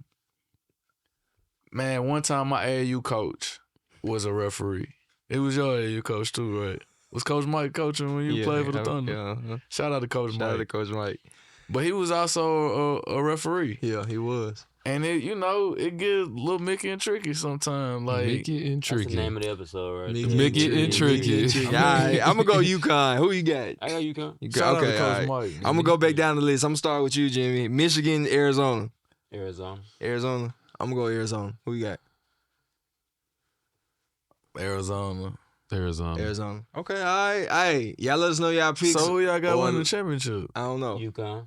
Speaker 4: man, one time my AAU coach was a referee. It was your AAU coach too, right? Was Coach Mike coaching when you played for the Thunder?
Speaker 1: Yeah.
Speaker 4: Shout out to Coach
Speaker 1: Shout
Speaker 4: Mike.
Speaker 1: out to Coach Mike.
Speaker 4: But he was also a referee.
Speaker 1: Yeah, he was.
Speaker 4: And it gets a little Mickey and tricky sometimes. Like,
Speaker 3: Mickey and
Speaker 2: That's the
Speaker 3: Tricky.
Speaker 2: name of the episode, right?
Speaker 3: Mickey and Tricky.
Speaker 1: All right, I'm going to go UConn. Who you got?
Speaker 2: I got UConn.
Speaker 1: You
Speaker 4: shout out to
Speaker 1: okay, all
Speaker 4: Coach
Speaker 1: right.
Speaker 4: Mike.
Speaker 1: I'm going to go back down the list. I'm going to start with you, Jimmy. Michigan, Arizona.
Speaker 2: Arizona.
Speaker 1: I'm going to go Arizona. Who you got?
Speaker 4: Arizona.
Speaker 1: Arizona. Okay, all right. Hey, y'all let us know y'all picks.
Speaker 4: So who y'all got
Speaker 1: or-
Speaker 4: winning the championship?
Speaker 1: I don't know.
Speaker 2: UConn.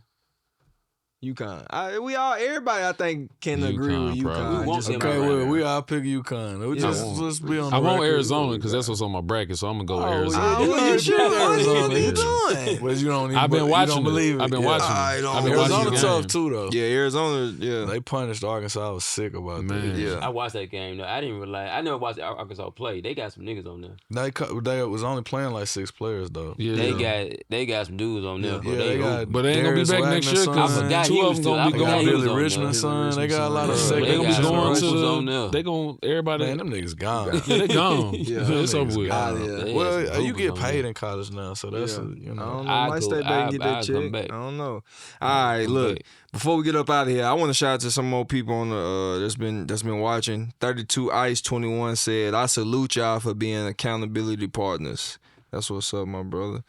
Speaker 1: UConn. Everybody I think can agree
Speaker 3: UConn,
Speaker 1: with UConn.
Speaker 3: probably.
Speaker 2: We want
Speaker 1: Just
Speaker 2: them
Speaker 1: about
Speaker 4: Okay,
Speaker 2: right
Speaker 4: well,
Speaker 2: now.
Speaker 4: we all pick UConn. We
Speaker 1: Yeah.
Speaker 4: just be on the
Speaker 3: I want
Speaker 4: record.
Speaker 3: Arizona because that's what's on my bracket, so I'm gonna go with
Speaker 4: Oh,
Speaker 3: Arizona.
Speaker 4: yeah,
Speaker 1: Oh,
Speaker 4: you
Speaker 1: you sure?
Speaker 4: pick
Speaker 1: What
Speaker 4: Arizona.
Speaker 1: are you doing?
Speaker 4: But you don't even
Speaker 3: I've been
Speaker 4: you
Speaker 3: watching
Speaker 4: don't
Speaker 3: it.
Speaker 4: believe it.
Speaker 3: I've been
Speaker 4: Yeah.
Speaker 3: watching it.
Speaker 1: I don't-
Speaker 3: I've been watching
Speaker 4: Arizona
Speaker 3: the
Speaker 4: tough
Speaker 3: game.
Speaker 4: too, though.
Speaker 1: Yeah, Arizona. Yeah.
Speaker 4: They punished Arkansas. I was sick about
Speaker 3: Man.
Speaker 4: that.
Speaker 1: Yeah.
Speaker 2: I watched that game. No, I didn't realize. I never watched Arkansas play. They got some niggas on there.
Speaker 4: They was only playing like 6 players though.
Speaker 3: Yeah.
Speaker 2: They got some dudes on there.
Speaker 1: Yeah.
Speaker 2: Bro.
Speaker 4: Yeah, they got.
Speaker 3: But they ain't gonna be
Speaker 4: Darius
Speaker 3: back next
Speaker 4: Wagner's
Speaker 3: year
Speaker 4: son.
Speaker 2: I forgot
Speaker 3: two
Speaker 2: he
Speaker 3: of
Speaker 2: was
Speaker 3: them
Speaker 2: still.
Speaker 3: gonna
Speaker 2: I
Speaker 3: be
Speaker 2: forgot
Speaker 3: gone.
Speaker 2: he was
Speaker 4: Billy
Speaker 2: on there.
Speaker 4: Richmond's son. They got a lot of
Speaker 1: Yeah.
Speaker 4: second.
Speaker 2: They
Speaker 3: They gonna
Speaker 2: got
Speaker 3: be
Speaker 2: some
Speaker 3: going to
Speaker 2: rifles on there.
Speaker 3: the. They gonna everybody.
Speaker 4: Man, them niggas gone.
Speaker 3: Yeah, they gone.
Speaker 1: Yeah.
Speaker 3: It's
Speaker 4: Them
Speaker 3: over
Speaker 4: niggas
Speaker 3: with.
Speaker 4: gone.
Speaker 1: Yeah.
Speaker 2: They
Speaker 4: Well,
Speaker 2: had some
Speaker 4: you
Speaker 2: hoopers
Speaker 4: get
Speaker 2: on
Speaker 4: paid
Speaker 2: there.
Speaker 4: in college now, so that's
Speaker 1: Yeah.
Speaker 4: you
Speaker 1: I
Speaker 4: know.
Speaker 1: don't know.
Speaker 2: I
Speaker 1: Might
Speaker 2: go-
Speaker 1: stay back and get that
Speaker 2: I'll come
Speaker 1: check.
Speaker 2: back.
Speaker 1: I don't know. All right, look. Before we get up out of here, I want to shout out to some more people on the that's been watching. 32 Ice 21 said, "I salute y'all for being accountability partners." That's what's up, my brother.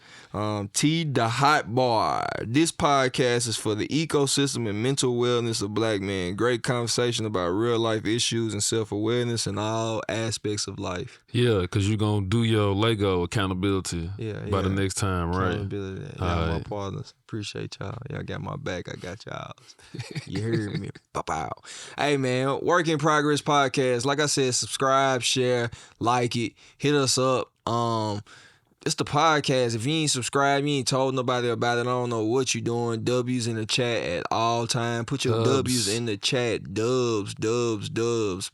Speaker 1: T the Hot Bar. This podcast is for the ecosystem and mental wellness of black men. Great conversation about real life issues and self-awareness in all aspects of life.
Speaker 3: Yeah, because you're going to do your Lego accountability
Speaker 1: Yeah,
Speaker 3: by the next time, right?
Speaker 1: Accountability. Y'all my partners. Appreciate y'all. Y'all got my back. I got y'all's. You heard me. Pow. Hey, man. Work in Progress podcast. Like I said, subscribe, share, like it. Hit us up. It's the podcast. If you ain't subscribed, you ain't told nobody about it, I don't know what you doing. W's in the chat at all time. Put your W's in the chat. Dubs.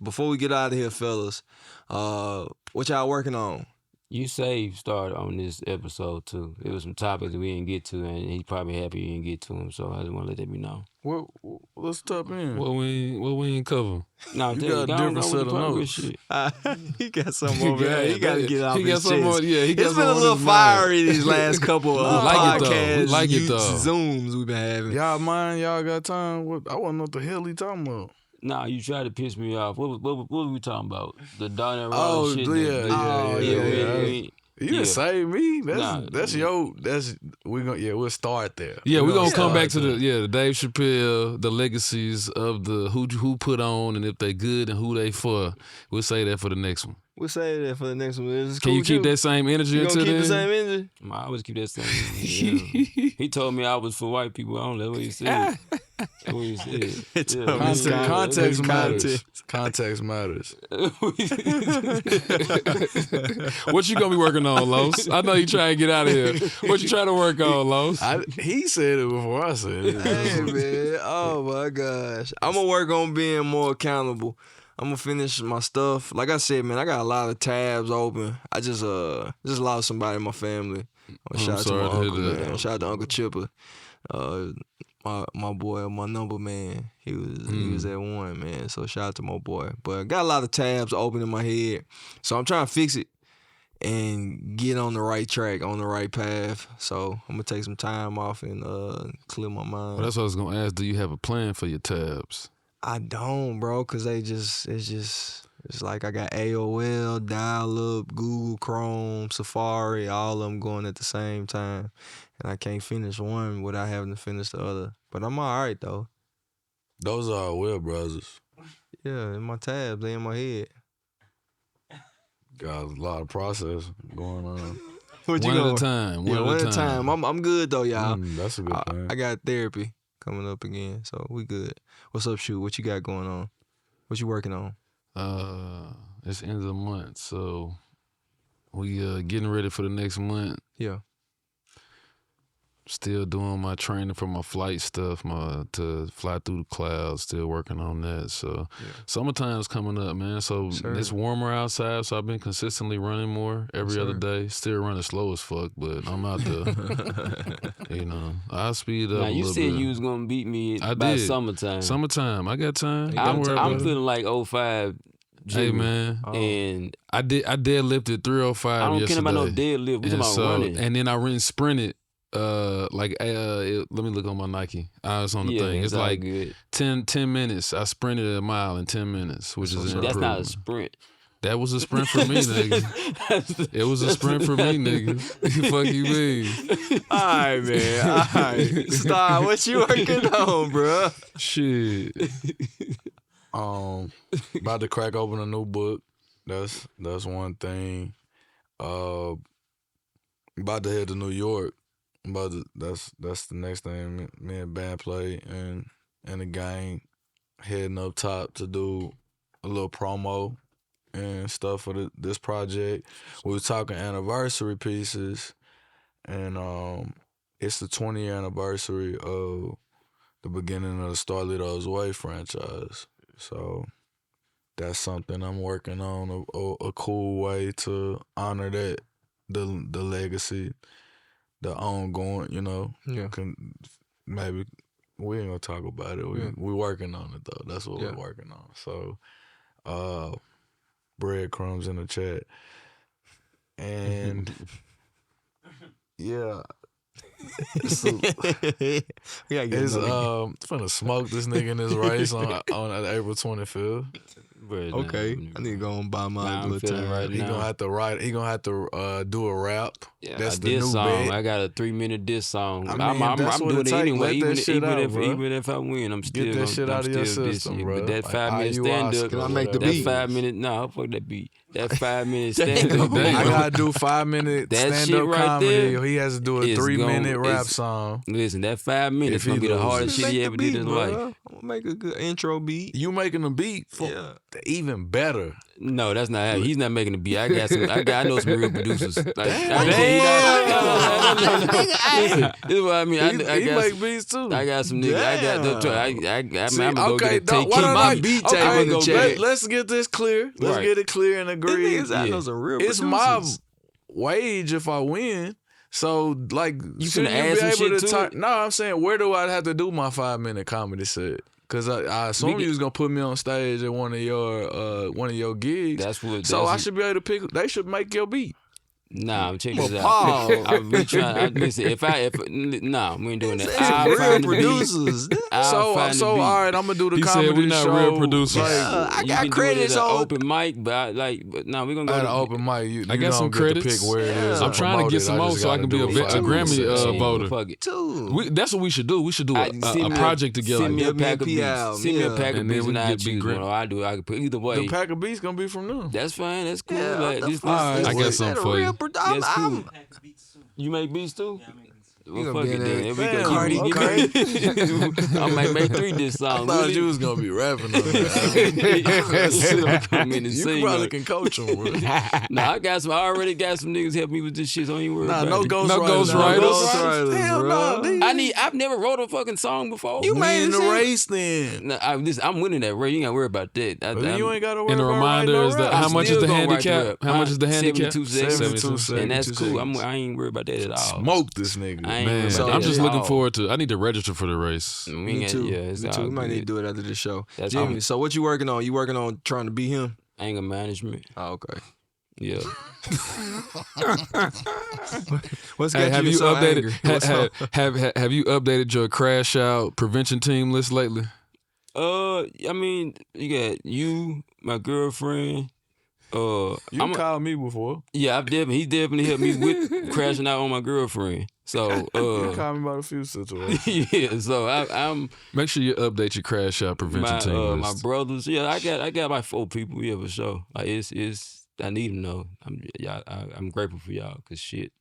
Speaker 1: Before we get out of here, fellas, what y'all working on?
Speaker 2: You saved started on this episode too. It was some topics we didn't get to, and he's probably happy you didn't get to him. So I just want to let that be known.
Speaker 4: Well, let's tap in.
Speaker 3: What we ain't cover?
Speaker 2: No,
Speaker 4: You got a different set of notes.
Speaker 2: Shit.
Speaker 1: He got something over there. He got to get off
Speaker 3: He got
Speaker 1: his
Speaker 3: something
Speaker 1: chest.
Speaker 3: on, yeah, he got
Speaker 1: It's been a
Speaker 3: something on
Speaker 1: little
Speaker 3: his mind.
Speaker 1: fiery these last couple of
Speaker 3: like it though.
Speaker 1: podcasts,
Speaker 3: Like it though.
Speaker 1: Zooms we've been having.
Speaker 4: Y'all mind? Y'all got time? I want to know what the hell he talking about.
Speaker 2: Nah, you tried to piss me off. What were we talking about? The Donald
Speaker 4: Oh,
Speaker 2: shit.
Speaker 4: yeah. You didn't say me. We'll start there.
Speaker 3: Yeah, we're gonna come
Speaker 4: start
Speaker 3: back to
Speaker 4: there.
Speaker 3: the Dave Chappelle, the legacies of the who put on and if they good and who they for. We'll say that for the next one.
Speaker 1: We'll say that for the next one. It's
Speaker 3: Can
Speaker 1: cool
Speaker 3: you keep
Speaker 1: too.
Speaker 3: that same energy
Speaker 1: You gonna
Speaker 3: until
Speaker 1: keep the
Speaker 3: then?
Speaker 1: same energy?
Speaker 2: I always keep that same. Yeah. He told me I was for white people. I don't know what he said. That's what he said. Yeah.
Speaker 4: Context matters. Context matters.
Speaker 3: What you gonna be working on, Los? I know you trying to get out of here. What you trying to work on, Los?
Speaker 4: He said it before I said it.
Speaker 1: Hey, man. Oh, my gosh. I'm going to work on being more accountable. I'm going to finish my stuff. Like I said, man, I got a lot of tabs open. I just lost somebody in my family. Shout out to my uncle, man. Shout out to Uncle Chipper. My boy, my number man, he was at one, man. So shout out to my boy. But I got a lot of tabs open in my head. So I'm trying to fix it and get on the right track, on the right path. So I'm gonna take some time off and clear my mind.
Speaker 3: Well, that's what I was gonna ask. Do you have a plan for your tabs?
Speaker 1: I don't, bro, cause it's like I got AOL, dial-up, Google Chrome, Safari, all of them going at the same time, and I can't finish one without having to finish the other. But I'm all right though.
Speaker 4: Those are our Will brothers.
Speaker 1: Yeah, in my tabs, they in my head.
Speaker 4: Got a lot of process going on.
Speaker 1: What you
Speaker 3: One
Speaker 1: going?
Speaker 3: at a time.
Speaker 1: One at a time. I'm good though, y'all.
Speaker 4: That's a good thing.
Speaker 1: I got therapy coming up again, so we good. What's up, Shoot? What you got going on? What you working on?
Speaker 3: It's the end of the month, so we getting ready for the next month.
Speaker 1: Yeah.
Speaker 3: Still doing my training for my flight stuff, to fly through the clouds. Still working on that. So summertime's coming up, man. So it's warmer outside, so I've been consistently running more every other day. Still running slow as fuck, but I'm out there. I'll speed up.
Speaker 2: Now
Speaker 3: a
Speaker 2: you
Speaker 3: little
Speaker 2: said
Speaker 3: bit.
Speaker 2: you was gonna beat me
Speaker 3: I
Speaker 2: by
Speaker 3: did.
Speaker 2: summertime.
Speaker 3: Summertime, I got time. Don't worry
Speaker 2: I'm
Speaker 3: about it.
Speaker 2: feeling like 05.
Speaker 3: Hey
Speaker 2: Jimmy.
Speaker 3: man,
Speaker 2: And
Speaker 3: I deadlifted 305
Speaker 2: I don't
Speaker 3: yesterday.
Speaker 2: care about no deadlift. We talking about running.
Speaker 3: And then I ran sprinted. Let me look on my Nike. I was on the thing. It's
Speaker 2: all
Speaker 3: like
Speaker 2: good.
Speaker 3: 10 minutes. I sprinted a mile in 10 minutes, which is an
Speaker 2: That's not a
Speaker 3: improvement.
Speaker 2: sprint.
Speaker 3: That was a sprint for me, nigga. It was a sprint for me, nigga. Fuck you mean?
Speaker 1: All right, man. All right. Stop. What you working on, bro?
Speaker 3: Shit.
Speaker 4: About to crack open a new book. That's one thing. About to head to New York. That's the next thing. Me and band play and the gang heading up top to do a little promo and stuff for this project. We were talking anniversary pieces, and it's the 20th anniversary of the beginning of the Starlito's Way franchise. So that's something I'm working on, a cool way to honor that, the legacy, the ongoing,
Speaker 1: Yeah.
Speaker 4: Maybe we ain't gonna talk about it. We working on it though. That's what we're working on. So breadcrumbs in the chat. And yeah. It's finna smoke this nigga in this race on April 25th.
Speaker 1: Okay. I need to go and buy my little time.
Speaker 2: right
Speaker 4: He
Speaker 2: now.
Speaker 4: gonna have to write. He gonna have to do a rap.
Speaker 2: Yeah,
Speaker 4: That's
Speaker 2: a
Speaker 4: the
Speaker 2: diss
Speaker 4: new
Speaker 2: song.
Speaker 4: bet.
Speaker 2: I got a 3-minute diss song.
Speaker 4: I mean, that's
Speaker 2: I'm
Speaker 4: what
Speaker 2: doing
Speaker 4: it
Speaker 2: it
Speaker 4: take.
Speaker 2: anyway.
Speaker 4: Let that shit out, bro.
Speaker 2: Even if I win, I'm still
Speaker 4: Get that
Speaker 2: gonna,
Speaker 4: shit
Speaker 2: I'm
Speaker 4: out of your
Speaker 2: still
Speaker 4: system,
Speaker 2: dissing you.
Speaker 4: bro.
Speaker 2: But that
Speaker 4: Like
Speaker 2: 5-minute stand up.
Speaker 1: Can I make the
Speaker 2: That
Speaker 1: beat?
Speaker 2: 5 minute. Nah, fuck that beat. That 5-minute stand up.
Speaker 3: Damn.
Speaker 4: I gotta do 5-minute
Speaker 2: That
Speaker 4: stand
Speaker 2: shit
Speaker 4: up
Speaker 2: right
Speaker 4: comedy.
Speaker 2: there
Speaker 4: He has to do a
Speaker 2: is
Speaker 4: 3-minute
Speaker 2: gon-
Speaker 4: rap
Speaker 2: is-
Speaker 4: song.
Speaker 2: Listen, that 5 minutes
Speaker 4: If he
Speaker 2: gonna be the
Speaker 4: loses.
Speaker 2: hardest shit
Speaker 1: Make
Speaker 2: he
Speaker 1: the
Speaker 2: ever
Speaker 1: beat,
Speaker 2: did in his
Speaker 1: bro.
Speaker 2: life.
Speaker 1: I'm gonna make a good intro beat.
Speaker 4: You making a beat for
Speaker 1: Yeah.
Speaker 4: even better.
Speaker 2: No, that's not. He's not making the beat. I know some real producers. Like,
Speaker 4: Damn.
Speaker 2: Listen, this is what I mean. I
Speaker 4: He
Speaker 2: got
Speaker 4: make
Speaker 2: some,
Speaker 4: beats too.
Speaker 2: I got some niggas.
Speaker 4: See,
Speaker 2: I'm gonna go
Speaker 4: okay,
Speaker 2: get a
Speaker 4: dog,
Speaker 2: take
Speaker 4: why don't
Speaker 1: my
Speaker 4: I-
Speaker 1: beat
Speaker 4: okay,
Speaker 1: tape in the chat.
Speaker 4: Let's get this clear. Let's
Speaker 2: Right.
Speaker 4: get it clear and agree.
Speaker 1: I know some real
Speaker 4: It's
Speaker 1: producers.
Speaker 4: my wage if I win. So like,
Speaker 2: You
Speaker 4: shouldn't
Speaker 2: finna add some
Speaker 4: be
Speaker 2: shit
Speaker 4: able
Speaker 2: to
Speaker 4: to
Speaker 2: it?
Speaker 4: No, I'm saying where do I have to do my 5-minute comedy set? Cause I assume you was gonna put me on stage at one of your gigs.
Speaker 2: That's what.
Speaker 4: So I
Speaker 2: that's-
Speaker 4: should be able to pick. They should make your beat.
Speaker 2: Nah, I'm checking this
Speaker 1: Well,
Speaker 2: out.
Speaker 1: Paul.
Speaker 2: I'm trying. Listen, nah, we ain't doing that. I'll
Speaker 1: Real
Speaker 2: find the beat.
Speaker 1: producers.
Speaker 2: I'll find the
Speaker 4: So
Speaker 2: beat.
Speaker 4: all right, I'm gonna do the
Speaker 3: He said
Speaker 4: comedy
Speaker 3: we not
Speaker 4: show.
Speaker 3: real producers.
Speaker 4: Like,
Speaker 1: I
Speaker 2: You
Speaker 1: got
Speaker 2: can
Speaker 1: credits
Speaker 2: do it at
Speaker 1: on-
Speaker 2: an open mic, but we're gonna go
Speaker 4: at
Speaker 2: to
Speaker 4: an open mic, you
Speaker 3: I got
Speaker 4: don't
Speaker 3: some
Speaker 4: get
Speaker 3: credits.
Speaker 4: to pick where it is.
Speaker 1: I'm
Speaker 4: and
Speaker 3: trying to
Speaker 4: promote
Speaker 3: get
Speaker 4: it.
Speaker 3: some more
Speaker 4: just
Speaker 3: so I
Speaker 4: gotta
Speaker 3: can be
Speaker 4: do
Speaker 3: a
Speaker 4: it.
Speaker 3: Grammy voter.
Speaker 2: Fuck it.
Speaker 1: Two.
Speaker 3: That's what we should do. We should do a
Speaker 2: Send me
Speaker 3: project together.
Speaker 2: Send me a
Speaker 1: Give me a
Speaker 2: pack of
Speaker 1: P
Speaker 2: beats.
Speaker 1: album,
Speaker 2: Send me a
Speaker 1: yeah.
Speaker 2: pack of
Speaker 3: And then
Speaker 2: beats
Speaker 3: we
Speaker 2: and
Speaker 3: can
Speaker 2: I
Speaker 3: get big
Speaker 2: choose
Speaker 3: grip.
Speaker 2: one. Or I can put either way.
Speaker 4: The pack of beats gonna be from them.
Speaker 2: That's fine. That's cool.
Speaker 1: Yeah,
Speaker 2: Like,
Speaker 1: what
Speaker 2: this,
Speaker 1: the fuck?
Speaker 4: Alright,
Speaker 3: I got something for you.
Speaker 2: That's
Speaker 1: I'm,
Speaker 2: cool. You make beats too? Well,
Speaker 1: gonna
Speaker 2: fuck
Speaker 1: be
Speaker 2: it
Speaker 1: in
Speaker 2: then.
Speaker 1: there.
Speaker 2: If we
Speaker 4: Damn,
Speaker 2: can give me, I might make 3 this
Speaker 4: I
Speaker 2: song.
Speaker 4: thought
Speaker 2: Really?
Speaker 4: you was gonna be rapping on that. You probably can coach them. Bro.
Speaker 2: Nah, I already got some niggas help me with this shit. So don't even worry
Speaker 4: Nah,
Speaker 2: about
Speaker 4: no
Speaker 2: it.
Speaker 4: ghostwriters.
Speaker 3: ghostwriters.
Speaker 4: Hell no.
Speaker 2: I've never wrote a fucking song before.
Speaker 1: You made
Speaker 4: in
Speaker 1: it
Speaker 4: the
Speaker 1: seem-
Speaker 4: race then.
Speaker 2: Nah, I'm winning that race. You ain't gotta worry about that.
Speaker 4: Well, then you ain't gotta worry
Speaker 3: And the
Speaker 4: about
Speaker 3: reminder
Speaker 4: writing no
Speaker 3: is that
Speaker 4: rap.
Speaker 3: how much is
Speaker 2: still
Speaker 3: the
Speaker 2: gonna write
Speaker 3: handicap?
Speaker 2: rap.
Speaker 3: How much is the handicap?
Speaker 2: 72 seconds.
Speaker 4: 72
Speaker 2: And that's
Speaker 4: seconds.
Speaker 2: cool. I ain't worried about that at all.
Speaker 4: Smoke this nigga.
Speaker 2: I ain't
Speaker 3: Man,
Speaker 2: worried about
Speaker 3: I'm
Speaker 2: that
Speaker 3: just
Speaker 2: at
Speaker 3: looking
Speaker 2: all.
Speaker 3: forward to. I need to register for the race.
Speaker 2: We
Speaker 1: Me
Speaker 2: ain't-
Speaker 1: too.
Speaker 2: Yeah, it's
Speaker 1: Me too.
Speaker 2: all
Speaker 1: We might need to
Speaker 2: good.
Speaker 1: do it after the show.
Speaker 2: That's
Speaker 1: Jimmy,
Speaker 2: all.
Speaker 1: so what you working on? You working on trying to beat him?
Speaker 2: Anger management.
Speaker 1: Oh, okay.
Speaker 2: Yeah.
Speaker 1: What's
Speaker 3: Hey,
Speaker 1: got
Speaker 3: have
Speaker 1: you
Speaker 3: you
Speaker 1: so
Speaker 3: updated?
Speaker 1: angry? What's up?
Speaker 3: Have you updated your crash out prevention team list lately?
Speaker 2: I mean, you got you, my girlfriend.
Speaker 4: You called me before.
Speaker 2: Yeah, he definitely helped me with crashing out on my girlfriend. So,
Speaker 4: You called me about a few situations.
Speaker 2: yeah. So I'm
Speaker 3: Make sure you update your crash out prevention team
Speaker 2: my
Speaker 3: list.
Speaker 2: brothers. Yeah, I got like 4 people. Yeah, for sure. Like it's I need them though. I'm grateful for y'all because shit.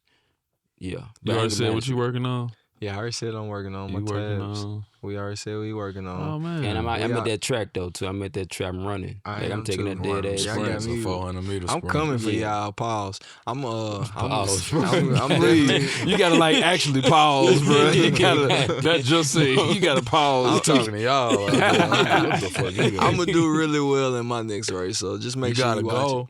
Speaker 2: Yeah.
Speaker 3: You already said what you working on.
Speaker 1: Yeah, I already said I'm working on my
Speaker 3: You working
Speaker 1: tabs.
Speaker 3: on?
Speaker 1: We already said we working on.
Speaker 3: Oh man.
Speaker 2: And I'm
Speaker 1: Yeah.
Speaker 2: at that track though too. I'm at that track. I'm running.
Speaker 1: I
Speaker 2: Like I'm
Speaker 1: am
Speaker 2: taking
Speaker 1: too.
Speaker 2: that dead ass
Speaker 1: Yeah, I got
Speaker 2: sprint.
Speaker 1: me.
Speaker 4: 400 meter
Speaker 1: I'm
Speaker 4: sprint.
Speaker 1: coming for
Speaker 2: Yeah.
Speaker 1: y'all. Pause. I'm
Speaker 2: Pause.
Speaker 1: I'm leaving.
Speaker 3: You gotta like actually pause, bro. You gotta that just said you gotta
Speaker 4: I'm
Speaker 3: pause.
Speaker 4: talking to y'all. Out there. What the fuck you
Speaker 1: I'm gonna do really well in my next race. So just make
Speaker 4: You
Speaker 1: sure
Speaker 4: gotta
Speaker 1: you watch
Speaker 4: go.
Speaker 1: it.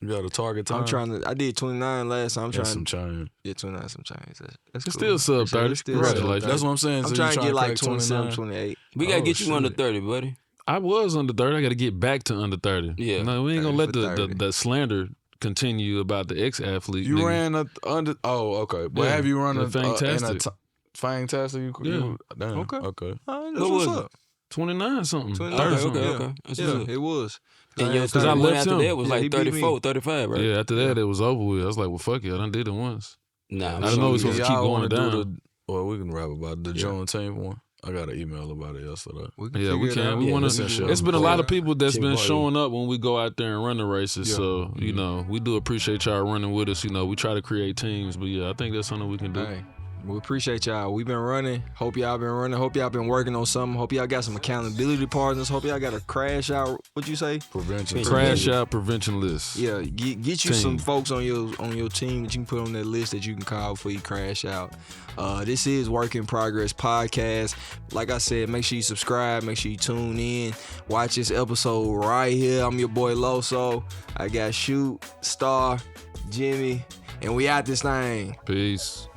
Speaker 4: You got a target time.
Speaker 1: I'm trying to. I did 29 last time. I'm
Speaker 4: That's
Speaker 1: trying
Speaker 4: some
Speaker 1: to
Speaker 4: change.
Speaker 1: get 29 some change. That's
Speaker 3: It's
Speaker 1: cool.
Speaker 3: still sub
Speaker 1: Appreciate it.
Speaker 3: 30.
Speaker 1: It's still sub
Speaker 3: Congratulations.
Speaker 1: 30.
Speaker 4: That's what I'm saying.
Speaker 1: I'm
Speaker 4: So
Speaker 1: trying
Speaker 4: you
Speaker 1: to get like
Speaker 4: crack
Speaker 1: 27,
Speaker 4: 29?
Speaker 1: 28.
Speaker 2: We gotta
Speaker 4: Oh,
Speaker 2: get you under
Speaker 4: shit.
Speaker 2: 30, buddy.
Speaker 3: I was under 30. I gotta get back to under 30.
Speaker 2: Yeah.
Speaker 3: No, we ain't
Speaker 1: 30
Speaker 3: gonna let
Speaker 1: for
Speaker 3: the
Speaker 1: 30.
Speaker 3: the slander continue about the ex-athlete.
Speaker 4: You
Speaker 3: nigga.
Speaker 4: ran under. Oh, okay. But
Speaker 3: Yeah,
Speaker 4: have you run
Speaker 3: the
Speaker 4: a
Speaker 3: Fantastic.
Speaker 4: Fantastic?
Speaker 3: Yeah.
Speaker 4: Damn.
Speaker 1: Okay.
Speaker 4: Okay.
Speaker 1: That's
Speaker 2: What
Speaker 1: what's
Speaker 2: was
Speaker 1: up.
Speaker 3: 29 something.
Speaker 1: 29.
Speaker 3: 30
Speaker 2: Okay,
Speaker 3: something.
Speaker 2: okay. That's
Speaker 1: Yeah,
Speaker 2: what's up.
Speaker 1: it was.
Speaker 2: And your
Speaker 1: Cause
Speaker 3: I
Speaker 2: one
Speaker 3: left
Speaker 2: after
Speaker 3: him.
Speaker 2: that was
Speaker 1: Yeah, he
Speaker 2: like
Speaker 1: beat me.
Speaker 2: 34, 35, right?
Speaker 3: Yeah, after that it was over with. I was like, well, fuck it. I done did it once.
Speaker 2: Nah,
Speaker 3: I don't know. It's supposed to keep
Speaker 4: Y'all
Speaker 3: going
Speaker 4: wanna do
Speaker 3: down.
Speaker 4: Well, we can rap about the
Speaker 1: Yeah.
Speaker 4: Juneteenth one. I got an email about it yesterday.
Speaker 3: Yeah, we can. We
Speaker 2: Yeah,
Speaker 3: want
Speaker 2: this
Speaker 3: to.
Speaker 2: is
Speaker 4: shit.
Speaker 3: It's been a lot of people that's
Speaker 2: Chick
Speaker 3: been
Speaker 2: party.
Speaker 3: showing up when we go out there and run the races.
Speaker 1: Yeah.
Speaker 3: So you know, we do appreciate y'all running with us. You know, we try to create teams, but yeah, I think that's something we can do.
Speaker 1: Hey, we appreciate y'all. We've been running. Hope y'all been running. Hope y'all been working on something. Hope y'all got some accountability partners. Hope y'all got a crash out. What'd you say?
Speaker 4: Prevention.
Speaker 3: Crash out prevention list.
Speaker 1: Yeah, get you some
Speaker 3: Team.
Speaker 1: folks on your team that you can put on that list that you can call before you crash out. This is Work in Progress podcast. Like I said, make sure you subscribe. Make sure you tune in. Watch this episode right here. I'm your boy Loso. I got Shoot, Star, Jimmy, and we out this thing.
Speaker 3: Peace.